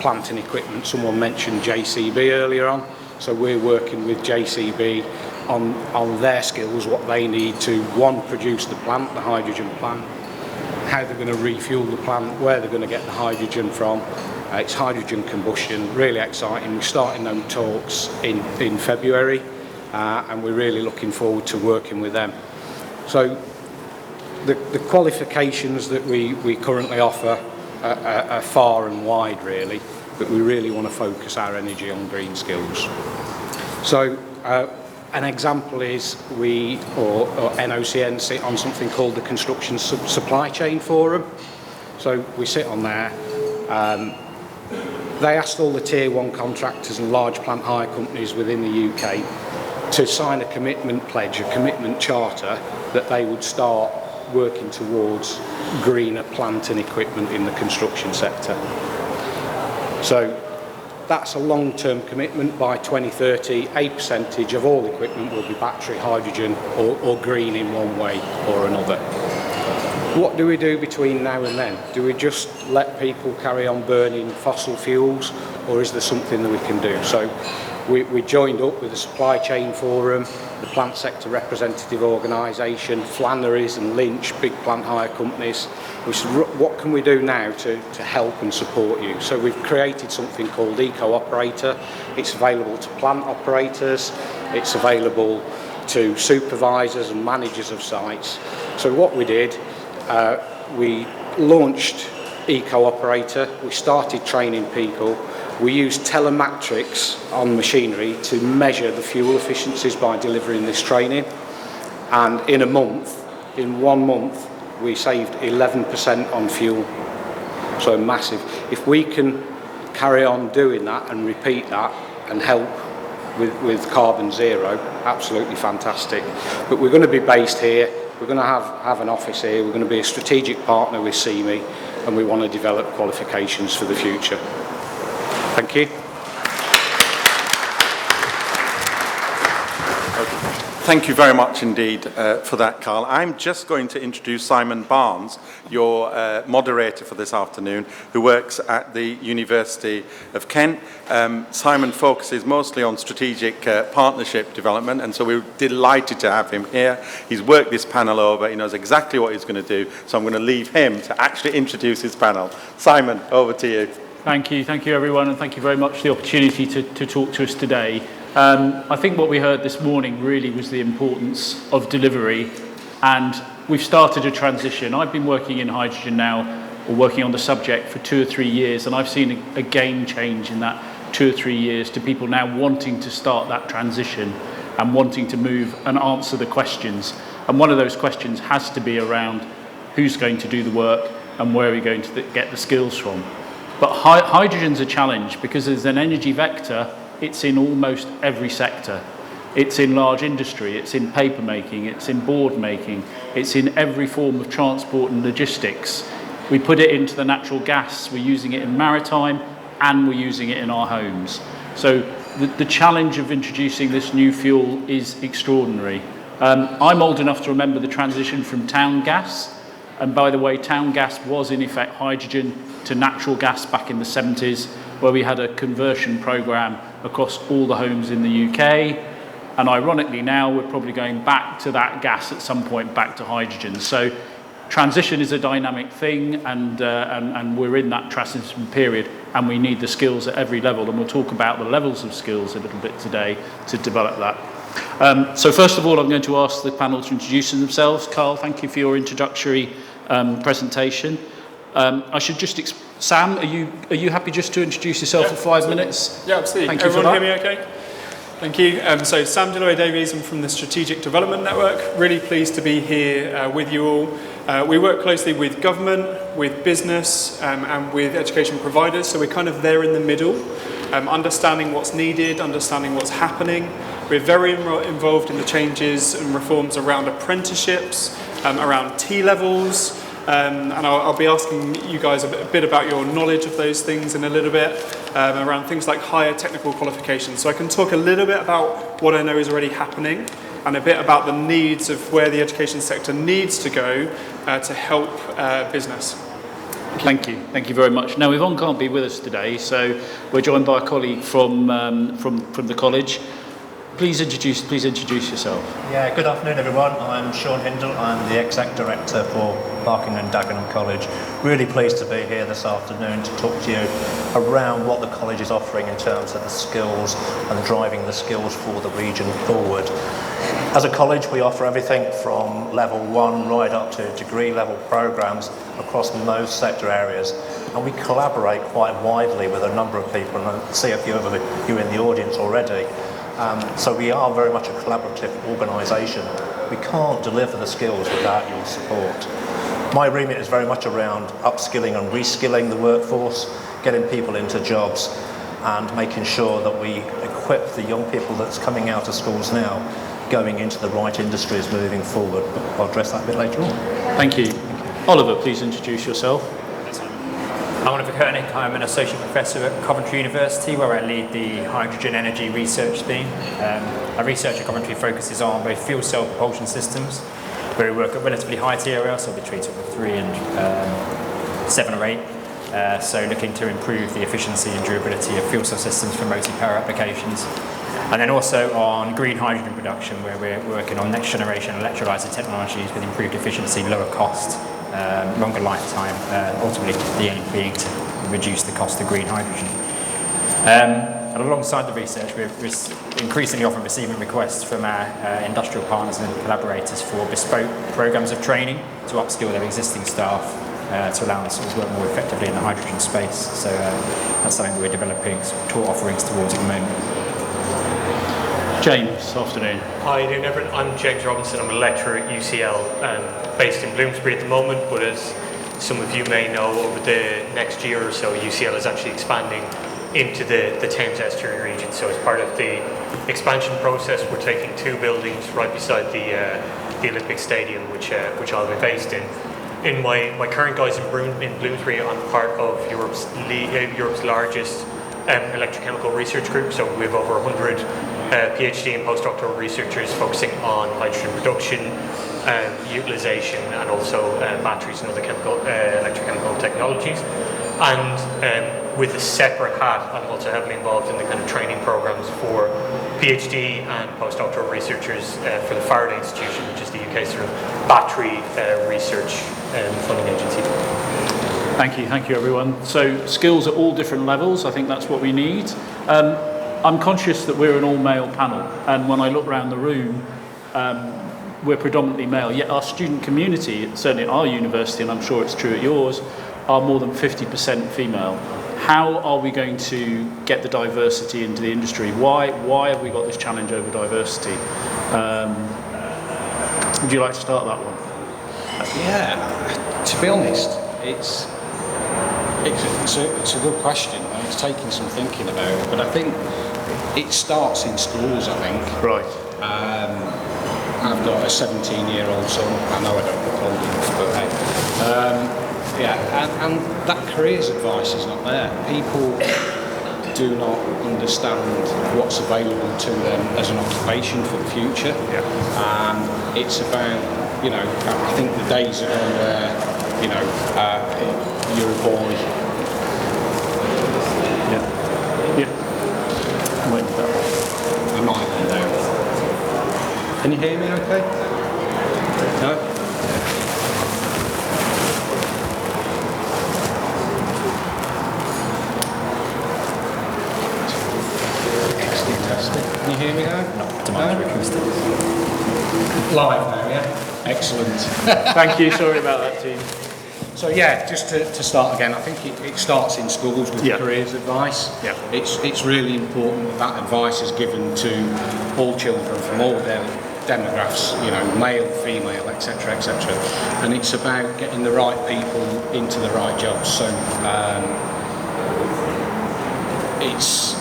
[SPEAKER 4] plant and equipment, someone mentioned JCB earlier on, so we're working with JCB on their skills, what they need to, one, produce the plant, the hydrogen plant, how they're going to refuel the plant, where they're going to get the hydrogen from. It's hydrogen combustion, really exciting. We're starting them talks in February, and we're really looking forward to working with them. So the qualifications that we currently offer are far and wide, really, but we really want to focus our energy on green skills. So an example is we, or NOCN, sit on something called the Construction Supply Chain Forum. So we sit on there. They asked all the Tier 1 contractors and large plant hire companies within the UK to sign a commitment pledge, a commitment charter, that they would start working towards greener plant and equipment in the construction sector. So that's a long-term commitment. By 2030, a percentage of all equipment will be battery, hydrogen, or green in one way or another. What do we do between now and then? Do we just let people carry on burning fossil fuels, or is there something that we can do? So we joined up with the Supply Chain Forum, the Plant Sector Representative Organisation, Flannery's and Lynch, big plant hire companies. We said, what can we do now to help and support you? So we've created something called Eco Operator. It's available to plant operators, it's available to supervisors and managers of sites. So what we did, we launched Eco Operator, we started training people. We use telemetrics on machinery to measure the fuel efficiencies by delivering this training. And in 1 month, we saved 11% on fuel. So massive. If we can carry on doing that and repeat that and help with carbon zero, absolutely fantastic. But we're going to be based here. We're going to have an office here. We're going to be a strategic partner with Ceme, and we want to develop qualifications for the future. Thank you.
[SPEAKER 1] Thank you very much indeed for that, Carl. I'm just going to introduce Simon Barnes, your moderator for this afternoon, who works at the University of Kent. Simon focuses mostly on strategic partnership development, and so we're delighted to have him here. He's worked this panel over, he knows exactly what he's going to do, so I'm going to leave him to actually introduce his panel. Simon, over to you.
[SPEAKER 20] Thank you everyone, and thank you very much for the opportunity to talk to us today. I think what we heard this morning really was the importance of delivery, and we've started a transition. I've been working in hydrogen now, or working on the subject for 2 or 3 years, and I've seen a game change in that 2 or 3 years to people now wanting to start that transition and wanting to move and answer the questions. And one of those questions has to be around who's going to do the work and where are we going to get the skills from. But hydrogen's a challenge because as an energy vector, it's in almost every sector. It's in large industry, it's in paper making, it's in board making, it's in every form of transport and logistics. We put it into the natural gas, we're using it in maritime, and we're using it in our homes. So the challenge of introducing this new fuel is extraordinary. I'm old enough to remember the transition from town gas, and by the way, town gas was in effect hydrogen to natural gas back in the 70s, where we had a conversion programme across all the homes in the UK. And ironically now we're probably going back to that gas at some point, back to hydrogen. So transition is a dynamic thing, and we're in that transition period, and we need the skills at every level, and we'll talk about the levels of skills a little bit today to develop that. So first of all, I'm going to ask the panel to introduce themselves. Carl, thank you for your introductory presentation. I should just, Sam, are you happy just to introduce yourself for 5 minutes?
[SPEAKER 21] Yeah, absolutely.
[SPEAKER 20] Thank you
[SPEAKER 21] Everyone
[SPEAKER 20] for that.
[SPEAKER 21] hear me okay? Thank you. So Sam Deloy-Davies, I'm from the Strategic Development Network. Really pleased to be here with you all. We work closely with government, with business, and with education providers, so we're kind of there in the middle, understanding what's needed, understanding what's happening. We're very involved in the changes and reforms around apprenticeships, around T-levels, and I'll be asking you guys a bit about your knowledge of those things in a little bit, around things like higher technical qualifications. So I can talk a little bit about what I know is already happening, and a bit about the needs of where the education sector needs to go to help business.
[SPEAKER 20] Thank you. Thank you very much. Now, Yvonne can't be with us today, so we're joined by a colleague from the college. Please introduce yourself.
[SPEAKER 22] Yeah, good afternoon everyone. I'm Sean Hindle. I'm the Exec Director for Barking and Dagenham College. Really pleased to be here this afternoon to talk to you around what the college is offering in terms of the skills and driving the skills for the region forward. As a college, we offer everything from level 1 right up to degree level programs across most sector areas, and we collaborate quite widely with a number of people, and I see a few of you in the audience already. So we are very much a collaborative organisation. We can't deliver the skills without your support. My remit is very much around upskilling and reskilling the workforce, getting people into jobs, and making sure that we equip the young people that's coming out of schools now going into the right industries moving forward. I'll address that a bit later on.
[SPEAKER 20] Thank you. Oliver, please introduce yourself.
[SPEAKER 23] I'm Oliver Koenig. I'm an associate professor at Coventry University, where I lead the hydrogen energy research team. Our research at Coventry focuses on both fuel cell propulsion systems, where we work at relatively high TRL, so between sort of 3 and 7 or 8. So looking to improve the efficiency and durability of fuel cell systems for multi-power applications. And then also on green hydrogen production, where we're working on next generation electrolyzer technologies with improved efficiency, lower cost, longer lifetime, ultimately the aim being to reduce the cost of green hydrogen. And alongside the research, we're increasingly often receiving requests from our industrial partners and collaborators for bespoke programs of training to upskill their existing staff to allow them to sort of work more effectively in the hydrogen space. So that's something that we're developing sort of taught offerings towards at the moment.
[SPEAKER 20] James, afternoon.
[SPEAKER 24] Hi, doing everyone. I'm James Robinson. I'm a lecturer at UCL, based in Bloomsbury at the moment, but as some of you may know, over the next year or so, UCL is actually expanding into the Thames Estuary region. So as part of the expansion process, we're taking 2 buildings right beside the Olympic Stadium, which I'll be based in. In my current guise in Bloomsbury, I'm part of Europe's largest electrochemical research group. So we have over 100 PhD and postdoctoral researchers focusing on hydrogen production, utilisation, and also batteries and other electrochemical technologies. And with a separate hat, I'm also heavily involved in the kind of training programs for PhD and postdoctoral researchers for the Faraday Institution, which is the UK's sort of battery research funding agency.
[SPEAKER 20] Thank you everyone. So skills at all different levels, I think that's what we need. I'm conscious that we're an all-male panel, and when I look around the room, we're predominantly male, yet our student community, certainly at our university, and I'm sure it's true at yours, are more than 50% female. How are we going to get the diversity into the industry? Why have we got this challenge over diversity? Would you like to start that one?
[SPEAKER 25] Yeah, to be honest, it's a good question, and it's taking some thinking about. But I think
[SPEAKER 4] it starts in schools, I think.
[SPEAKER 21] Right.
[SPEAKER 4] I've got a 17-year-old son. I know I don't look old enough, but hey. Yeah, and that careers advice is not there. People do not understand what's available to them as an occupation for the future.
[SPEAKER 21] Yeah.
[SPEAKER 4] And it's about, I think the days are gone where, you're a boy.
[SPEAKER 20] Yeah. I'm waiting for that one.
[SPEAKER 4] I might be down. Can you hear me okay? No? Can you hear me now?
[SPEAKER 23] Not to my acoustics.
[SPEAKER 4] Live now, yeah? Excellent.
[SPEAKER 20] Thank you. Sorry about that, team.
[SPEAKER 4] So yeah, just to start again, I think it starts in schools with careers advice.
[SPEAKER 21] Yeah.
[SPEAKER 4] It's really important that advice is given to all children from all their demographics, male, female, etc., etc. And it's about getting the right people into the right jobs. So it's,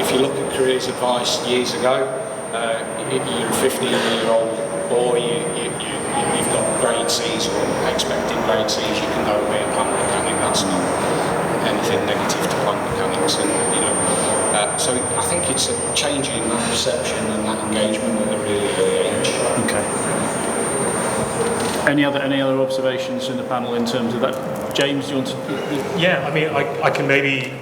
[SPEAKER 4] if you look at careers advice years ago, if you're a 15-year-old boy, you've got grade C's or expected grade C's, you can go and be a plant mechanic. That's not anything negative to plant mechanics, and so I think it's changing that perception and that engagement at a really early age.
[SPEAKER 20] Okay. Any other observations in the panel in terms of that? James, do you want to?
[SPEAKER 24] Yeah, I mean, I can maybe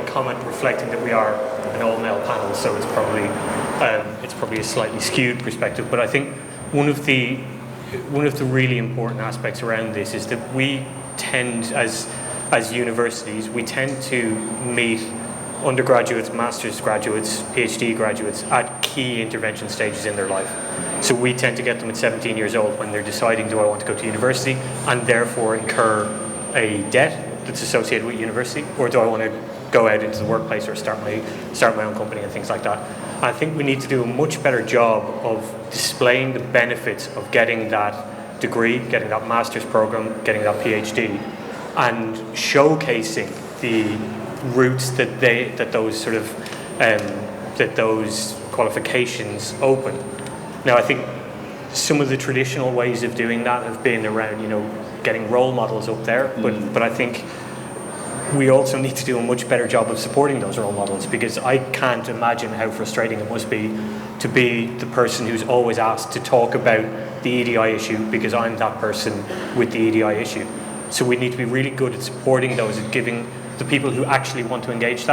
[SPEAKER 24] comment reflecting that we are an all-male panel, so it's probably a slightly skewed perspective. But I think one of the really important aspects around this is that we tend, as universities, we tend to meet undergraduates, master's graduates, PhD graduates at key intervention stages in their life. So we tend to get them at 17 years old when they're deciding, do I want to go to university, and therefore incur a debt that's associated with university, or do I want to go out into the workplace or start my own company and things like that. I think we need to do a much better job of displaying the benefits of getting that degree, getting that master's program, getting that PhD, and showcasing the routes that those qualifications open. Now, I think some of the traditional ways of doing that have been around, getting role models up there, but I think we also need to do a much better job of supporting those role models, because I can't imagine how frustrating it must be to be the person who's always asked to talk about the EDI issue because I'm that person with the EDI issue. So we need to be really good at supporting those and giving the people who actually want to engage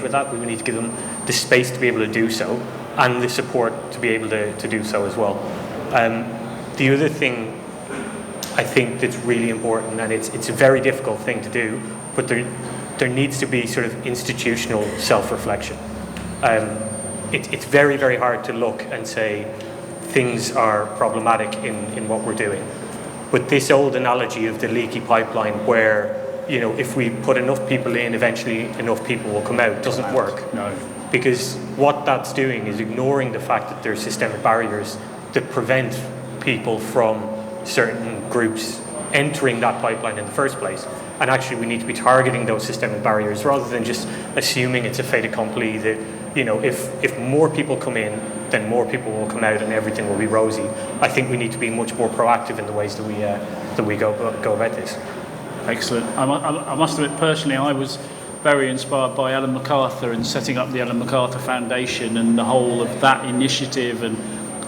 [SPEAKER 24] with that, we need to give them the space to be able to do so and the support to be able to do so as well. The other thing I think that's really important, and it's a very difficult thing to do, but there needs to be sort of institutional self-reflection. It's very, very hard to look and say things are problematic in what we're doing. But this old analogy of the leaky pipeline where, if we put enough people in, eventually enough people will come out, doesn't work.
[SPEAKER 20] No.
[SPEAKER 21] Because what that's doing is ignoring the fact that there's systemic barriers that prevent people from certain groups entering that pipeline in the first place. And actually we need to be targeting those systemic barriers rather than just assuming it's a fait accompli that, if more people come in, then more people will come out and everything will be rosy. I think we need to be much more proactive in the ways that we go about this.
[SPEAKER 20] Excellent. I must admit, personally, I was very inspired by Ellen MacArthur in setting up the Ellen MacArthur Foundation and the whole of that initiative. And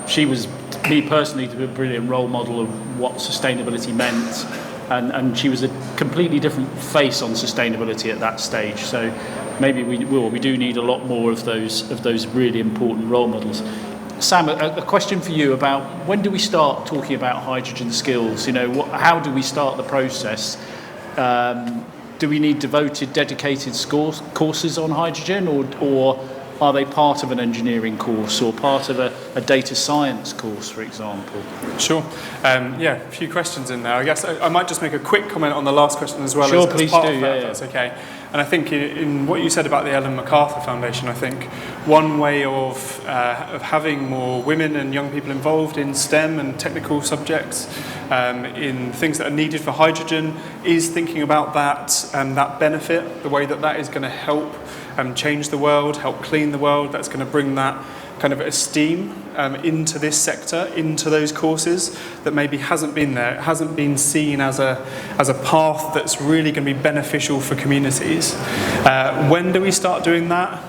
[SPEAKER 20] she was, me personally, to be a brilliant role model of what sustainability meant. And she was a completely different face on sustainability at that stage. So maybe we do need a lot more of those really important role models. Sam, a question for you about when do we start talking about hydrogen skills? How do we start the process? Do we need devoted, dedicated courses on hydrogen, or are they part of an engineering course or part of a data science course, for example?
[SPEAKER 21] Sure. A few questions in there. I guess I might just make a quick comment on the last question as well.
[SPEAKER 20] Sure,
[SPEAKER 21] as
[SPEAKER 20] please
[SPEAKER 21] part
[SPEAKER 20] do.
[SPEAKER 21] of that, if that's okay. And I think in what you said about the Ellen MacArthur Foundation, I think one way of having more women and young people involved in STEM and technical subjects, in things that are needed for hydrogen, is thinking about that benefit, the way that is going to help change the world, help clean the world, that's going to bring that kind of esteem into this sector, into those courses that maybe hasn't been there. It hasn't been seen as a path that's really going to be beneficial for communities. When do we start doing that?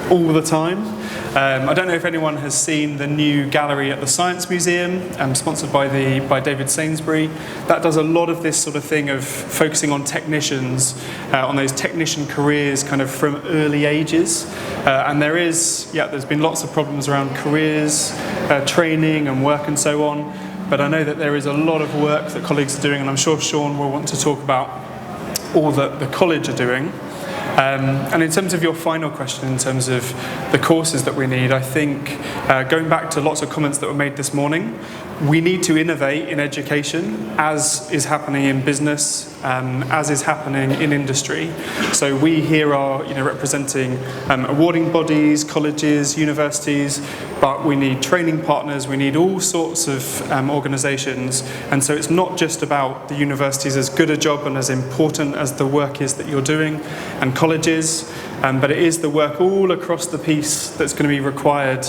[SPEAKER 21] All the time. I don't know if anyone has seen the new gallery at the Science Museum, sponsored by David Sainsbury. That does a lot of this sort of thing of focusing on technicians, on those technician careers kind of from early ages. And there's been lots of problems around careers, training and work and so on. But I know that there is a lot of work that colleagues are doing, and I'm sure Sean will want to talk about all that the college are doing. And in terms of your final question, in terms of the courses that we need, I think going back to lots of comments that were made this morning, we need to innovate in education, as is happening in business, as is happening in industry. So we here are representing awarding bodies, colleges, universities, but we need training partners, we need all sorts of organisations. And so it's not just about the universities, as good a job and as important as the work is that you're doing, and colleges, but it is the work all across the piece that's going to be required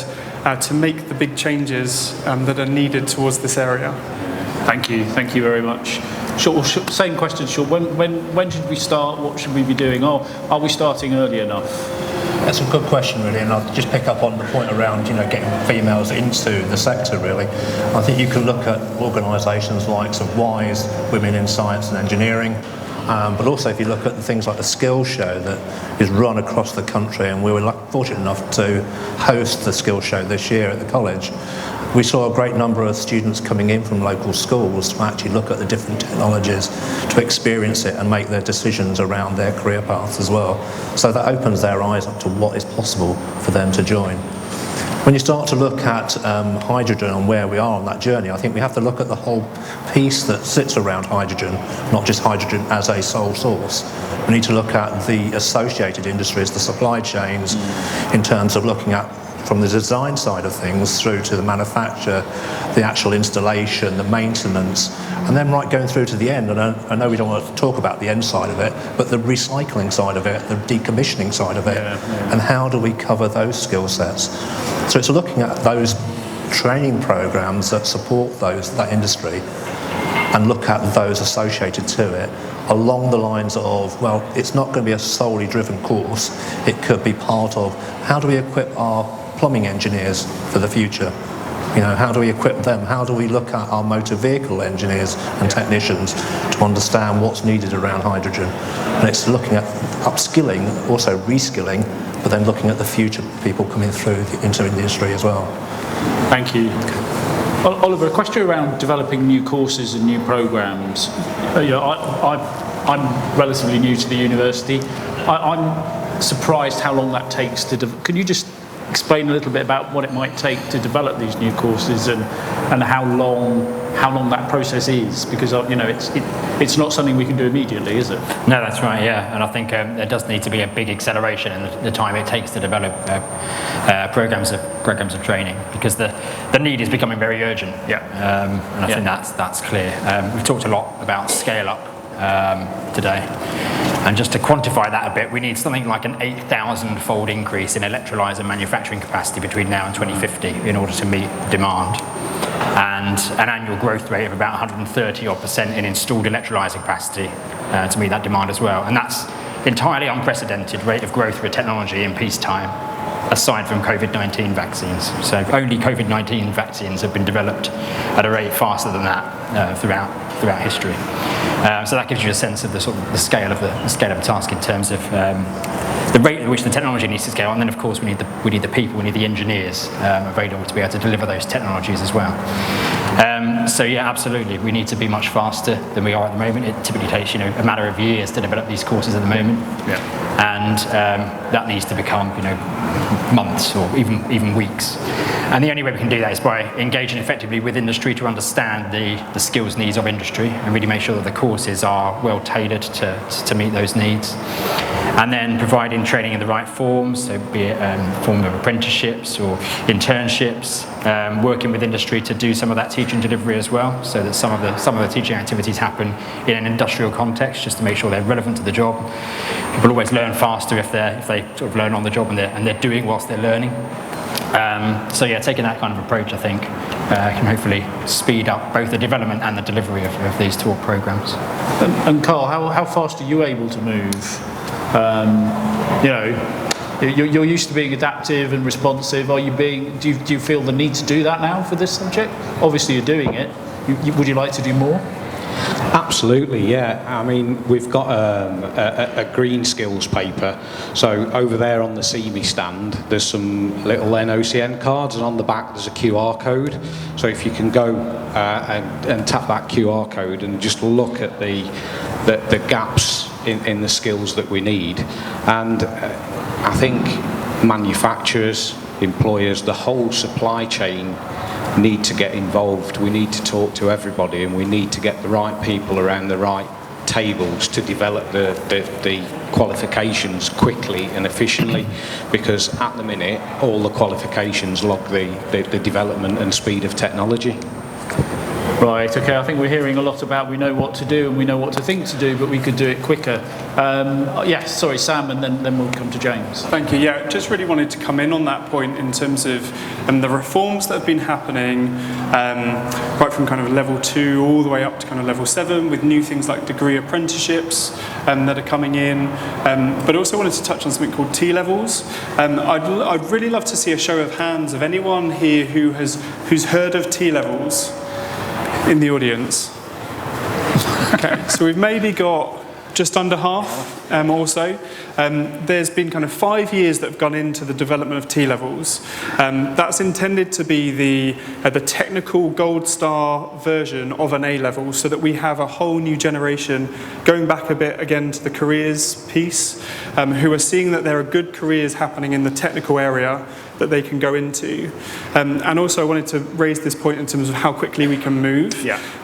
[SPEAKER 21] to make the big changes that are needed towards this area.
[SPEAKER 20] Thank you very much. Same question, Sean. When should we start? What should we be doing? Are we starting early enough?
[SPEAKER 22] That's a good question, really, and I'll just pick up on the point around getting females into the sector. Really, I think you can look at organisations like WISE, Women in Science and Engineering. But also if you look at things like the skills show that is run across the country, and we were fortunate enough to host the skills show this year at the college, we saw a great number of students coming in from local schools to actually look at the different technologies, to experience it and make their decisions around their career paths as well. So that opens their eyes up to what is possible for them to join. When you start to look at hydrogen and where we are on that journey, I think we have to look at the whole piece that sits around hydrogen, not just hydrogen as a sole source. We need to look at the associated industries, the supply chains, in terms of looking at from the design side of things through to the manufacture, the actual installation, the maintenance, and then going through to the end. And I know we don't want to talk about the end side of it, but the recycling side of it, the decommissioning side of it, and how do we cover those skill sets? So it's looking at those training programs that support that industry and look at those associated to it along the lines of, well, it's not going to be a solely driven course. It could be part of how do we equip our plumbing engineers for the future? How do we equip them? How do we look at our motor vehicle engineers and technicians to understand what's needed around hydrogen? And it's looking at upskilling, also reskilling, but then looking at the future people coming through into industry as well.
[SPEAKER 20] Thank you. Oliver, a question around developing new courses and new programmes. I'm relatively new to the university. I'm surprised how long that takes to can you just explain a little bit about what it might take to develop these new courses and how long that process is, because it's not something we can do immediately, is it?
[SPEAKER 23] No, that's right, yeah, and I think there does need to be a big acceleration in the time it takes to develop programs of training, because the need is becoming very urgent. And I think that's clear. We've talked a lot about scale up today. And just to quantify that a bit, we need something like an 8,000-fold increase in electrolyser manufacturing capacity between now and 2050 in order to meet demand. And an annual growth rate of about 130% in installed electrolyser capacity to meet that demand as well. And that's entirely unprecedented rate of growth for technology in peacetime, aside from COVID-19 vaccines. So only COVID-19 vaccines have been developed at a rate faster than that throughout history. So that gives you a sense of the scale of the task in terms of the rate at which the technology needs to scale, and then of course we need the people, we need the engineers available to be able to deliver those technologies as well. So yeah, absolutely, we need to be much faster than we are at the moment. It typically takes a matter of years to develop these courses at the moment, and that needs to become months or even weeks. And the only way we can do that is by engaging effectively with industry to understand the skills needs of industry and really make sure that the courses are well tailored to meet those needs. And then providing training in the right forms, so be it form of apprenticeships or internships, working with industry to do some of that teaching delivery as well, so that some of the teaching activities happen in an industrial context, just to make sure they're relevant to the job. people always learn faster if they sort of learn on the job and they're doing whilst they're learning. So yeah, taking that kind of approach, I think, can hopefully speed up both the development and the delivery of these talk programs.
[SPEAKER 20] And Carl, how fast are you able to move? You're used to being adaptive and responsive. Do you feel the need to do that now for this subject? Obviously, you're doing it. Would you like to do more?
[SPEAKER 2] Absolutely, yeah. I mean, we've got a green skills paper. So over there on the Ceme stand, there's some little NOCN cards, and on the back there's a QR code. So if you can go and tap that QR code and just look at the gaps in the skills that we need. And I think manufacturers, employers, the whole supply chain need to get involved. We need to talk to everybody, and we need to get the right people around the right tables to develop the qualifications quickly and efficiently, because at the minute all the qualifications log the development and speed of technology.
[SPEAKER 20] Right, okay, I think we're hearing a lot about we know what to do and we know what to think to do, but we could do it quicker. Yes, sorry, Sam, and then we'll come to James.
[SPEAKER 21] Thank you. Yeah, just really wanted to come in on that point in terms of the reforms that have been happening, right from kind of level 2 all the way up to kind of level 7, with new things like degree apprenticeships that are coming in, but also wanted to touch on something called T-levels. I'd really love to see a show of hands of anyone here who's heard of T-levels in the audience. Okay, so we've maybe got just under half or so. There's been kind of 5 years that have gone into the development of T-levels. That's intended to be the technical gold star version of an A-level, so that we have a whole new generation, going back a bit again to the careers piece, who are seeing that there are good careers happening in the technical area that they can go into. And also I wanted to raise this point in terms of how quickly we can move,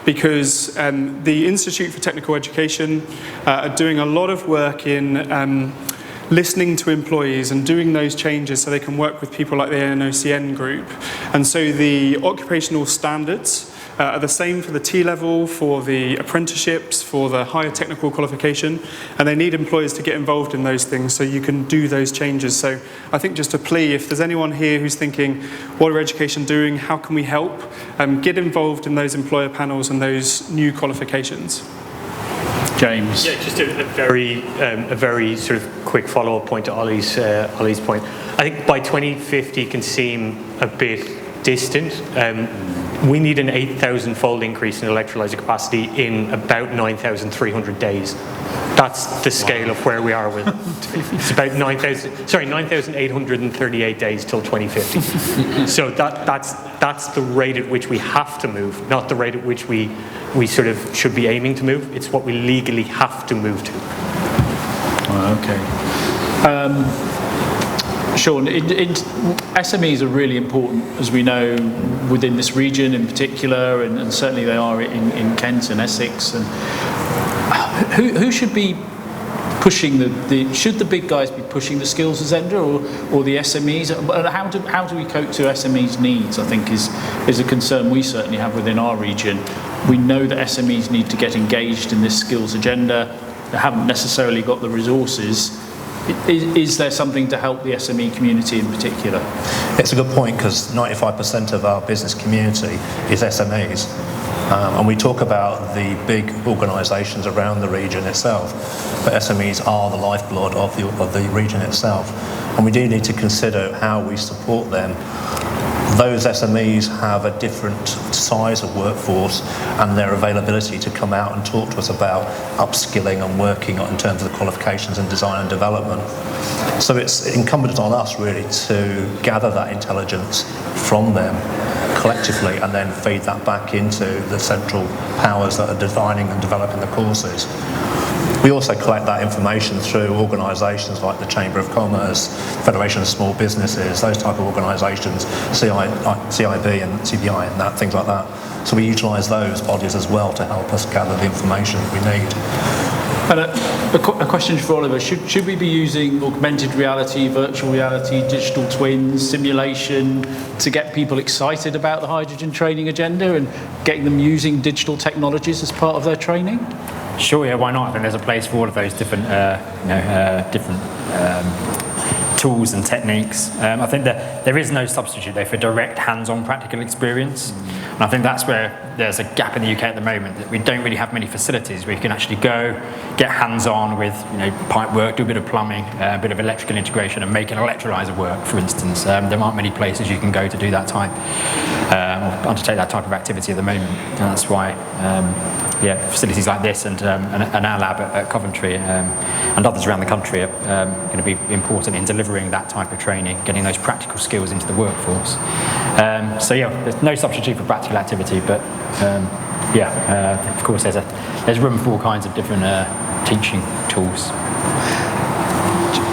[SPEAKER 21] because the Institute for Technical Education are doing a lot of work in listening to employees and doing those changes so they can work with people like the NOCN group. And so the occupational standards are the same for the T-level, for the apprenticeships, for the higher technical qualification, and they need employers to get involved in those things so you can do those changes. So I think just a plea, if there's anyone here who's thinking, what are education doing, how can we help, get involved in those employer panels and those new qualifications.
[SPEAKER 20] James.
[SPEAKER 24] Yeah, just a very sort of quick follow-up point to Ollie's point. I think by 2050 can seem a bit distant. We need an 8,000-fold increase in electrolyzer capacity in about 9,300 days. That's the scale of where we are with. It's about 9,838 days till 2050. So that's the rate at which we have to move, not the rate at which we sort of should be aiming to move. It's what we legally have to move to.
[SPEAKER 20] Okay. Sean, SMEs are really important, as we know, within this region in particular, and certainly they are in Kent and Essex. And who should be pushing should the big guys be pushing the skills agenda, or the SMEs? How do we cope to SMEs' needs, I think, is a concern we certainly have within our region. We know that SMEs need to get engaged in this skills agenda. They haven't necessarily got the resources. Is there something to help the SME community in particular?
[SPEAKER 22] It's a good point, because 95% of our business community is SMEs. And we talk about the big organisations around the region itself, but SMEs are the lifeblood of the region itself. And we do need to consider how we support them. Those SMEs have a different size of workforce and their availability to come out and talk to us about upskilling and working in terms of the qualifications and design and development. So it's incumbent on us really to gather that intelligence from them collectively and then feed that back into the central powers that are designing and developing the courses. We also collect that information through organisations like the Chamber of Commerce, Federation of Small Businesses, those type of organisations, CIB and CBI and things like that. So we utilise those bodies as well to help us gather the information that we need.
[SPEAKER 20] And a question for Oliver, should we be using augmented reality, virtual reality, digital twins, simulation to get people excited about the hydrogen training agenda and getting them using digital technologies as part of their training?
[SPEAKER 23] Sure, yeah, why not? I think there's a place for all of those different, different tools and techniques. I think that there is no substitute though for direct hands-on practical experience. And I think that's where there's a gap in the UK at the moment, that we don't really have many facilities where you can actually go, get hands-on with pipe work, do a bit of plumbing, a bit of electrical integration and make an electrolyser work, for instance. There aren't many places you can go to do that type, or undertake that type of activity at the moment. And that's why facilities like this and our lab at Coventry and others around the country are going to be important in delivering that type of training, getting those practical skills into the workforce. There's no substitute for practical activity, but of course there's room for all kinds of different teaching tools.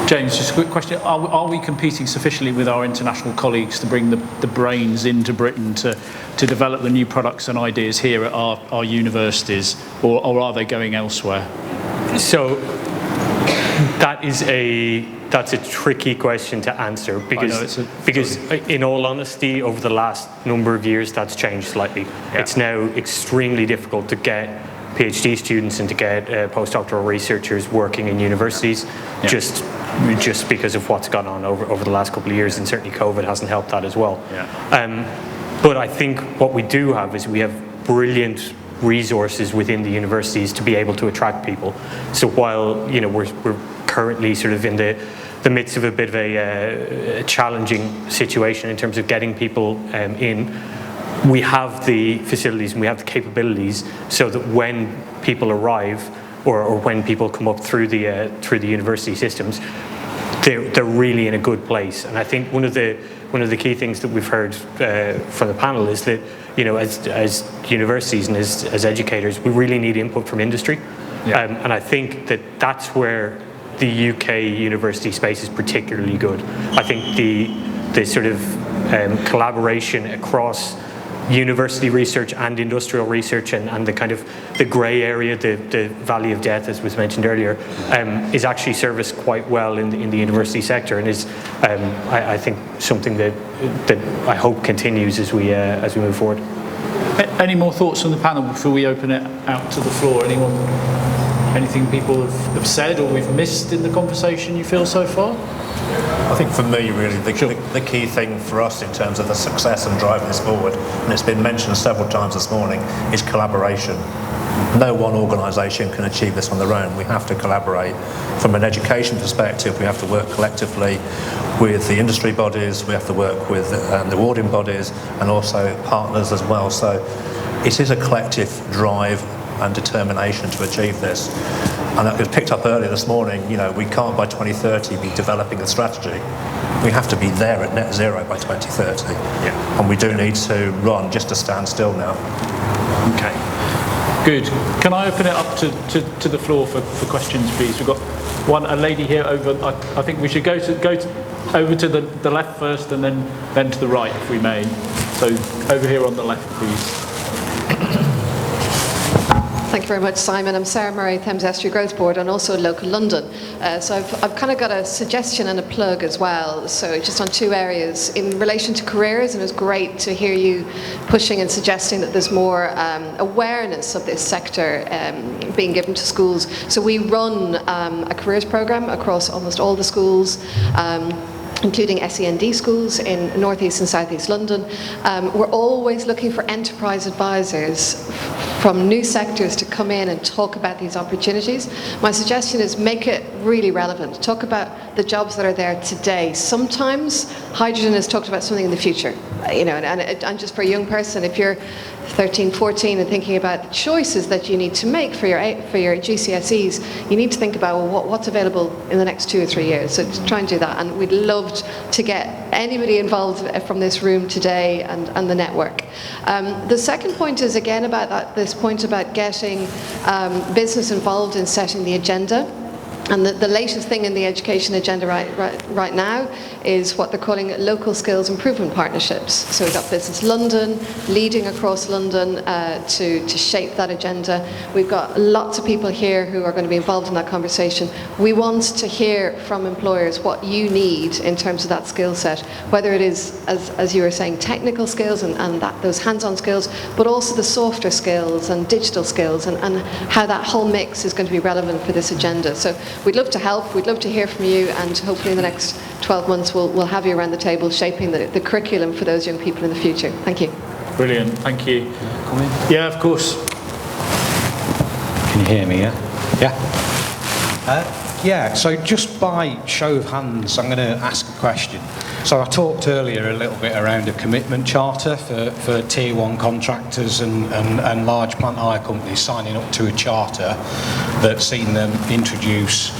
[SPEAKER 20] James, just a quick question. Are we competing sufficiently with our international colleagues to bring the brains into Britain to develop the new products and ideas here at our universities, or are they going elsewhere?
[SPEAKER 24] So that's a tricky question to answer, because in all honesty, over the last number of years that's changed slightly. Yeah. It's now extremely difficult to get PhD students and to get postdoctoral researchers working in universities, just because of what's gone on over the last couple of years, and certainly COVID hasn't helped that as well. But I think what we do have is we have brilliant resources within the universities to be able to attract people. So while we're currently sort of in the midst of a bit of a challenging situation in terms of getting people in, we have the facilities and we have the capabilities so that when people arrive or when people come up through the university systems, they're really in a good place. And I think one of the key things that we've heard from the panel is that as universities and as educators, we really need input from industry. And I think that's where the UK university space is particularly good. I think the sort of collaboration across university research and industrial research and the kind of the grey area, the valley of death, as was mentioned earlier, is actually serviced quite well in the university sector, and is I think something that I hope continues as we move forward.
[SPEAKER 20] Any more thoughts from the panel before we open it out to the floor? Anything people have said or we've missed in the conversation you feel so far?
[SPEAKER 22] I think for me, really, the key thing for us in terms of the success and driving this forward, and it's been mentioned several times this morning, is collaboration. No one organisation can achieve this on their own. We have to collaborate. From an education perspective, we have to work collectively with the industry bodies, we have to work with the awarding bodies and also partners as well. So it is a collective drive and determination to achieve this. And it was picked up earlier this morning, we can't by 2030 be developing a strategy. We have to be there at net zero by 2030. Yeah. And we do need to run just to stand still now.
[SPEAKER 20] Okay. Good. Can I open it up to the floor for questions, please? We've got a lady here over. I think we should go over to the left first and then to the right, if we may. So over here on the left, please.
[SPEAKER 5] Thank you very much, Simon. I'm Sarah Murray, Thames Estuary Growth Board, and also Local London. So I've kind of got a suggestion and a plug as well. So just on two areas. In relation to careers, and it was great to hear you pushing and suggesting that there's more awareness of this sector being given to schools. So we run a careers programme across almost all the schools, including SEND schools in North East and South East London. We're always looking for enterprise advisors from new sectors to come in and talk about these opportunities. My suggestion is make it really relevant. Talk about the jobs that are there today. Sometimes hydrogen is talked about something in the future, and just for a young person, if you're 13, 14 and thinking about the choices that you need to make for your GCSEs, you need to think about what's available in the next 2 or 3 years. So try and do that, and we'd love to get anybody involved from this room today and the network. The second point is again about this point about getting business involved in setting the agenda. And the latest thing in the education agenda right now is what they're calling local skills improvement partnerships. So we've got Business London leading across London to shape that agenda. We've got lots of people here who are going to be involved in that conversation. We want to hear from employers what you need in terms of that skill set, whether it is, as you were saying, technical skills and those hands-on skills, but also the softer skills and digital skills, and how that whole mix is going to be relevant for this agenda. So we'd love to help, we'd love to hear from you, and hopefully in the next 12 months we'll have you around the table shaping the curriculum for those young people in the future. Thank you.
[SPEAKER 20] Brilliant, thank you. Yeah, of course.
[SPEAKER 2] Can you hear me, yeah? Yeah, so just by show of hands, I'm going to ask a question. So I talked earlier a little bit around a commitment charter for tier 1 contractors and large plant hire companies signing up to a charter that's seen them introduce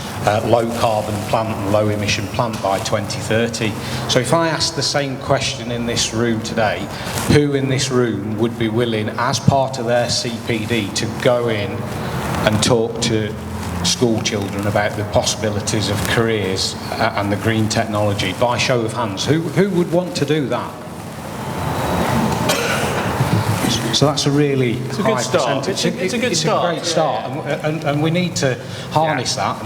[SPEAKER 2] low carbon plant and low emission plant by 2030. So if I ask the same question in this room today, who in this room would be willing, as part of their CPD, to go in and talk to school children about the possibilities of careers and the green technology? By show of hands, who would want to do that? So that's a really high percentage.
[SPEAKER 20] It's a good start.
[SPEAKER 2] It's a great start, and we need to harness that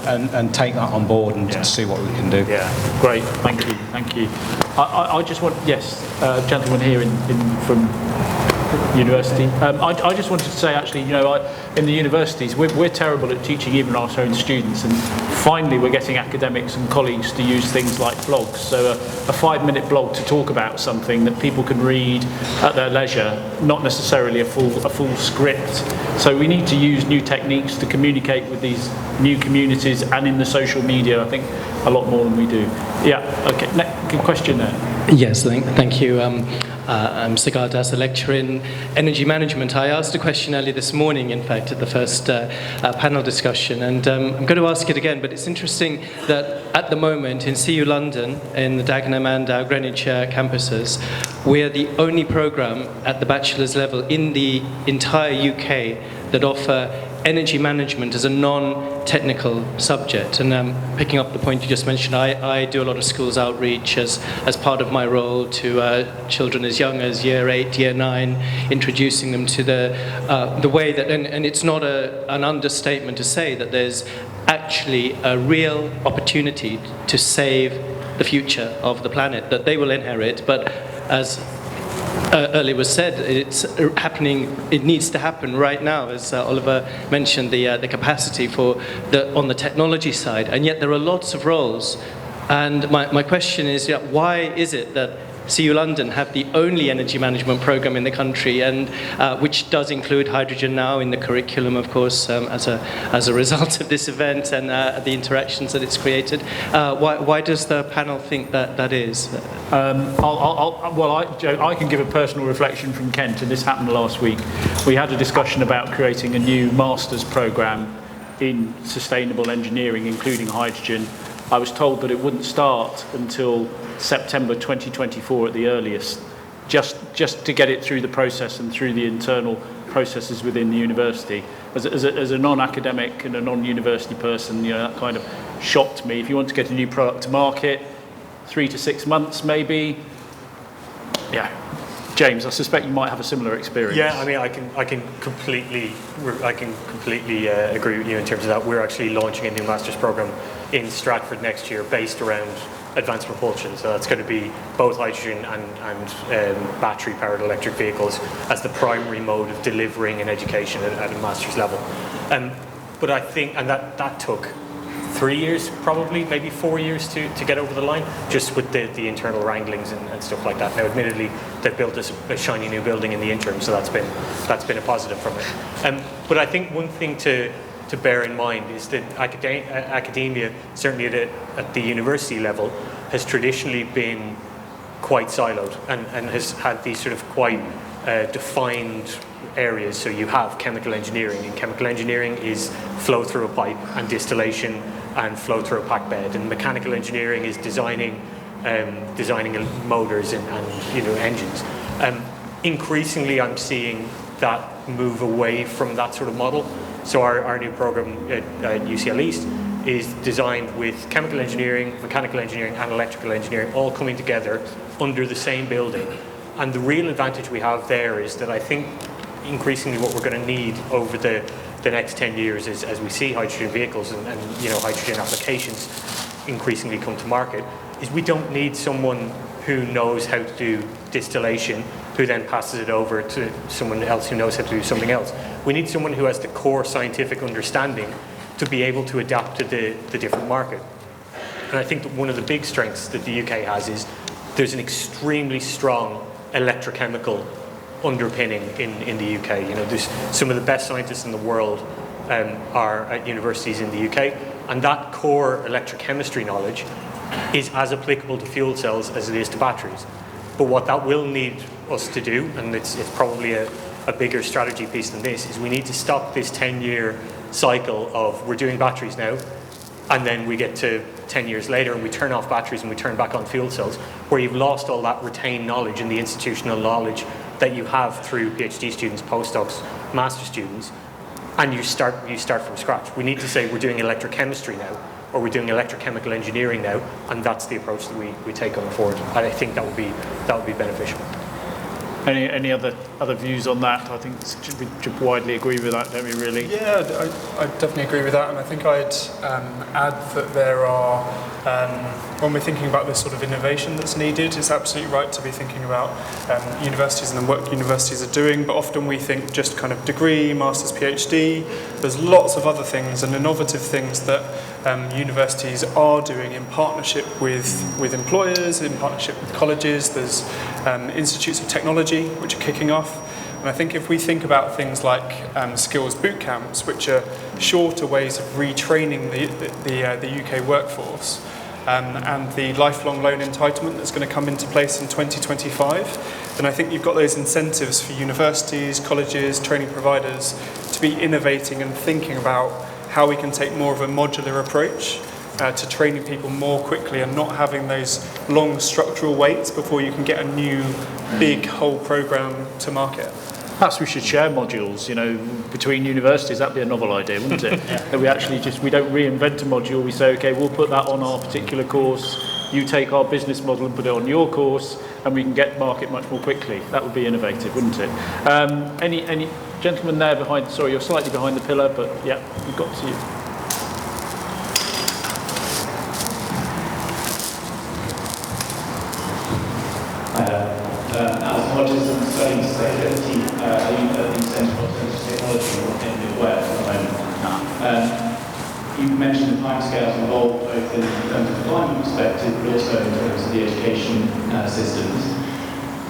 [SPEAKER 2] and take that on board and see what we can do.
[SPEAKER 20] Yeah, great. Thank you. I just want, gentleman here from university. I just wanted to say, actually, in the universities, we're terrible at teaching even our own students, and finally we're getting academics and colleagues to use things like blogs. So a 5-minute blog to talk about something that people can read at their leisure, not necessarily a full script. So we need to use new techniques to communicate with these new communities, and in the social media, I think, a lot more than we do. Yeah, okay, good question there.
[SPEAKER 3] Yes, thank you. I'm Sigal Das, a lecturer in energy management. I asked a question earlier this morning, in fact, at the first panel discussion, and I'm going to ask it again, but it's interesting that at the moment in CU London, in the Dagenham and our Greenwich campuses, we're the only programme at the bachelor's level in the entire UK that offer energy management as a non-technical subject. And picking up the point you just mentioned, I do a lot of schools outreach as part of my role to children as young as year 8, year 9, introducing them to the way that, and it's not an understatement to say that there's actually a real opportunity to save the future of the planet that they will inherit, but as earlier was said, it's happening. It needs to happen right now, as Oliver mentioned, the capacity on the technology side, and yet there are lots of roles. And my question is, why is it that CU London have the only energy management programme in the country, and which does include hydrogen now in the curriculum, of course, as a result of this event and the interactions that it's created. Why does the panel think that is?
[SPEAKER 20] I can give a personal reflection from Kent, and this happened last week. We had a discussion about creating a new master's programme in sustainable engineering, including hydrogen. I was told that it wouldn't start until September 2024 at the earliest, just to get it through the process and through the internal processes within the university. As a non-academic and a non-university person, that kind of shocked me. If you want to get a new product to market, 3 to 6 months maybe. Yeah. James, I suspect you might have a similar experience.
[SPEAKER 24] Yeah, I mean, I can completely agree with you in terms of that. We're actually launching a new master's program in Stratford next year, based around advanced propulsion. So that's going to be both hydrogen and battery-powered electric vehicles as the primary mode of delivering an education at a master's level. But I think, and that took 3 years, probably, maybe 4 years to get over the line, just with the internal wranglings and stuff like that. Now, admittedly, they've built a shiny new building in the interim, so that's been a positive from it. But I think one thing to bear in mind is that academia, certainly at the university level, has traditionally been quite siloed and has had these sort of quite defined areas. So you have chemical engineering, and chemical engineering is flow through a pipe and distillation and flow through a packed bed, and mechanical engineering is designing motors and engines. Increasingly, I'm seeing that move away from that sort of model. So our new program at UCL East is designed with chemical engineering, mechanical engineering and electrical engineering all coming together under the same building. And the real advantage we have there is that I think increasingly what we're going to need over the next 10 years is, as we see hydrogen vehicles and hydrogen applications increasingly come to market, is we don't need someone who knows how to do distillation who then passes it over to someone else who knows how to do something else. We need someone who has the core scientific understanding to be able to adapt to the different market. And I think that one of the big strengths that the UK has is there's an extremely strong electrochemical underpinning in the UK. There's some of the best scientists in the world are at universities in the UK, and that core electrochemistry knowledge is as applicable to fuel cells as it is to batteries. But what that will need us to do, and it's probably a bigger strategy piece than this, is we need to stop this 10-year cycle of we're doing batteries now, and then we get to 10 years later and we turn off batteries and we turn back on fuel cells, where you've lost all that retained knowledge and the institutional knowledge that you have through PhD students, postdocs, master students, and you start from scratch. We need to say we're doing electrochemistry now, or we're doing electrochemical engineering now, and that's the approach that we take going forward. And I think that would be beneficial.
[SPEAKER 20] Any other views on that? I think we should widely agree with that, don't we, really?
[SPEAKER 21] Yeah, I definitely agree with that, and I think I'd add that there are, when we're thinking about this sort of innovation that's needed, it's absolutely right to be thinking about universities and the work universities are doing, but often we think just kind of degree, master's, PhD. There's lots of other things and innovative things that universities are doing in partnership with employers, in partnership with colleges. There's institutes of technology which are kicking off. And I think if we think about things like skills boot camps, which are shorter ways of retraining the UK workforce, and the lifelong loan entitlement that's going to come into place in 2025, then I think you've got those incentives for universities, colleges, training providers to be innovating and thinking about how we can take more of a modular approach to training people more quickly and not having those long structural waits before you can get a new big whole program to market.
[SPEAKER 20] Perhaps we should share modules, between universities. That'd be a novel idea, wouldn't it? That we actually we don't reinvent a module. We say, okay, we'll put that on our particular course. You take our business model and put it on your course, and we can get market much more quickly. That would be innovative, wouldn't it? Any gentleman there behind? Sorry, you're slightly behind the pillar, but yeah, we've got to you.
[SPEAKER 6] As much as I'm studying sustainability, the Centre for Alternative Technology in the web at the moment. You mentioned the timescales involved both in terms of the climate perspective, but also in terms of the education systems.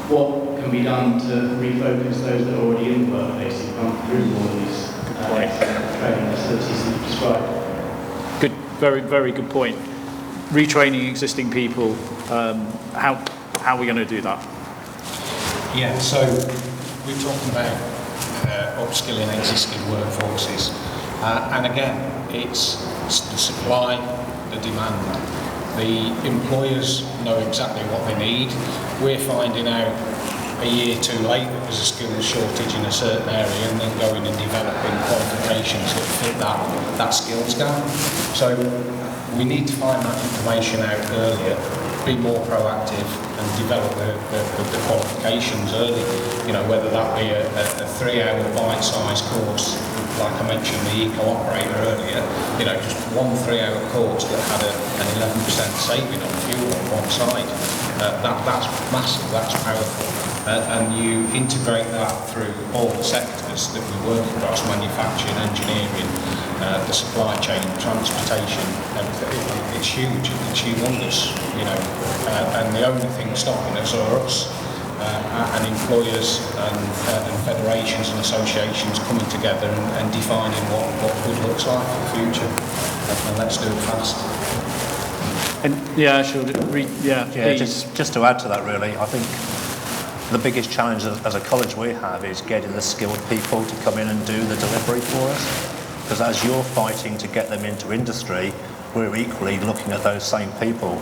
[SPEAKER 6] What can be done to refocus those that are already in the workplace who've come through all of these training facilities that you described?
[SPEAKER 20] Good, very, very good point. Retraining existing people, how are we going to do that?
[SPEAKER 2] Yeah, so we're talking about upskilling existing workforces. And again, it's the supply, the demand. The employers know exactly what they need. We're finding out a year too late that there's a skills shortage in a certain area, and then going and developing qualifications that fit that skills gap. So we need to find that information out earlier, be more proactive and develop the qualifications early. Whether that be a 3-hour bite-sized course, like I mentioned the eco-operator earlier, just one 3-hour course that had an 11% saving on fuel on one side. That's massive, that's powerful. And you integrate that through all the sectors that we work across: manufacturing, engineering, the supply chain, transportation. It's huge, it's humongous, and the only thing stopping us are us and employers and federations and associations coming together and defining what good looks like for the future. And let's do it fast.
[SPEAKER 20] And
[SPEAKER 22] just to add to that, really, I think the biggest challenge as a college we have is getting the skilled people to come in and do the delivery for us. Because as you're fighting to get them into industry, we're equally looking at those same people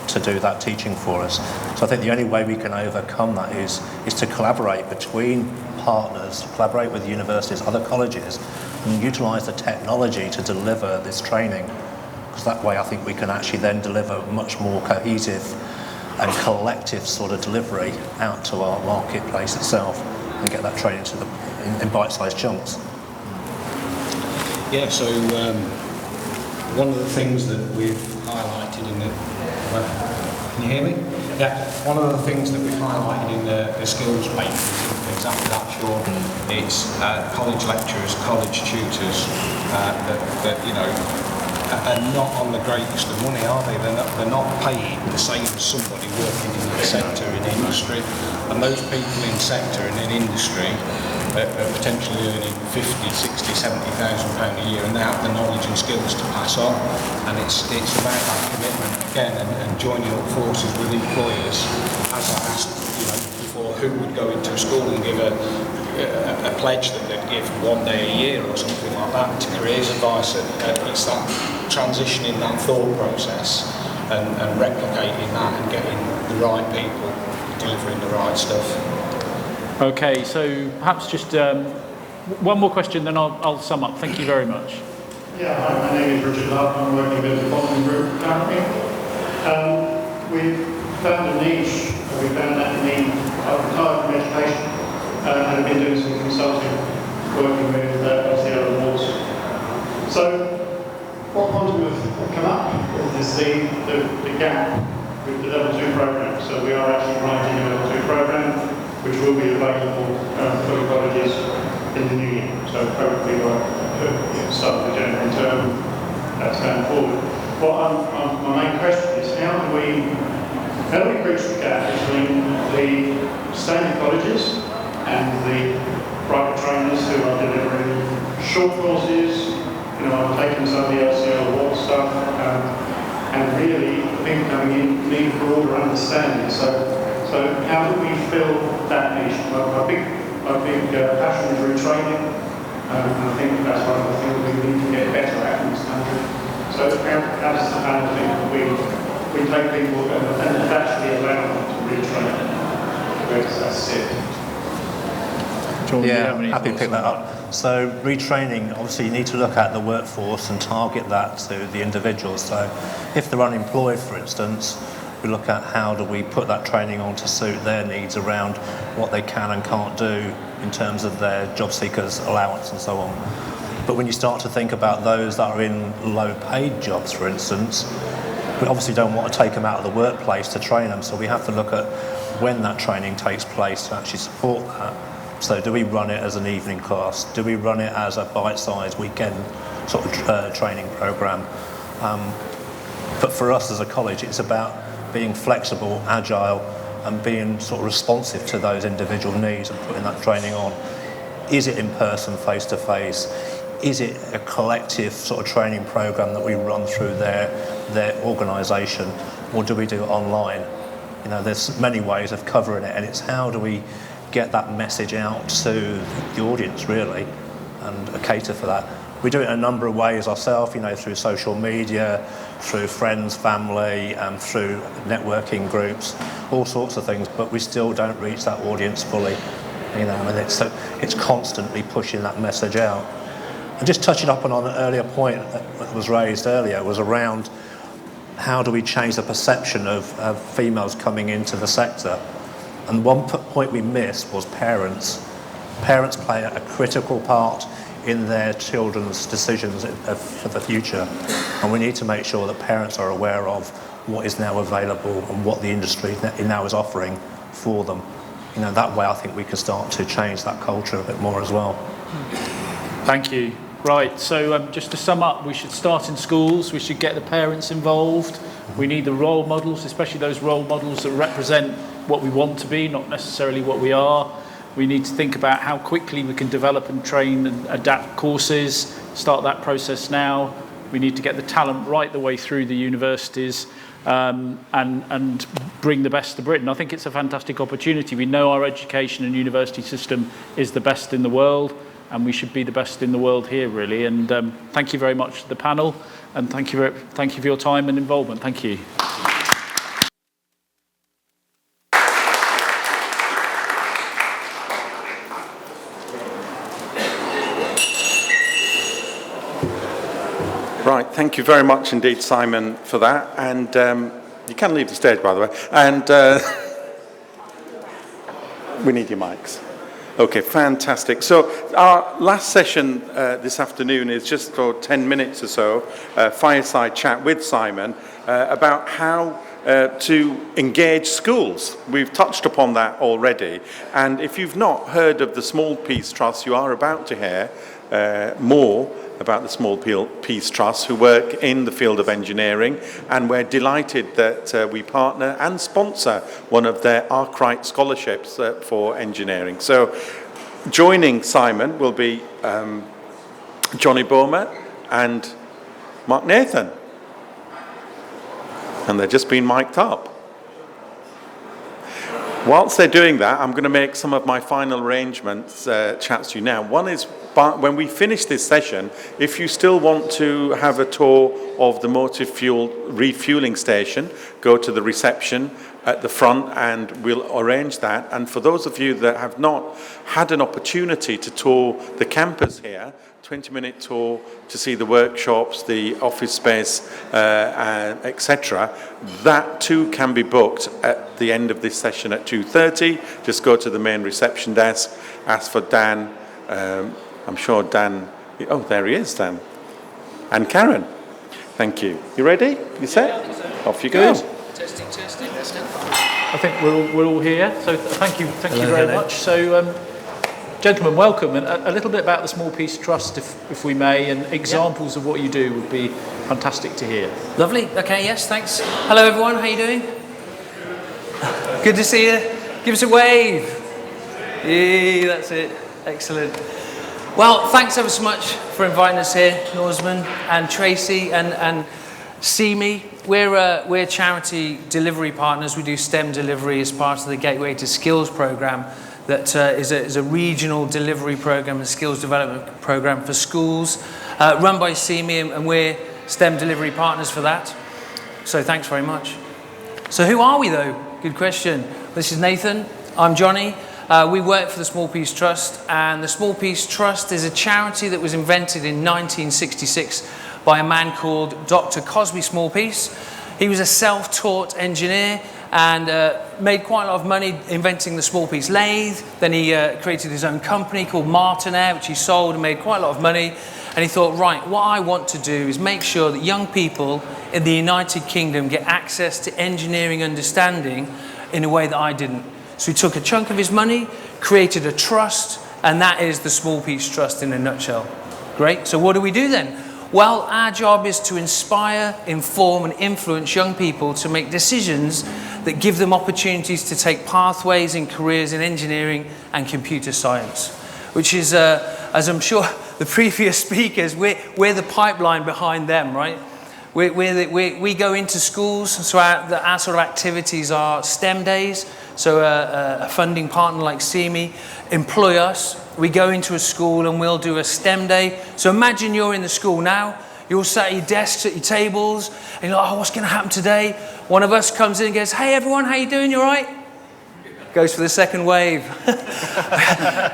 [SPEAKER 22] to do that teaching for us. So I think the only way we can overcome that is to collaborate between partners, collaborate with universities, other colleges, and utilise the technology to deliver this training. Because that way I think we can actually then deliver much more cohesive and collective sort of delivery out to our marketplace itself and get that training to in bite-sized chunks.
[SPEAKER 2] Yeah, so one of the things that we've highlighted in the... Can you hear me? Yeah, one of the things that we've highlighted in the skills paper is exactly that, Sean. It's college lecturers, college tutors that you know, are not on the greatest of money, are they? They're not paid the same as somebody working in the sector, in industry. And those people in sector and in industry are potentially earning 50, 60, 70,000 pounds a year, and they have the knowledge and skills to pass on. And it's about that commitment again, and joining up forces with employers. As I asked, you know, before, who would go into a school and give a pledge that they'd give one day a year or something like that to careers advice. It's that transitioning that thought process and replicating that and getting the right people delivering the right stuff.
[SPEAKER 20] Okay, so perhaps just one more question, then I'll sum up. Thank you very much.
[SPEAKER 7] Yeah, hi, my name is Richard Love. I'm working with the Boston Group currently. We've found a niche, we found that need. I've retired from education and have been doing some consulting, working with LCL awards. So, what Quantum have come up with is the gap with the level 2 program. So we are actually writing a level 2 program, which will be available for the colleges in the new year. So hopefully we'll start the January term, that's going forward. My main question is how do we bridge the gap between the standard colleges and the private trainers who are delivering short courses? You know, I've taken some of the LCL award stuff, and really people coming in need a broader understanding. So how do we fill that niche? My big passion is retraining, and I think that's one of the things we need to get better at in this country. So how does the panel think we take people and actually allow them to retrain? Where does that sit?
[SPEAKER 22] Yeah, happy to pick that up. So retraining, obviously you need to look at the workforce and target that to the individuals. So if they're unemployed, for instance, we look at how do we put that training on to suit their needs around what they can and can't do in terms of their job seekers allowance and so on. But when you start to think about those that are in low paid jobs, for instance, we obviously don't want to take them out of the workplace to train them, so we have to look at when that training takes place to actually support that. So do we run it as an evening class? Do we run it as a bite-sized weekend sort of training program? But for us as a college, it's about being flexible, agile, and being sort of responsive to those individual needs and putting that training on. Is it in person, face-to-face? Is it a collective sort of training program that we run through their organisation, or do we do it online? You know, there's many ways of covering it, and it's how do we get that message out to the audience, really, and cater for that. We do it in a number of ways ourselves, you know, through social media, through friends, family, and through networking groups, all sorts of things, but we still don't reach that audience fully. You know, I mean, it's constantly pushing that message out. And just touching up on an earlier point that was raised earlier was around how do we change the perception of females coming into the sector. And one point we missed was parents. Parents play a critical part in their children's decisions for the future. And we need to make sure that parents are aware of what is now available and what the industry now is offering for them. You know, that way I think we can start to change that culture a bit more as well.
[SPEAKER 20] Thank you. Right, so just to sum up, we should start in schools, we should get the parents involved, we need the role models, especially those role models that represent what we want to be, not necessarily what we are. We need to think about how quickly we can develop and train and adapt courses, start that process now. We need to get the talent right the way through the universities and bring the best to Britain. I think it's a fantastic opportunity. We know our education and university system is the best in the world, and we should be the best in the world here, really. And thank you very much to the panel, and thank you for your time and involvement. Thank you.
[SPEAKER 1] Right, thank you very much indeed, Simon, for that. And you can leave the stage, by the way. And we need your mics. Okay, fantastic. So our last session this afternoon is just for 10 minutes or so, fireside chat with Simon about how to engage schools. We've touched upon that already. And if you've not heard of the Small Peace Trust, you are about to hear more about the Small Peace Trust, who work in the field of engineering, and we're delighted that we partner and sponsor one of their Arkwright scholarships for engineering. So joining Simon will be Johnny Bowmer and Mark Nathan. And they're just been mic'd up. Whilst they're doing that, I'm going to make some of my final arrangements chats to you now. One is, when we finish this session, if you still want to have a tour of the motor fuel refueling station, go to the reception at the front and we'll arrange that. And for those of you that have not had an opportunity to tour the campus here, 20-minute tour to see the workshops, the office space, etc. That too can be booked at the end of this session at 2:30. Just go to the main reception desk, ask for Dan. I'm sure Dan, oh, there he is, Dan. And Karen. Thank you. You ready? You set? Yeah, off you go.
[SPEAKER 20] Testing. I think we're all here, so thank you very much. So, gentlemen, welcome, and a little bit about the Small Peace Trust, if we may, and examples of what you do would be fantastic to hear.
[SPEAKER 10] Lovely. Okay, yes, thanks. Hello, everyone. How you doing? Good to see you. Give us a wave. Yeah, that's it. Excellent. Well, thanks ever so much for inviting us here, Norsman and Tracy and Ceme. We're charity delivery partners. We do STEM delivery as part of the Gateway to Skills program. That is a regional delivery program, a skills development program for schools, run by Ceme, and we're STEM delivery partners for that. So thanks very much. So who are we though? Good question. This is Nathan. I'm Johnny. We work for the Small Peace Trust, and the Small Peace Trust is a charity that was invented in 1966 by a man called Dr. Cosby Smallpiece. He was a self-taught engineer and made quite a lot of money inventing the small piece lathe. Then he created his own company called Martinair, which he sold and made quite a lot of money. And he thought, right, what I want to do is make sure that young people in the United Kingdom get access to engineering understanding in a way that I didn't. So he took a chunk of his money, created a trust, and that is the Small Peace Trust in a nutshell. Great. So what do we do then? Well, our job is to inspire, inform, and influence young people to make decisions that give them opportunities to take pathways in careers in engineering and computer science, which is, as I'm sure the previous speakers, we're the pipeline behind them, right? We go into schools, so our sort of activities are STEM days. So a funding partner like Ceme employ us. We go into a school and we'll do a STEM day. So imagine you're in the school now. You're all sat at your desks, at your tables, and you're like, oh, what's going to happen today? One of us comes in and goes, hey, everyone, how you doing? You all right? Goes for the second wave.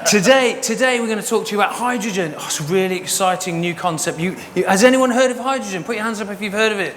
[SPEAKER 10] Today we're going to talk to you about hydrogen. Oh, it's a really exciting new concept. Has anyone heard of hydrogen? Put your hands up if you've heard of it.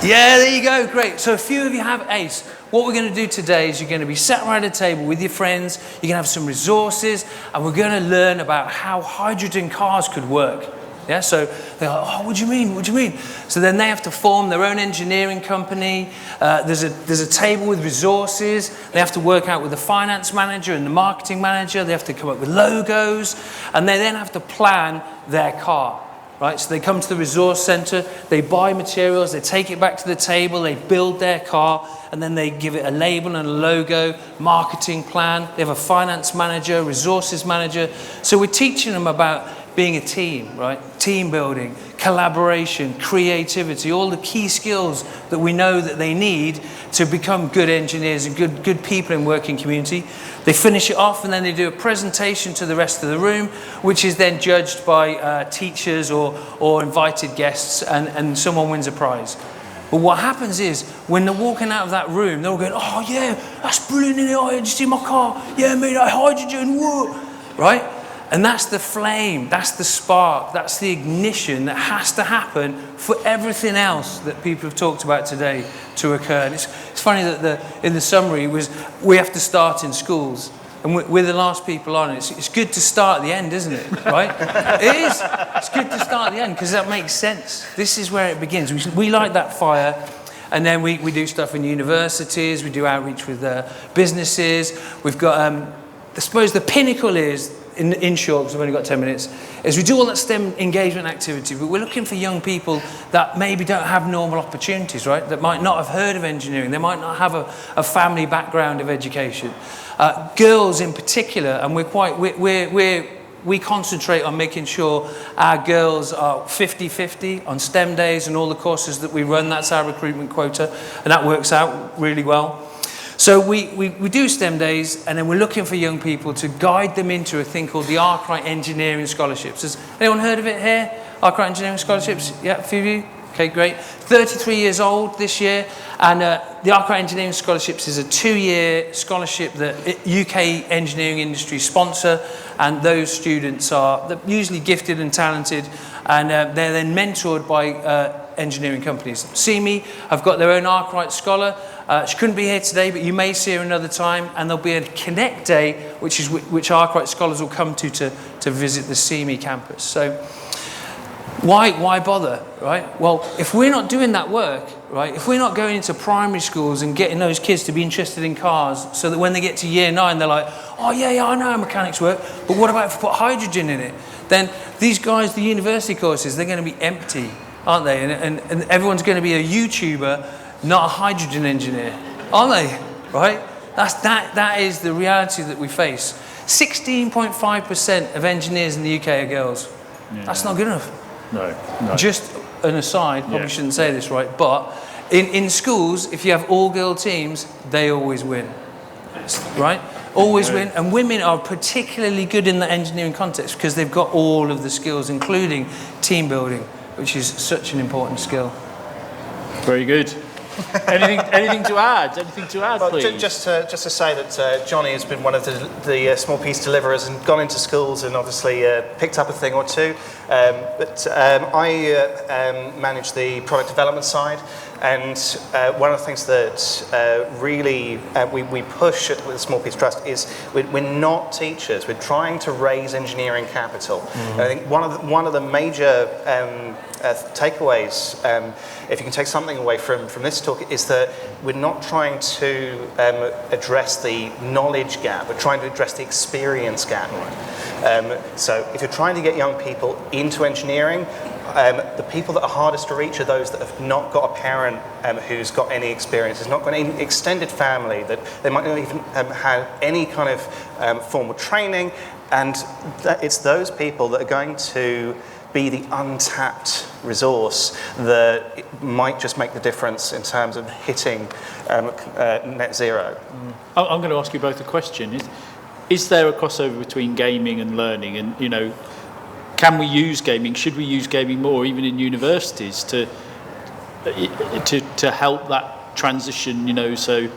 [SPEAKER 10] Yeah, there you go, great. So a few of you have ACE. What we're going to do today is you're going to be sat around a table with your friends, you're going to have some resources, and we're going to learn about how hydrogen cars could work. Yeah, so they're like, oh, what do you mean? What do you mean? So then they have to form their own engineering company. There's a table with resources. They have to work out with the finance manager and the marketing manager. They have to come up with logos, and they then have to plan their car. Right, so they come to the resource centre, they buy materials, they take it back to the table, they build their car, and then they give it a label and a logo, marketing plan. They have a finance manager, resources manager. So we're teaching them about being a team, right? Team building, collaboration, creativity, all the key skills that we know that they need to become good engineers and good people in working community. They finish it off and then they do a presentation to the rest of the room, which is then judged by teachers or invited guests, and someone wins a prize. But what happens is, when they're walking out of that room, they're all going, oh yeah, that's brilliant, did you see my car? Yeah, mate, hydrogen, whoa, right? And that's the flame, that's the spark, that's the ignition that has to happen for everything else that people have talked about today to occur. And it's funny that in the summary was we have to start in schools. And we're the last people on. It's good to start at the end, isn't it? Right? It is. It's good to start at the end because that makes sense. This is where it begins. We light that fire, and then we do stuff in universities. We do outreach with businesses. We've got, I suppose the pinnacle is, in short, because I've only got 10 minutes, is we do all that STEM engagement activity, but we're looking for young people that maybe don't have normal opportunities, right? That might not have heard of engineering. They might not have a family background of education. Girls in particular, and we concentrate on making sure our girls are 50-50 on STEM days and all the courses that we run. That's our recruitment quota, and that works out really well. So we do STEM days, and then we're looking for young people to guide them into a thing called the Arkwright Engineering Scholarships. Has anyone heard of it here? Arkwright Engineering Scholarships? Yeah, a few of you? Okay, great. 33 years old this year, and the Arkwright Engineering Scholarships is a 2-year scholarship that UK engineering industry sponsor, and those students are usually gifted and talented, and they're then mentored by engineering companies. Ceme have got their own Arkwright Scholar. She couldn't be here today, but you may see her another time, and there'll be a Connect Day, which Arkwright Scholars will come to visit the Ceme campus. So why bother, right? Well, if we're not doing that work, right, if we're not going into primary schools and getting those kids to be interested in cars so that when they get to year 9, they're like, oh yeah, I know how mechanics work, but what about if we put hydrogen in it? Then these guys, the university courses, they're going to be empty, aren't they? And everyone's going to be a YouTuber, not a hydrogen engineer, aren't they? Right? That is the reality that we face. 16.5% of engineers in the UK are girls. Yeah. That's not good enough. No. Just an aside, probably shouldn't say this, right? But in schools, if you have all-girl teams, they always win, right? Always win. And women are particularly good in the engineering context because they've got all of the skills, including team building, which is such an important skill.
[SPEAKER 20] Very good. Anything to add? Anything to add,
[SPEAKER 11] well,
[SPEAKER 20] please?
[SPEAKER 11] Just to say that Johnny has been one of the small piece deliverers and gone into schools and obviously picked up a thing or two. But I manage the product development side, and one of the things that really we push at the Small Piece Trust is we're not teachers. We're trying to raise engineering capital. Mm-hmm. I think one of the major takeaways, if you can take something away from this talk, is that we're not trying to address the knowledge gap, we're trying to address the experience gap. So if you're trying to get young people into engineering, the people that are hardest to reach are those that have not got a parent who's got any experience, has not got any extended family, that they might not even have any kind of formal training, and it's those people that are going to be the untapped resource that might just make the difference in terms of hitting net zero.
[SPEAKER 20] I'm going to ask you both a question. Is there a crossover between gaming and learning? And, you know, can we use gaming? Should we use gaming more, even in universities, to help that transition, you know, so...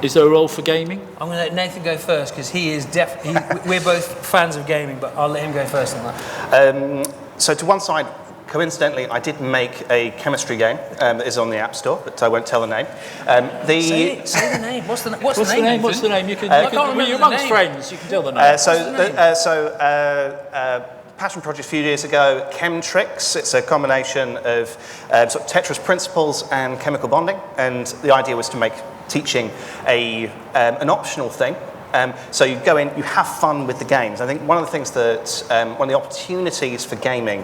[SPEAKER 20] Is there a role for gaming?
[SPEAKER 10] I'm going to let Nathan go first because he is we're both fans of gaming, but I'll let him go first on that.
[SPEAKER 11] So to one side, coincidentally, I did make a chemistry game that is on the App Store, but I won't tell the name.
[SPEAKER 10] Say the name. What's the name? What's the name?
[SPEAKER 20] What's the name? You're amongst friends. You can tell the name.
[SPEAKER 11] Passion project a few years ago, Chemtrix. It's a combination of sort of Tetris principles and chemical bonding, and the idea was to make teaching an optional thing. So you go in, you have fun with the games. I think one of the things that, one of the opportunities for gaming,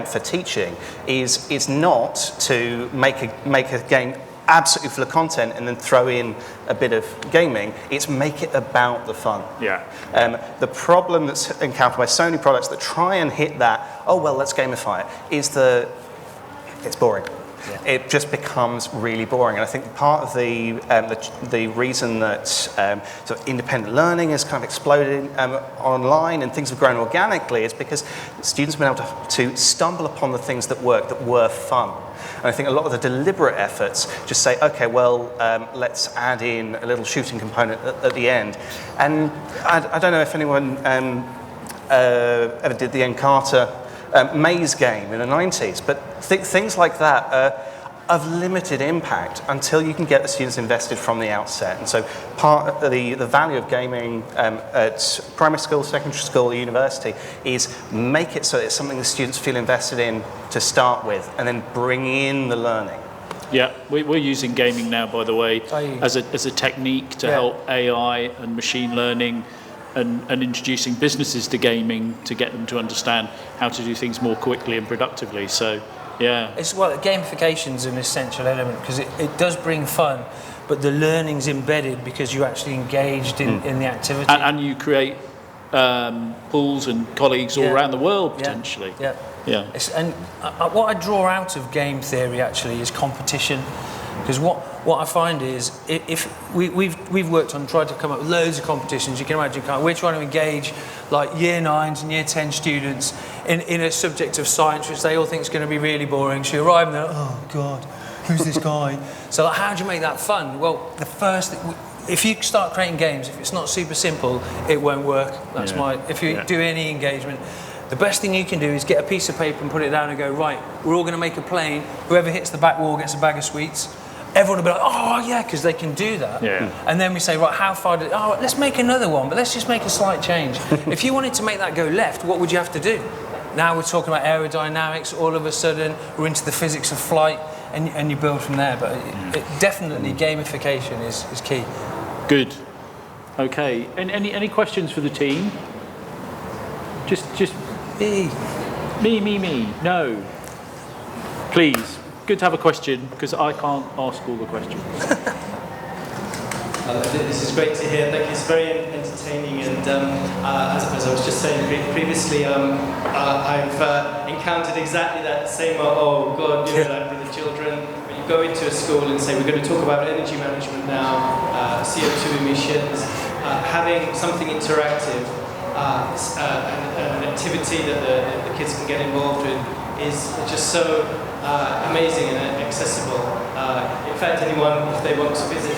[SPEAKER 11] for teaching, is not to make a game absolutely full of content and then throw in a bit of gaming. It's make it about the fun.
[SPEAKER 20] Yeah.
[SPEAKER 11] The problem that's encountered by so many products that try and hit that, oh well, let's gamify it, is it's boring. Yeah. It just becomes really boring, and I think part of the reason that sort of independent learning has kind of exploded online and things have grown organically is because students have been able to stumble upon the things that work, that were fun. And I think a lot of the deliberate efforts just say, okay, well, let's add in a little shooting component at the end. And I don't know if anyone ever did the Encarta maze game in the 90s. But things like that are of limited impact until you can get the students invested from the outset. And so part of the value of gaming at primary school, secondary school, university is make it so it's something the students feel invested in to start with, and then bring in the learning.
[SPEAKER 20] Yeah, we're using gaming now, by the way, as a technique to help AI and machine learning and introducing businesses to gaming to get them to understand how to do things more quickly and productively. So, yeah.
[SPEAKER 12] Gamification's an essential element because it does bring fun, but the learning's embedded because you're actually engaged in the activity.
[SPEAKER 20] And you create pools and colleagues all around the world, potentially.
[SPEAKER 12] Yeah.
[SPEAKER 20] Yeah.
[SPEAKER 12] What I draw out of game theory actually is competition, because what I find is if we've worked on tried to come up with loads of competitions. You can imagine we're trying to engage like year 9s and year 10 students in a subject of science which they all think is going to be really boring. So you arrive and they're like, oh God, who's this guy? So like, how do you make that fun? Well, the first thing, if you start creating games, if it's not super simple, it won't work. That's if you do any engagement. The best thing you can do is get a piece of paper and put it down and go, right, we're all going to make a plane. Whoever hits the back wall gets a bag of sweets. Everyone will be like, oh yeah, because they can do that. Yeah. And then we say, right, how far did, let's make another one, but let's just make a slight change. If you wanted to make that go left, what would you have to do? Now we're talking about aerodynamics, all of a sudden we're into the physics of flight, and you build from there. But definitely gamification is key.
[SPEAKER 20] Good. Okay, any questions for the team? Just me. No. Please. Good to have a question, because I can't ask all the questions.
[SPEAKER 3] This is great to hear. Thank you. It's very entertaining. And as I was just saying previously, I've encountered exactly that same, like with the children. When you go into a school and say, we're going to talk about energy management now, CO2 emissions, having something interactive, an activity that the kids can get involved in is just so amazing and accessible. In fact, anyone, if they want to visit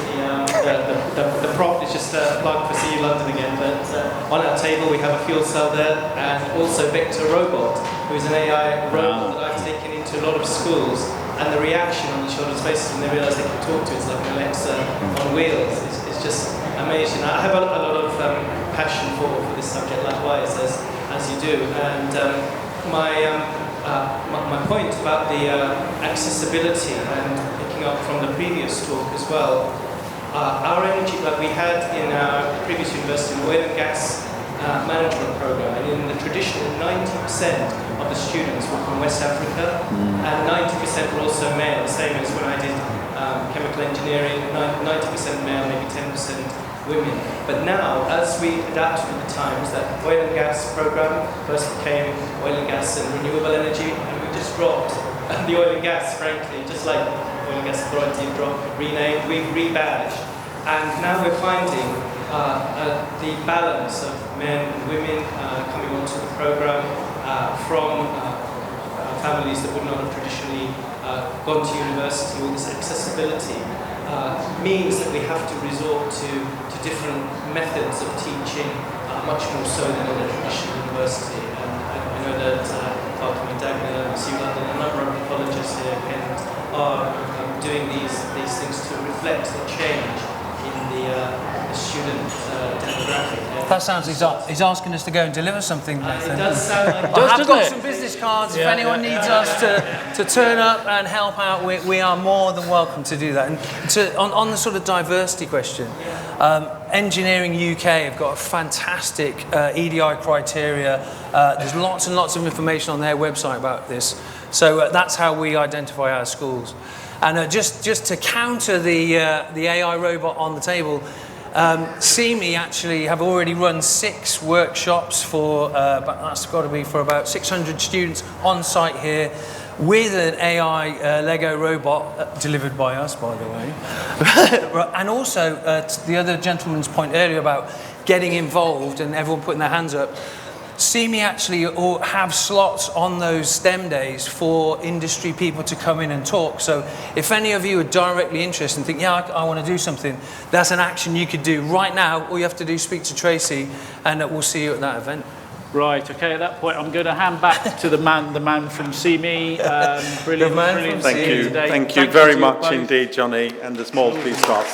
[SPEAKER 3] the prop, is just a plug for CU London again. But on our table we have a fuel cell there, and also Vector Robot, who is an AI robot that I've taken into a lot of schools. And the reaction on the children's faces when they realise they can talk to it's like an Alexa on wheels. It's just amazing. I have a lot of passion for this subject, likewise as you do. And my point about the accessibility, and picking up from the previous talk as well, our energy, like we had in our previous university, oil and gas management program, and in the traditional 90% of the students were from West Africa, and 90% were also male, the same as when I did chemical engineering, 90% male, maybe 10% women. But now, as we adapted with the times, that oil and gas program first became oil and gas and renewable energy, and we just dropped the oil and gas, frankly, just like Oil and Gas Authority renamed, we've rebadged. And now we're finding the balance of men and women coming onto the program from families that would not have traditionally gone to university. All this accessibility means that we have to resort to different methods of teaching, much more so than in a traditional university. And I know that Falcon and Dagenham, CU London, a number of colleges here are doing these things to reflect the change in the student demographic.
[SPEAKER 12] That sounds he's asking us to go and deliver something, Nathan.
[SPEAKER 3] It does sound like
[SPEAKER 12] I've got some business cards. If anyone needs us to turn up and help out, we are more than welcome to do that. And on the sort of diversity question, Engineering UK have got a fantastic EDI criteria. There's lots and lots of information on their website about this. So that's how we identify our schools. And just to counter the AI robot on the table, Ceme actually have already run 6 workshops for, that's got to be for about 600 students on site here, with an AI Lego robot, delivered by us, by the way. And also, to the other gentleman's point earlier about getting involved and everyone putting their hands up, Ceme actually have slots on those STEM days for industry people to come in and talk. So if any of you are directly interested and think, yeah, I want to do something, that's an action you could do right now. All you have to do is speak to Tracy, and we'll see you at that event.
[SPEAKER 20] Right, okay, at that point I'm going to hand back to the man from Ceme. Brilliant, brilliant
[SPEAKER 1] Thank
[SPEAKER 20] seeing
[SPEAKER 1] you.
[SPEAKER 20] today.
[SPEAKER 1] Thank you very
[SPEAKER 20] to
[SPEAKER 1] much
[SPEAKER 20] both.
[SPEAKER 1] indeed, Johnny, and the small police boss.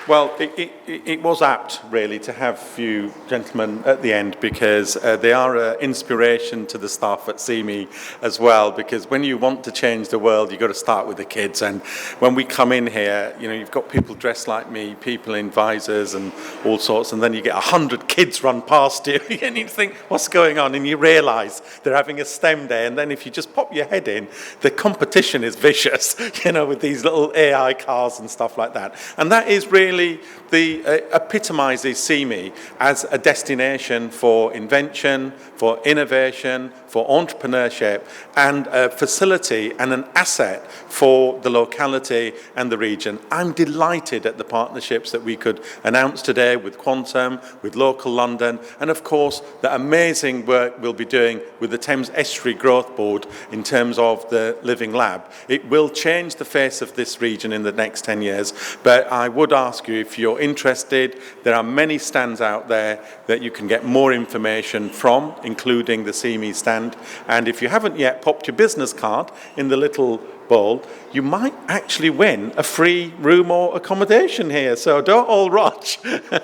[SPEAKER 1] Well, it was apt, really, to have you gentlemen at the end, because they are an inspiration to the staff at Ceme as well, because when you want to change the world, you've got to start with the kids. And when we come in here, you know, you've got people dressed like me, people in visors and all sorts, and then you get 100 kids run past you, and you think, what's going on? And you realise they're having a STEM day, and then if you just pop your head in, the competition is vicious, you know, with these little AI cars and stuff like that. And that is really the epitomises Ceme as a destination for invention, for innovation, for entrepreneurship, and a facility and an asset for the locality and the region. I'm delighted at the partnerships that we could announce today with Quantum, with Local London, and of course the amazing work we'll be doing with the Thames Estuary Growth Board in terms of the Living Lab. It will change the face of this region in the next 10 years, but I would ask you, if you're interested, there are many stands out there that you can get more information from, including the Ceme stand. And if you haven't yet popped your business card in the little bowl, you might actually win a free room or accommodation here. So don't all rush.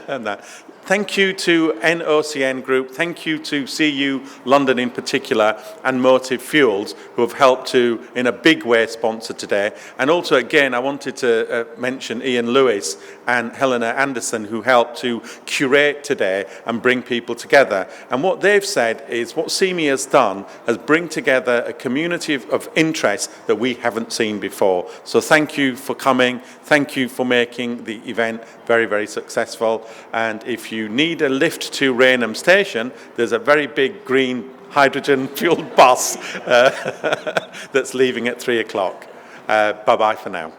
[SPEAKER 1] And that. Thank you to NOCN Group, thank you to CU London in particular, and Motive Fuels, who have helped to, in a big way, sponsor today. And also, again, I wanted to mention Ian Lewis and Helena Anderson, who helped to curate today and bring people together. And what they've said is what Ceme has done has bring together a community of interest that we haven't seen before. So thank you for coming. Thank you for making the event very, very successful. And if you need a lift to Rainham Station, there's a very big green hydrogen-fueled bus that's leaving at 3 o'clock. Bye-bye for now.